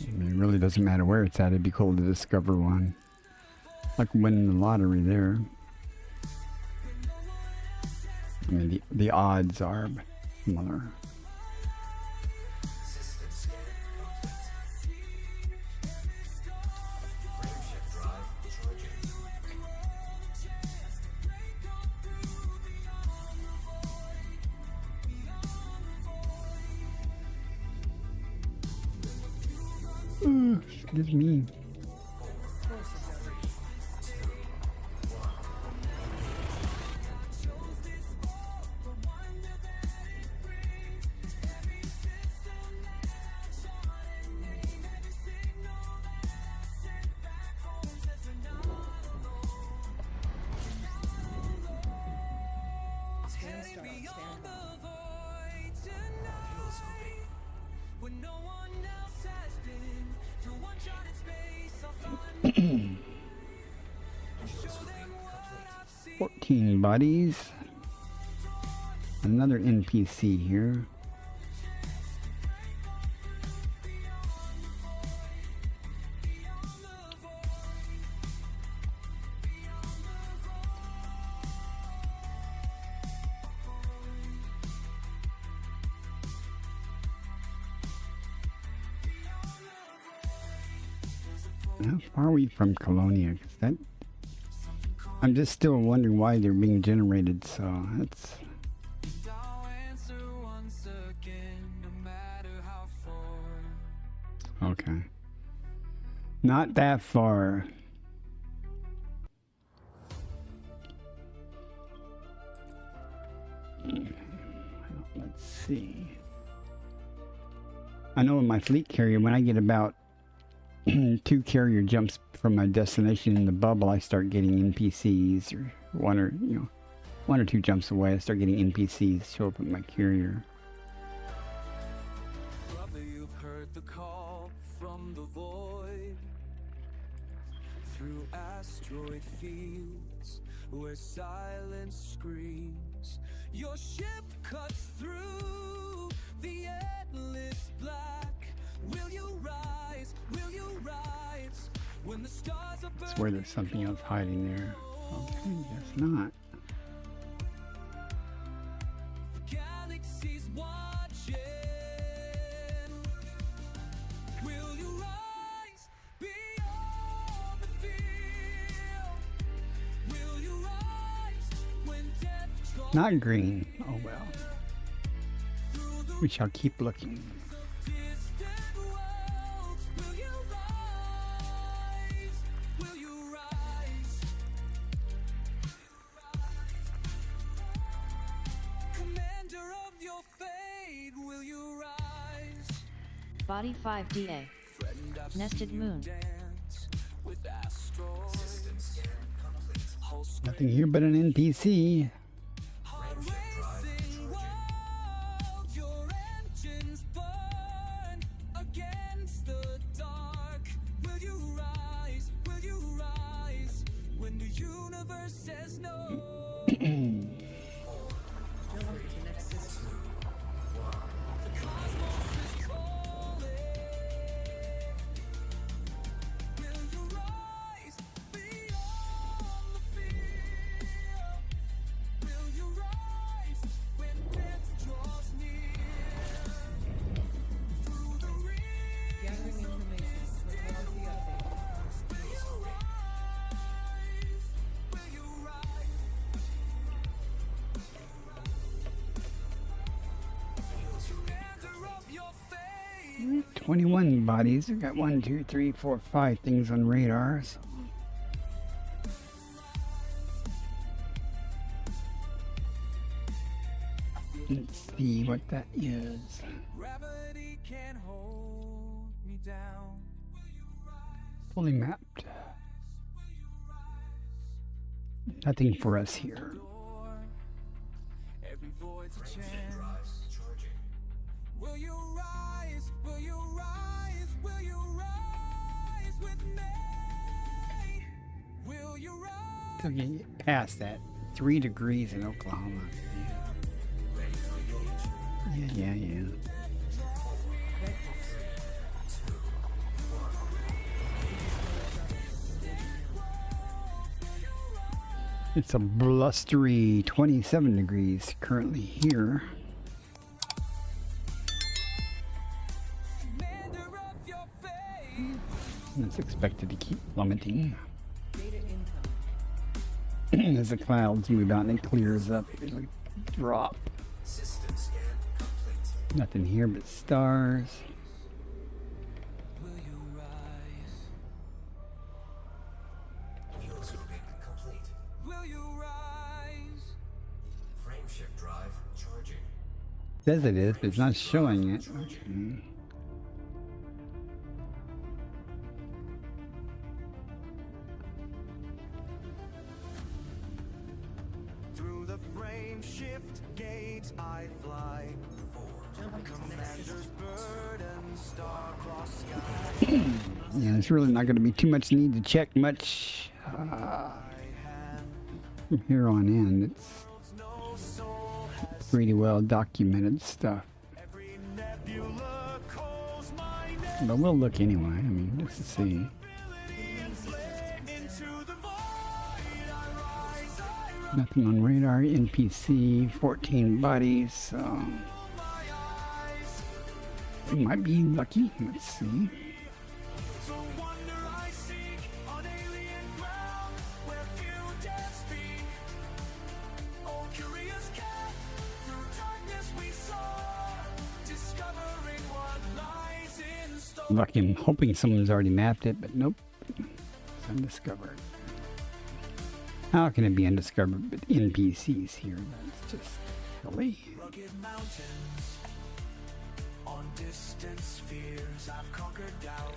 I mean, it really doesn't matter where it's at. It'd be cool to discover one. Like winning the lottery there. I mean, the odds are similar. Excuse me. Bodies. Another NPC here. How far are we from Colonia? 'Cause that, I'm just still wondering why they're being generated, so that's... Okay. Not that far. Let's see. I know in my fleet carrier, when I get about 2 carrier jumps from my destination in the bubble, I start getting NPCs, or one or two jumps away, I start getting NPCs show up at my carrier. Brother, you've heard the call from the void, through asteroid fields where silence screams. Your ship cuts through the endless black. Will you rise I swear there's something else hiding there. Okay, guess not. Galaxies watching. Will you rise beyond the field? Will you rise when death draws Not green. Oh well. We shall keep looking. distant worlds? Will you rise? Will you rise? Commander of your fate, will you rise? Body 5DA. Nested moon. Dance with asteroids. System scan complete. Whole Nothing here but an NPC. racing world, your engines burn against the dark. Will you rise? Will you rise when the universe says no? Jump to the next system. The cosmos is calling. Will you rise beyond the field? Will you rise when death draws near? Through the ring, Gathering information. Cartography update. will you rise? Will you rise? 21 bodies. We've got 1, 2, 3, 4, 5 things on radars. Let's see what that is. Gravity can't hold me down. Fully mapped. Nothing for us here. Every void's a chance. Will you rise? Will you rise? Will you rise with me? Will you rise? So you get past that. 3 degrees in Oklahoma. Yeah. It's a blustery 27 degrees currently here. Commander of your fate. And it's expected to keep plummeting. Data income. As the clouds move out and it clears up, it'll drop. System scan complete. Nothing here but stars. Will you rise? Fuel scooping complete. Will you rise? Frame shift drive charging. Says it is, but it's not showing it. Okay. Through the frame shift gates I fly. Jumping to the next system. Commander's burden, star-crossed sky. Yeah, it's really not going to be too much need to check much from here on in. It's No soul has pretty well documented stuff. every nebula calls my name. But we'll look anyway, I mean, just to see. Into the void I rise. Nothing on radar, NPC, 14 bodies, so My eyes. we might be lucky. Let's see. So wonder I seek on alien ground where few dare speak. Oh, curious cat, through darkness we soar, discovering what lies in store. Lucky, I'm hoping someone's already mapped it, but nope. It's undiscovered. How can it be undiscovered with NPCs here? That's just silly. Rugged mountains on distant spheres. I've conquered doubt.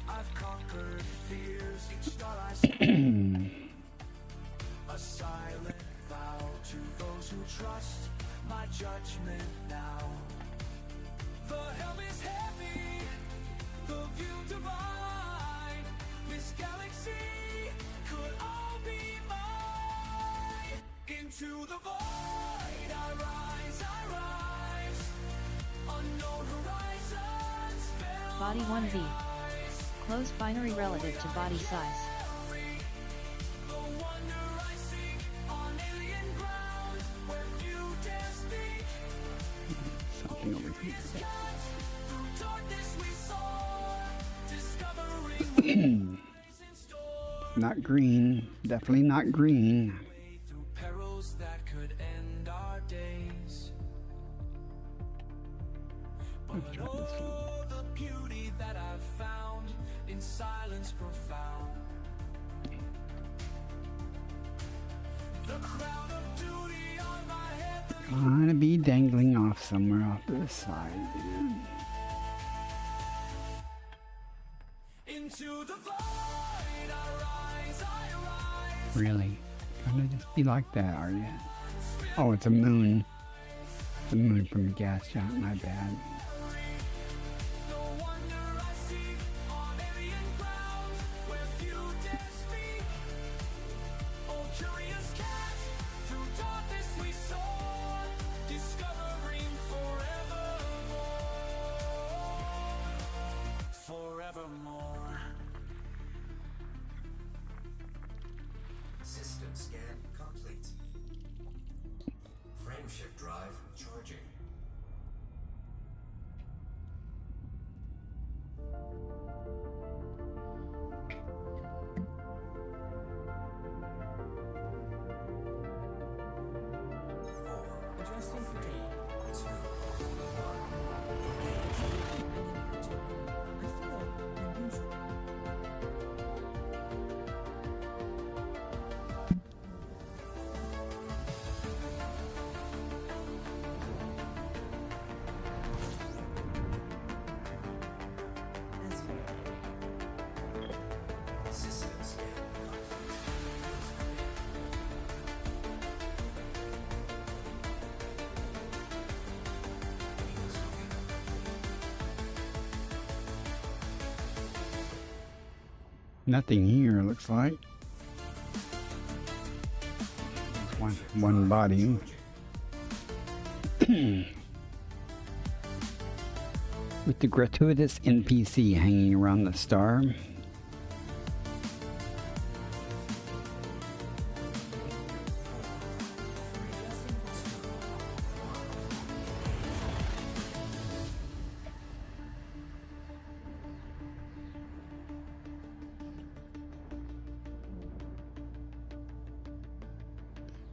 I've conquered fears. Each star I see. A silent vow to those who trust my judgment now. The helm is heavy, the view divine. This galaxy could all be mine. Into the void I rise. Unknown horizons fill Body 1B. Close binary relative to body size. Something over here. Not green. Definitely not green. Through perils that could end our days. Let's try this one. Oh, the beauty that I've found in silence profound. The crown of duty on my head. Gonna be dangling off somewhere off to the side. Man. Into the void I rise. Really? Gonna just be like that, are you? Oh, it's a moon. The moon from a gas giant, my bad. No wonder I seek on alien grounds where few dare speak. Oh, curious cat, through darkness we soar, discovering forevermore. System scan complete. Frameshift drive charging. Adjusting for date. I feel unusual. As you System scan complete. Wheels moving. Nothing here, looks like. One body. With the gratuitous NPC hanging around the star.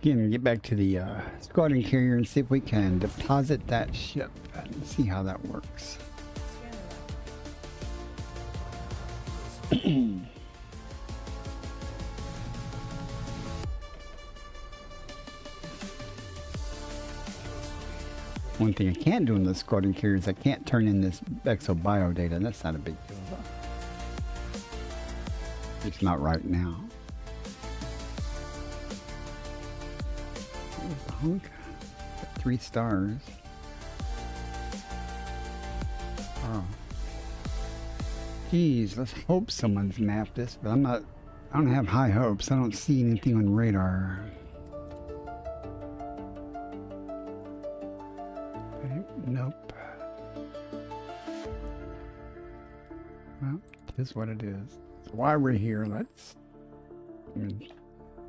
Again, we'll get back to the squadron carrier and see if we can deposit that ship and see how that works. One thing I can't do in the squadron carrier is I can't turn in this exo-bio data. That's not a big deal, though. It's not right now. There's the hunk. Got 3 stars. Oh. Geez, let's hope someone's mapped this, but I don't have high hopes. I don't see anything on radar. Okay, nope. Well, it is what it is. So why we're here,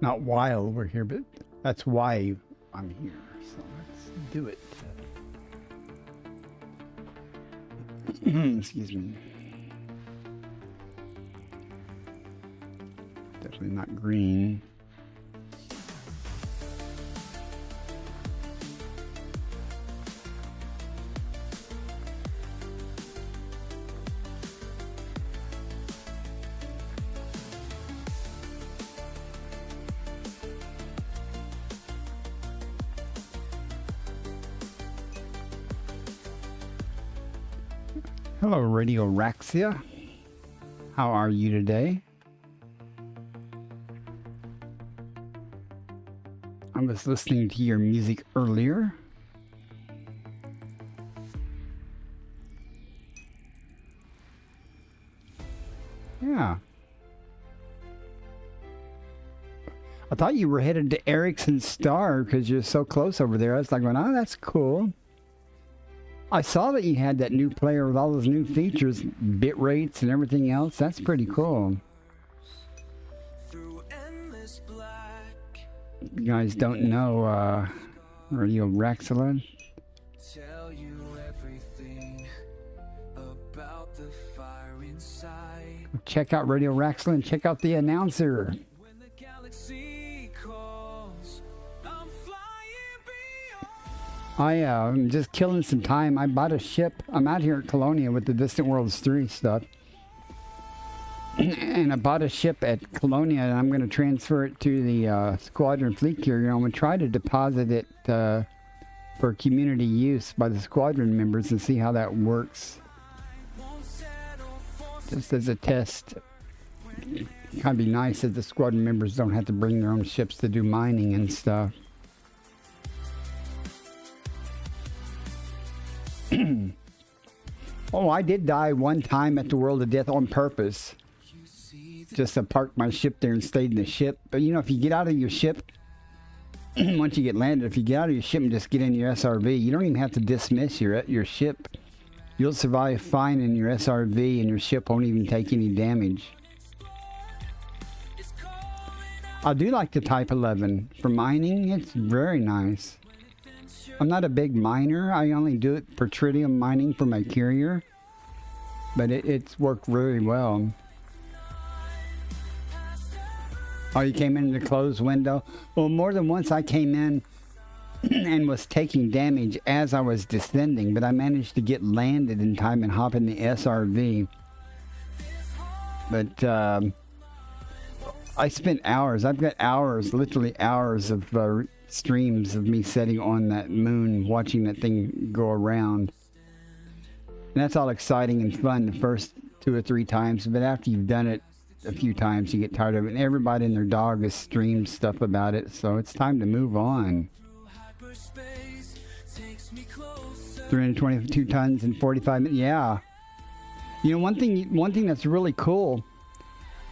not while we're here, but that's why I'm here. So let's do it. Excuse me. Definitely not green. Hello, Radio Raxia. How are you today? I was listening to your music earlier. Yeah. I thought you were headed to Erickson Star because you're so close over there. I was like, oh, that's cool. I saw that you had that new player with all those new features, bit rates and everything else. That's pretty cool. Through endless black, You guys don't know Radio Raxalon? tell you everything about the fire inside. Check out Radio Raxalon. Check out the announcer. When the galaxy calls, I'm flying beyond. I'm just killing some time. I bought a ship. I'm out here at Colonia with the Distant Worlds 3 stuff. And I bought a ship at Colonia, and I'm going to transfer it to the Squadron fleet carrier. I'm going to try to deposit it for community use by the Squadron members and see how that works. Just as a test. Kind of be nice if the Squadron members don't have to bring their own ships to do mining and stuff. Oh, I did die one time at the World of Death on purpose. Just to park my ship there and stayed in the ship. But you know, if you get out of your ship, once you get landed, if you get out of your ship and just get in your SRV, you don't even have to dismiss your ship. You'll survive fine in your SRV and your ship won't even take any damage. I do like the Type 11. For mining, it's very nice. I'm not a big miner. I only do it for tritium mining for my carrier. But it's worked really well. Oh, you came in the closed window? Well, more than once I came in and was taking damage as I was descending, but I managed to get landed in time and hop in the SRV. But I spent hours. I've got hours, literally hours of streams of me sitting on that moon, watching that thing go around. And that's all exciting and fun the first 2 or 3 times, but after you've done it a few times, you get tired of it. And everybody and their dog has streamed stuff about it, so it's time to move on. 322 tons in 45 minutes. Yeah. You know, one thing that's really cool,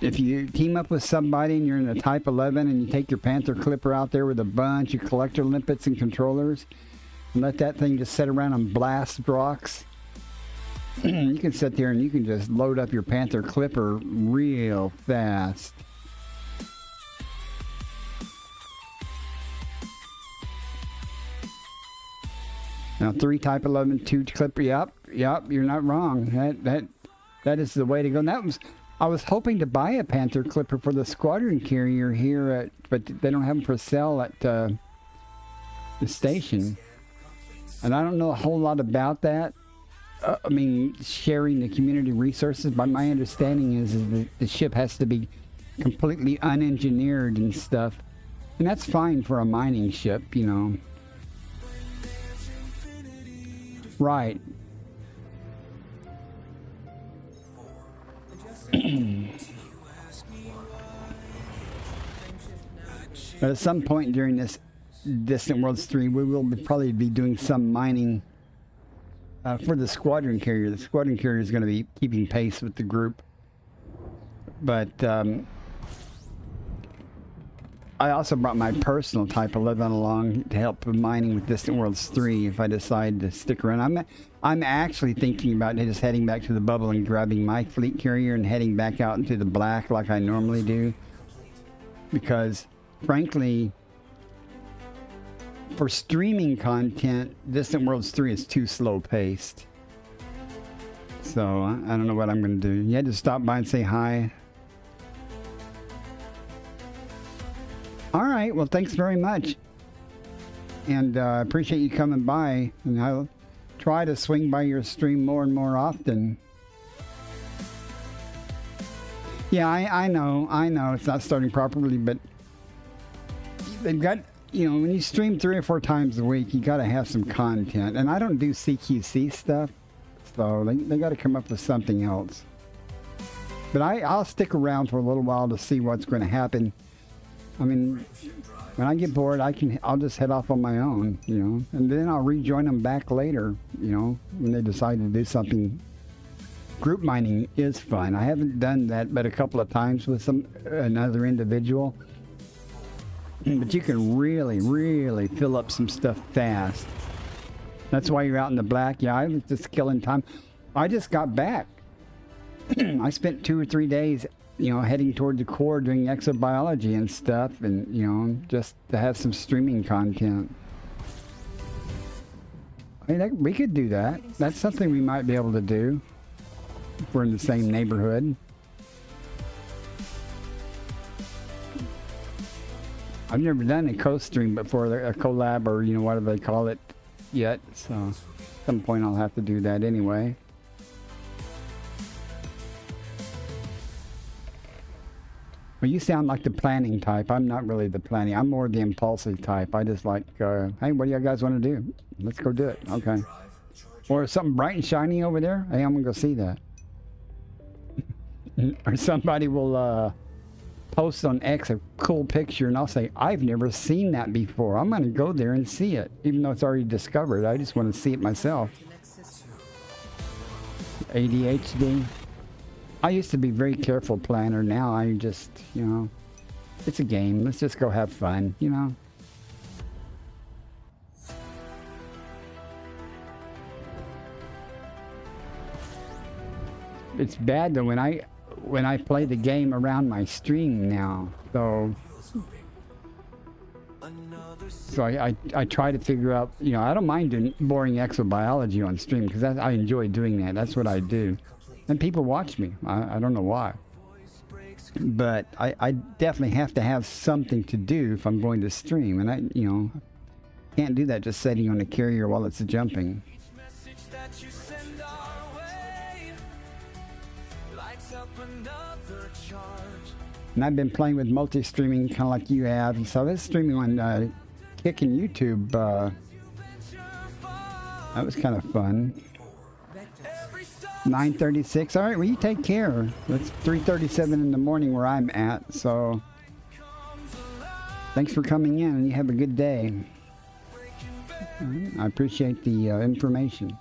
if you team up with somebody and you're in a Type 11 and you take your Panther Clipper out there with a bunch of collector limpets and controllers and let that thing just sit around and blast rocks, you can sit there and you can just load up your Panther Clipper real fast. Now 3 Type 11, 2 Clipper. Yep, you're not wrong. That is the way to go. And I was hoping to buy a Panther Clipper for the Squadron carrier here, but they don't have them for sale at the station. And I don't know a whole lot about that. I mean, sharing the community resources, but my understanding is that the ship has to be completely unengineered and stuff. And that's fine for a mining ship, you know. Right. But at some point during this Distant Worlds 3, we will probably be doing some mining for the Squadron carrier. The Squadron carrier is going to be keeping pace with the group. But I also brought my personal Type 11 along to help with mining with Distant Worlds 3 if I decide to stick around. I'm actually thinking about just heading back to the bubble and grabbing my fleet carrier and heading back out into the black like I normally do. Because, frankly, for streaming content, Distant Worlds 3 is too slow paced. So, I don't know what I'm going to do. You had to stop by and say hi. Alright, well, thanks very much. And I appreciate you coming by. And I'll try to swing by your stream more and more often. Yeah, I know it's not starting properly, but they've got, you know, when you stream 3 or 4 times a week, you got to have some content. And I don't do CQC stuff, so they got to come up with something else. But I'll stick around for a little while to see what's going to happen. I mean, when I get bored, I'll just head off on my own, you know, and then I'll rejoin them back later, you know, when they decide to do something. Group mining is fun. I haven't done that but a couple of times with another individual. But you can really, really fill up some stuff fast. That's why you're out in the black. Yeah, I was just killing time. I just got back. I spent 2 or 3 days, you know, heading toward the core doing exobiology and stuff, and, you know, just to have some streaming content. I mean, we could do that. That's something we might be able to do if we're in the same neighborhood. I've never done a co-stream before, a collab, or, you know, whatever they call it yet, so at some point I'll have to do that anyway. Well, you sound like the planning type. I'm not really the planning. I'm more the impulsive type. I just like, hey, what do you guys want to do? Let's go do it. Okay. Or something bright and shiny over there? Hey, I'm going to go see that. Or somebody will post on X a cool picture, and I'll say, I've never seen that before. I'm going to go there and see it. Even though it's already discovered, I just want to see it myself. ADHD. I used to be a very careful planner. Now I just, you know, it's a game. Let's just go have fun, you know. It's bad though when I play the game around my stream now. So I try to figure out, you know, I don't mind doing boring exobiology on stream because I enjoy doing that. That's what I do. And people watch me. I don't know why. But I definitely have to have something to do if I'm going to stream. And I, you know, can't do that just sitting on a carrier while it's jumping. And I've been playing with multi-streaming kind of like you have. And so I was streaming on Kick and YouTube. That was kind of fun. 9:36. All right, well, you take care. It's 3:37 in the morning where I'm at, so thanks for coming in, and you have a good day. I appreciate the information.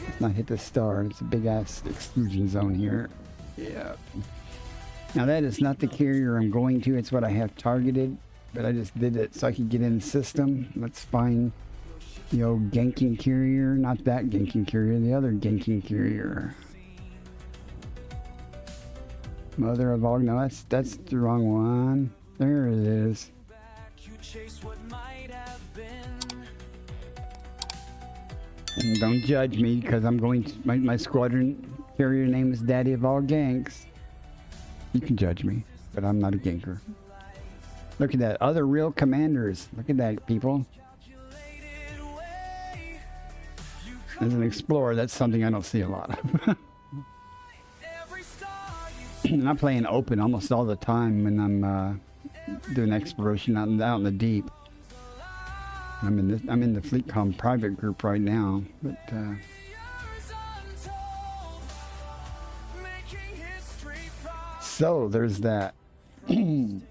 Let's not hit the star. It's a big-ass exclusion zone here. Yeah. Now, that is not the carrier I'm going to. It's what I have targeted, but I just did it so I could get in the system. Let's find the old ganking carrier, not that ganking carrier, the other ganking carrier. Mother of all, no, that's the wrong one. There it is. And don't judge me because I'm going to, my squadron carrier name is Daddy of all ganks. You can judge me, but I'm not a ganker. Look at that, other real commanders. Look at that, people. As an explorer, that's something I don't see a lot of. And I'm playing open almost all the time when I'm doing exploration out in the deep. I'm in the FleetCom private group right now, but so there's that. We're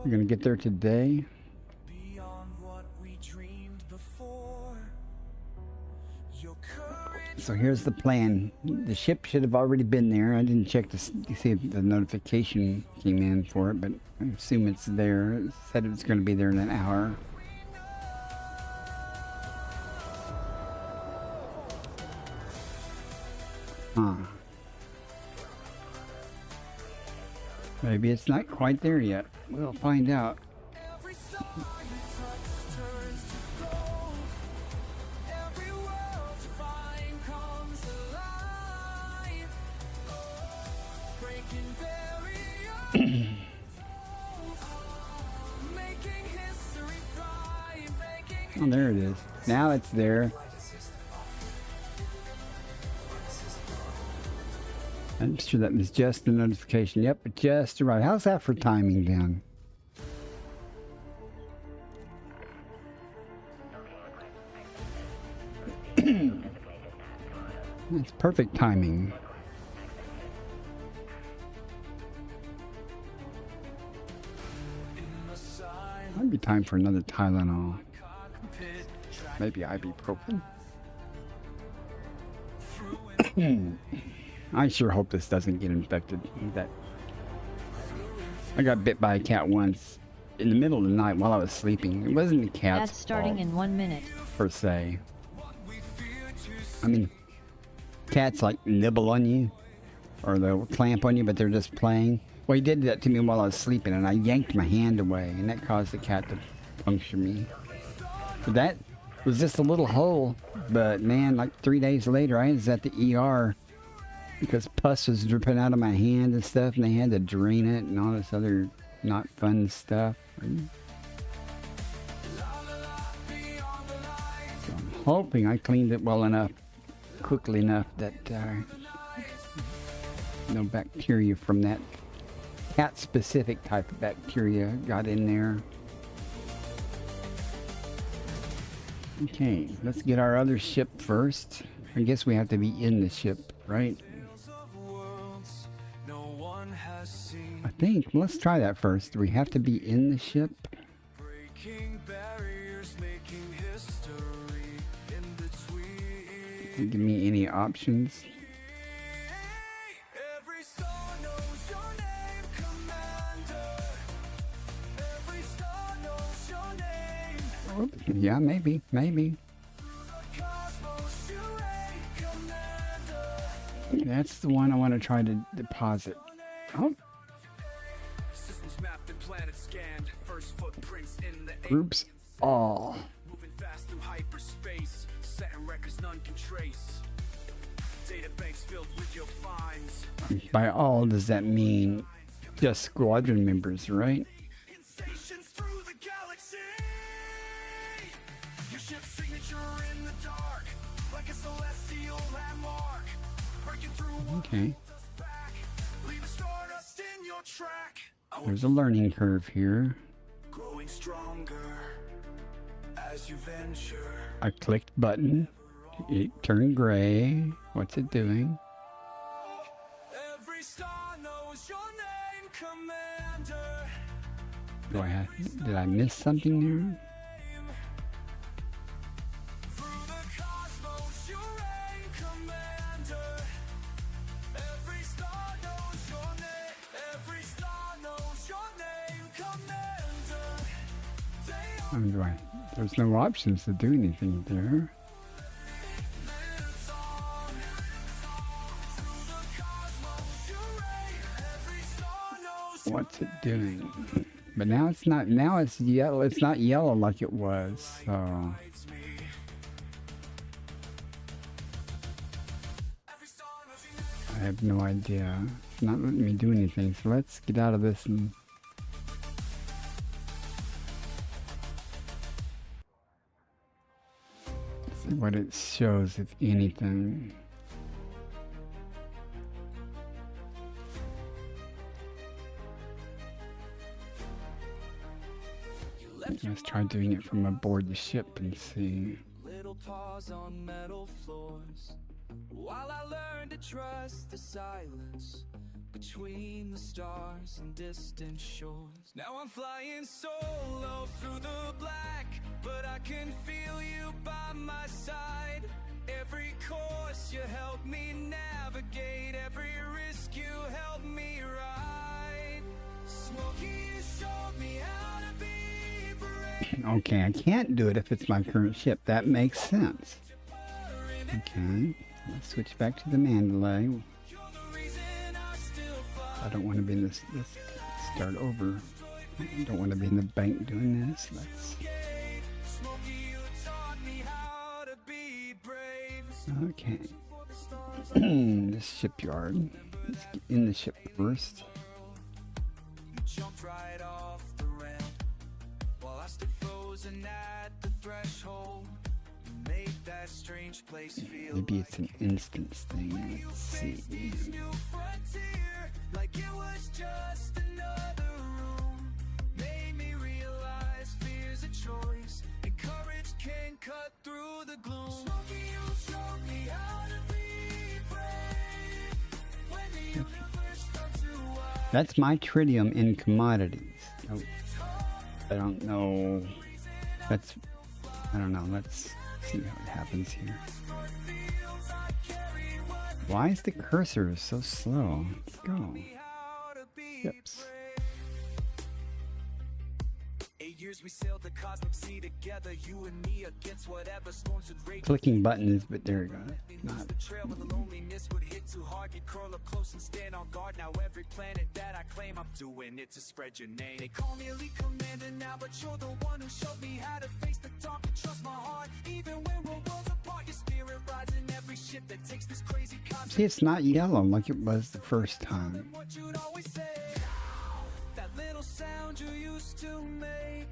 gonna get there today. So here's the plan. The ship should have already been there. I didn't check to see if the notification came in for it, but I assume it's there. It said it was going to be there in an hour. Huh. Maybe it's not quite there yet. We'll find out. Oh, there it is. Now it's there. I'm sure that was just the notification. Yep, just right. How's that for timing then? It's perfect timing. Might be time for another Tylenol. Maybe ibuprofen. I sure hope this doesn't get infected. That I got bit by a cat once in the middle of the night while I was sleeping. It wasn't the cat's That's starting fault, in 1 minute. per se. I mean, cats like nibble on you or they'll clamp on you, but they're just playing. Well, he did that to me while I was sleeping, and I yanked my hand away, and that caused the cat to puncture me. But that was just a little hole, but man, like 3 days later, I was at the ER because pus was dripping out of my hand and stuff, and they had to drain it and all this other not fun stuff. So I'm hoping I cleaned it well enough, quickly enough that no bacteria from that cat-specific type of bacteria got in there. Okay, let's get our other ship first. I guess we have to be in the ship, right? I think. Let's try that first. Do we have to be in the ship? Give me any options. Oh, yeah, maybe. That's the one I want to try to deposit. Oh. Groups all. Moving fast through hyperspace, setting records none can trace. Databanks filled with your finds. By all, does that mean just squadron members, right? Sensations through the galaxy. Your ship's signature in the dark, like a celestial landmark. Breaking through Okay. back, leave a stardust in your track. There's a learning curve here. Growing stronger as you venture. I clicked button. It turned gray. What's it doing? Every star knows your name, Commander. Do I have? Did I miss something there? Through the cosmos, you reign, Commander. Every star knows your name. Every star knows your name, Commander. They are There's no options to do anything there. What's it doing? But now it's not. Now it's yellow. It's not yellow like it was. So I have no idea. It's not letting me do anything. So let's get out of this and. See what it shows, if anything. Let's try doing it from aboard the ship and see. little paws on metal floors. While I learn to trust the silence between the stars and distant shores. Now I'm flying solo through the black, but I can feel you by my side. Every course you help me navigate, every risk you help me ride. Smokey, you showed me how to be brave. Okay, I can't do it if it's my current ship. That makes sense. Okay, let's switch back to the Mandalay. I don't want to be in this. Let's start over. I don't want to be in the bank doing this. Let's. Okay. This shipyard. Let's get in the ship first. You jumped right off the ramp while I stood frozen at the threshold. You made that strange place feel Maybe it's an instance thing. Let's see. new frontier, like it was just another room. Made me realize fear's a choice, and courage can cut through the gloom. Smokey, you showed me how to be brave when the universe felt too wide. That's my tritium in commodities. Oh, I don't know. I don't know. Let's see how it happens here. Why is the cursor so slow? Let's go. Ships. years we sailed the cosmic sea together, you and me against whatever storms would rage. Clicking buttons, but there you go. Lose the trail when the loneliness would hit too hard. You'd curl up close and stand on guard. Now every planet that I claim, I'm doing it to spread your name. They call me elite commander now, but you're the one who showed me how to face the dark and trust my heart. Even when we're worlds apart, your spirit rides in every ship that takes this crazy cosmic. See, it's not yellow like it was the first time. What you'd always say, that little sound you used to make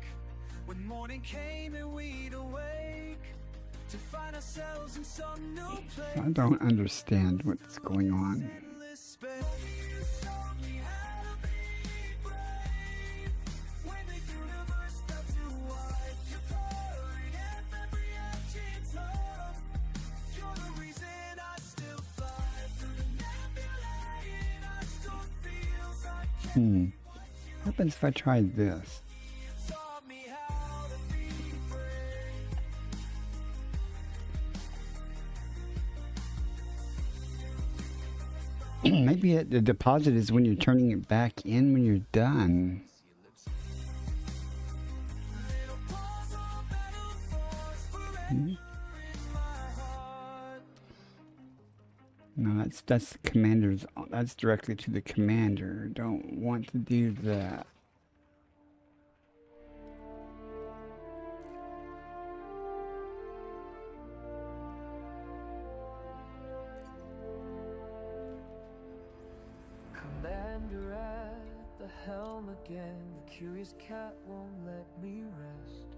when morning came and we'd awake to find ourselves in some new place. I don't understand what's going on. Endless space. You showed me how to be brave when the universe felt too wide. You're pouring every empty time. You're the reason I still fly through the nebula, and I still feels like What happens if I tried this? taught me how to be brave. Maybe the deposit is when you're turning it back in when you're done. Little paws on metaphors forever in my heart. No, that's the commander's. That's directly to the commander. Don't want to do that. Commander at the helm again. The curious cat won't let me rest.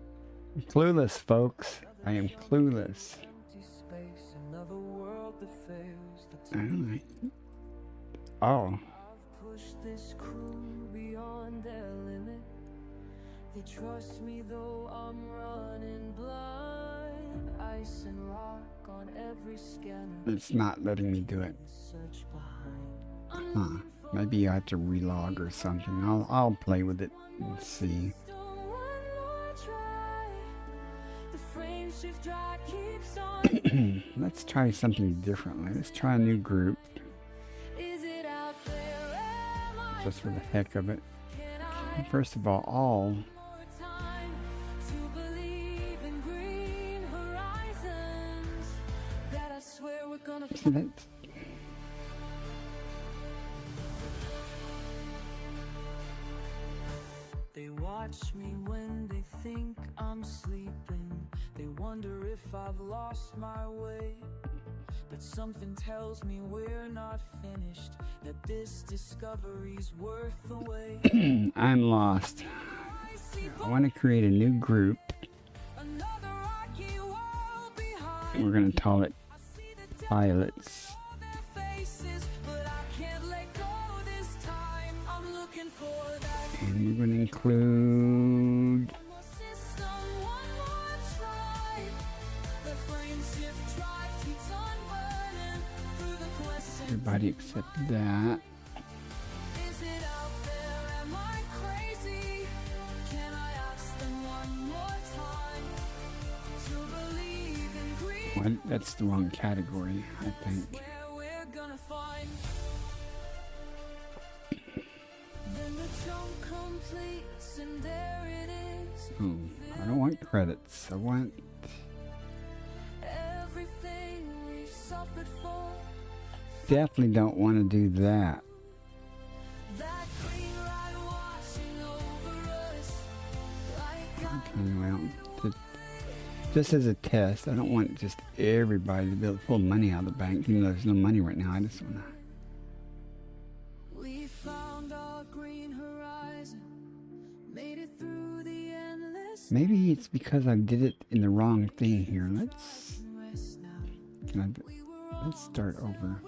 I'm clueless, folks. I am clueless. Empty space, another world that fails the Alright. Oh. I've pushed this crew beyond their limit. They trust me though I'm running blind. Ice and rock on every scanner. It's not letting me do it. Search behind. Huh. Maybe I have to relog or something. I'll play with it and see. Still one more try. The frame shift drive keeps on. Let's try something differently. Let's try a new group. Is it out there? Am I Just for the heck of it. Can I First of all, more time to believe in green horizons that I swear we're gonna see that? They watch me when they think I'm sleeping. They wonder if I've lost my way. But something tells me we're not finished, that this discovery's worth the wait. I'm lost. I want to create a new group. another rocky world behind. We're going to call it I see the depth Pilots. of their faces, but I can't let go this time. I'm looking for that And we're going to include... one more system, one more try. The frame shift drive keeps on burning through the question. Everybody except that. Is it out there? Am I crazy? Can I ask them one more time to believe in green? Well, that's the wrong category, I think. Where we're gonna find. Then the jump completes and there it is. Oh, I don't want credits. I want... Everything we've suffered for. Definitely don't want to do that. That green light washing over us. Like Well, just as a test, I don't want just everybody to be able to pull money out of the bank. Even though there's no money right now, I just want to... we found our green horizon. Made it through the endless Maybe it's because I did it in the wrong thing here. Let's... rest now. Can I... Let's start over.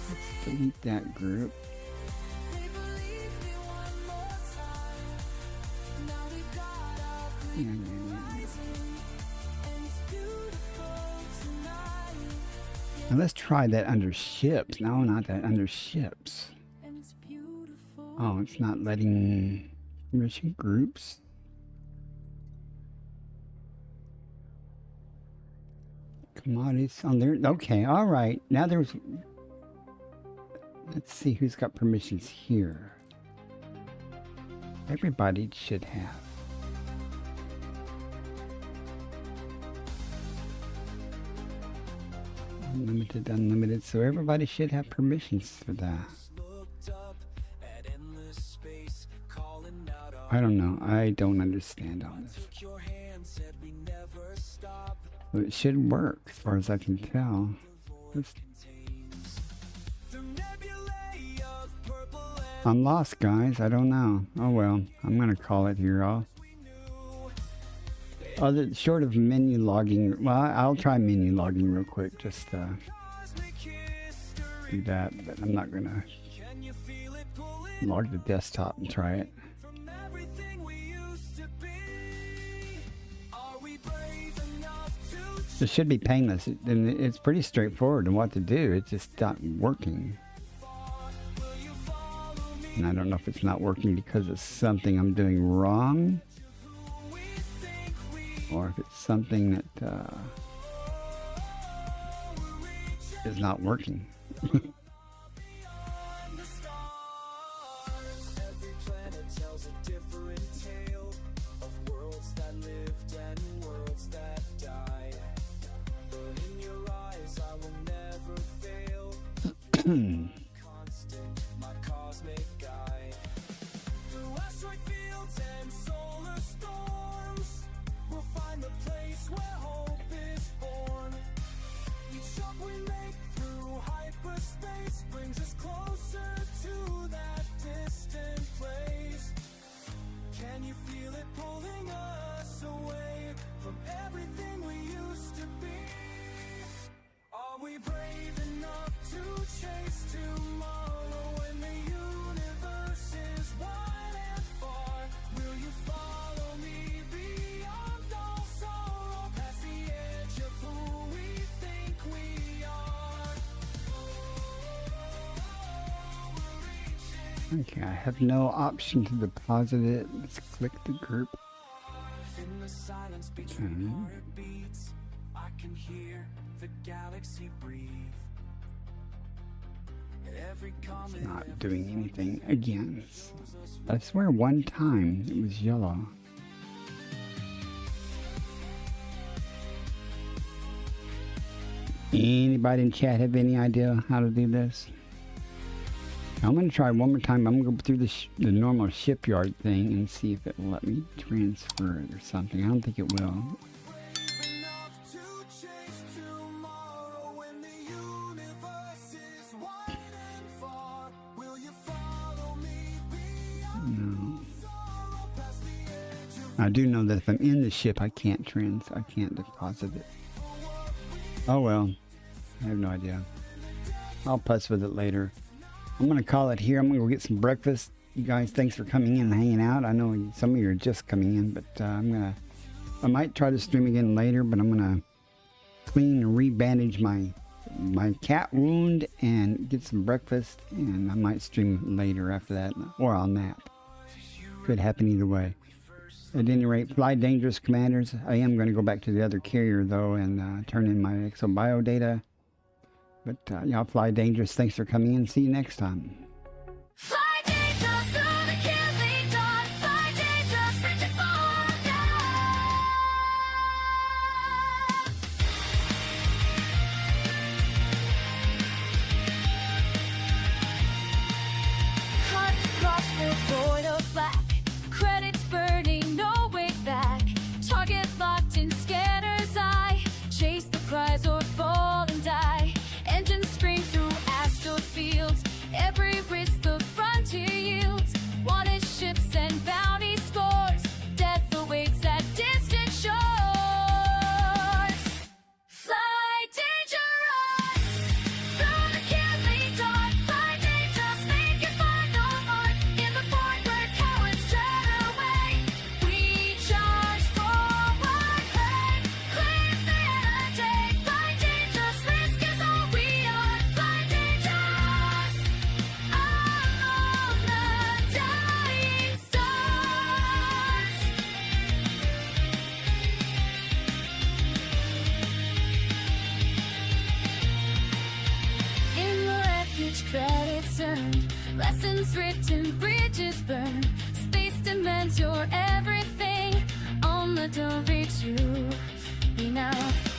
Let's delete that group. They believe me one more time. Now we've got our green horizon, and it's beautiful tonight. Now let's try that under ships. No, not that under ships. And it's beautiful. Oh, it's not letting mission groups. Commodities on there. Okay, all right. Now there's... Let's see who's got permissions here. Everybody should have. Unlimited, unlimited, so everybody should have permissions for that. I don't know. I don't understand all this. Well, it should work, as far as I can tell. I'm lost, guys. I don't know. Oh well. I'm gonna call it here. Short of menu logging. Well, I'll try menu logging real quick. Just do that, but I'm not gonna log the desktop and try it. It should be painless, and it's pretty straightforward in what to do. It's just not working. And I don't know if it's not working because it's something I'm doing wrong, or if it's something that is not working. Okay, I have no option to deposit it. Let's click the group. Okay. It's not doing anything again. I swear one time it was yellow. Anybody in chat have any idea how to do this? I'm going to try one more time. I'm going to go through the normal shipyard thing and see if it will let me transfer it or something. I don't think it will. No. I do know that if I'm in the ship, I can't deposit it. Oh well. I have no idea. I'll puss with it later. I'm going to call it here. I'm going to go get some breakfast. You guys, thanks for coming in and hanging out. I know some of you are just coming in, but I might try to stream again later, but I'm going to clean and re-bandage my cat wound and get some breakfast, and I might stream later after that, or I'll nap. Could happen either way. At any rate, fly dangerous, commanders. I am going to go back to the other carrier, though, and turn in my exo-bio data. But y'all fly dangerous. Thanks for coming in. See you next time. Fly dangerous through the killing dawn. Fly dangerous, reaching for God. Heart across the void of black. Credits burning, no way back. Target locked in scanner's eye. Chase the prize or fall and die. Engines scream through astral fields. Every risk the frontier yields. Wanted ships and bounty scores. Death awaits at distant shores. Fly dangerous through the killing dawn. Fly dangerous, make your final mark in the void where cowards turn away. We charge forward, claim the day. Fly dangerous, risk is all we are. Fly dangerous, among the dying stars. In the wreckage, credits earned. Lessons written, bridges burned. Space demands your everything. On the don't reach you now.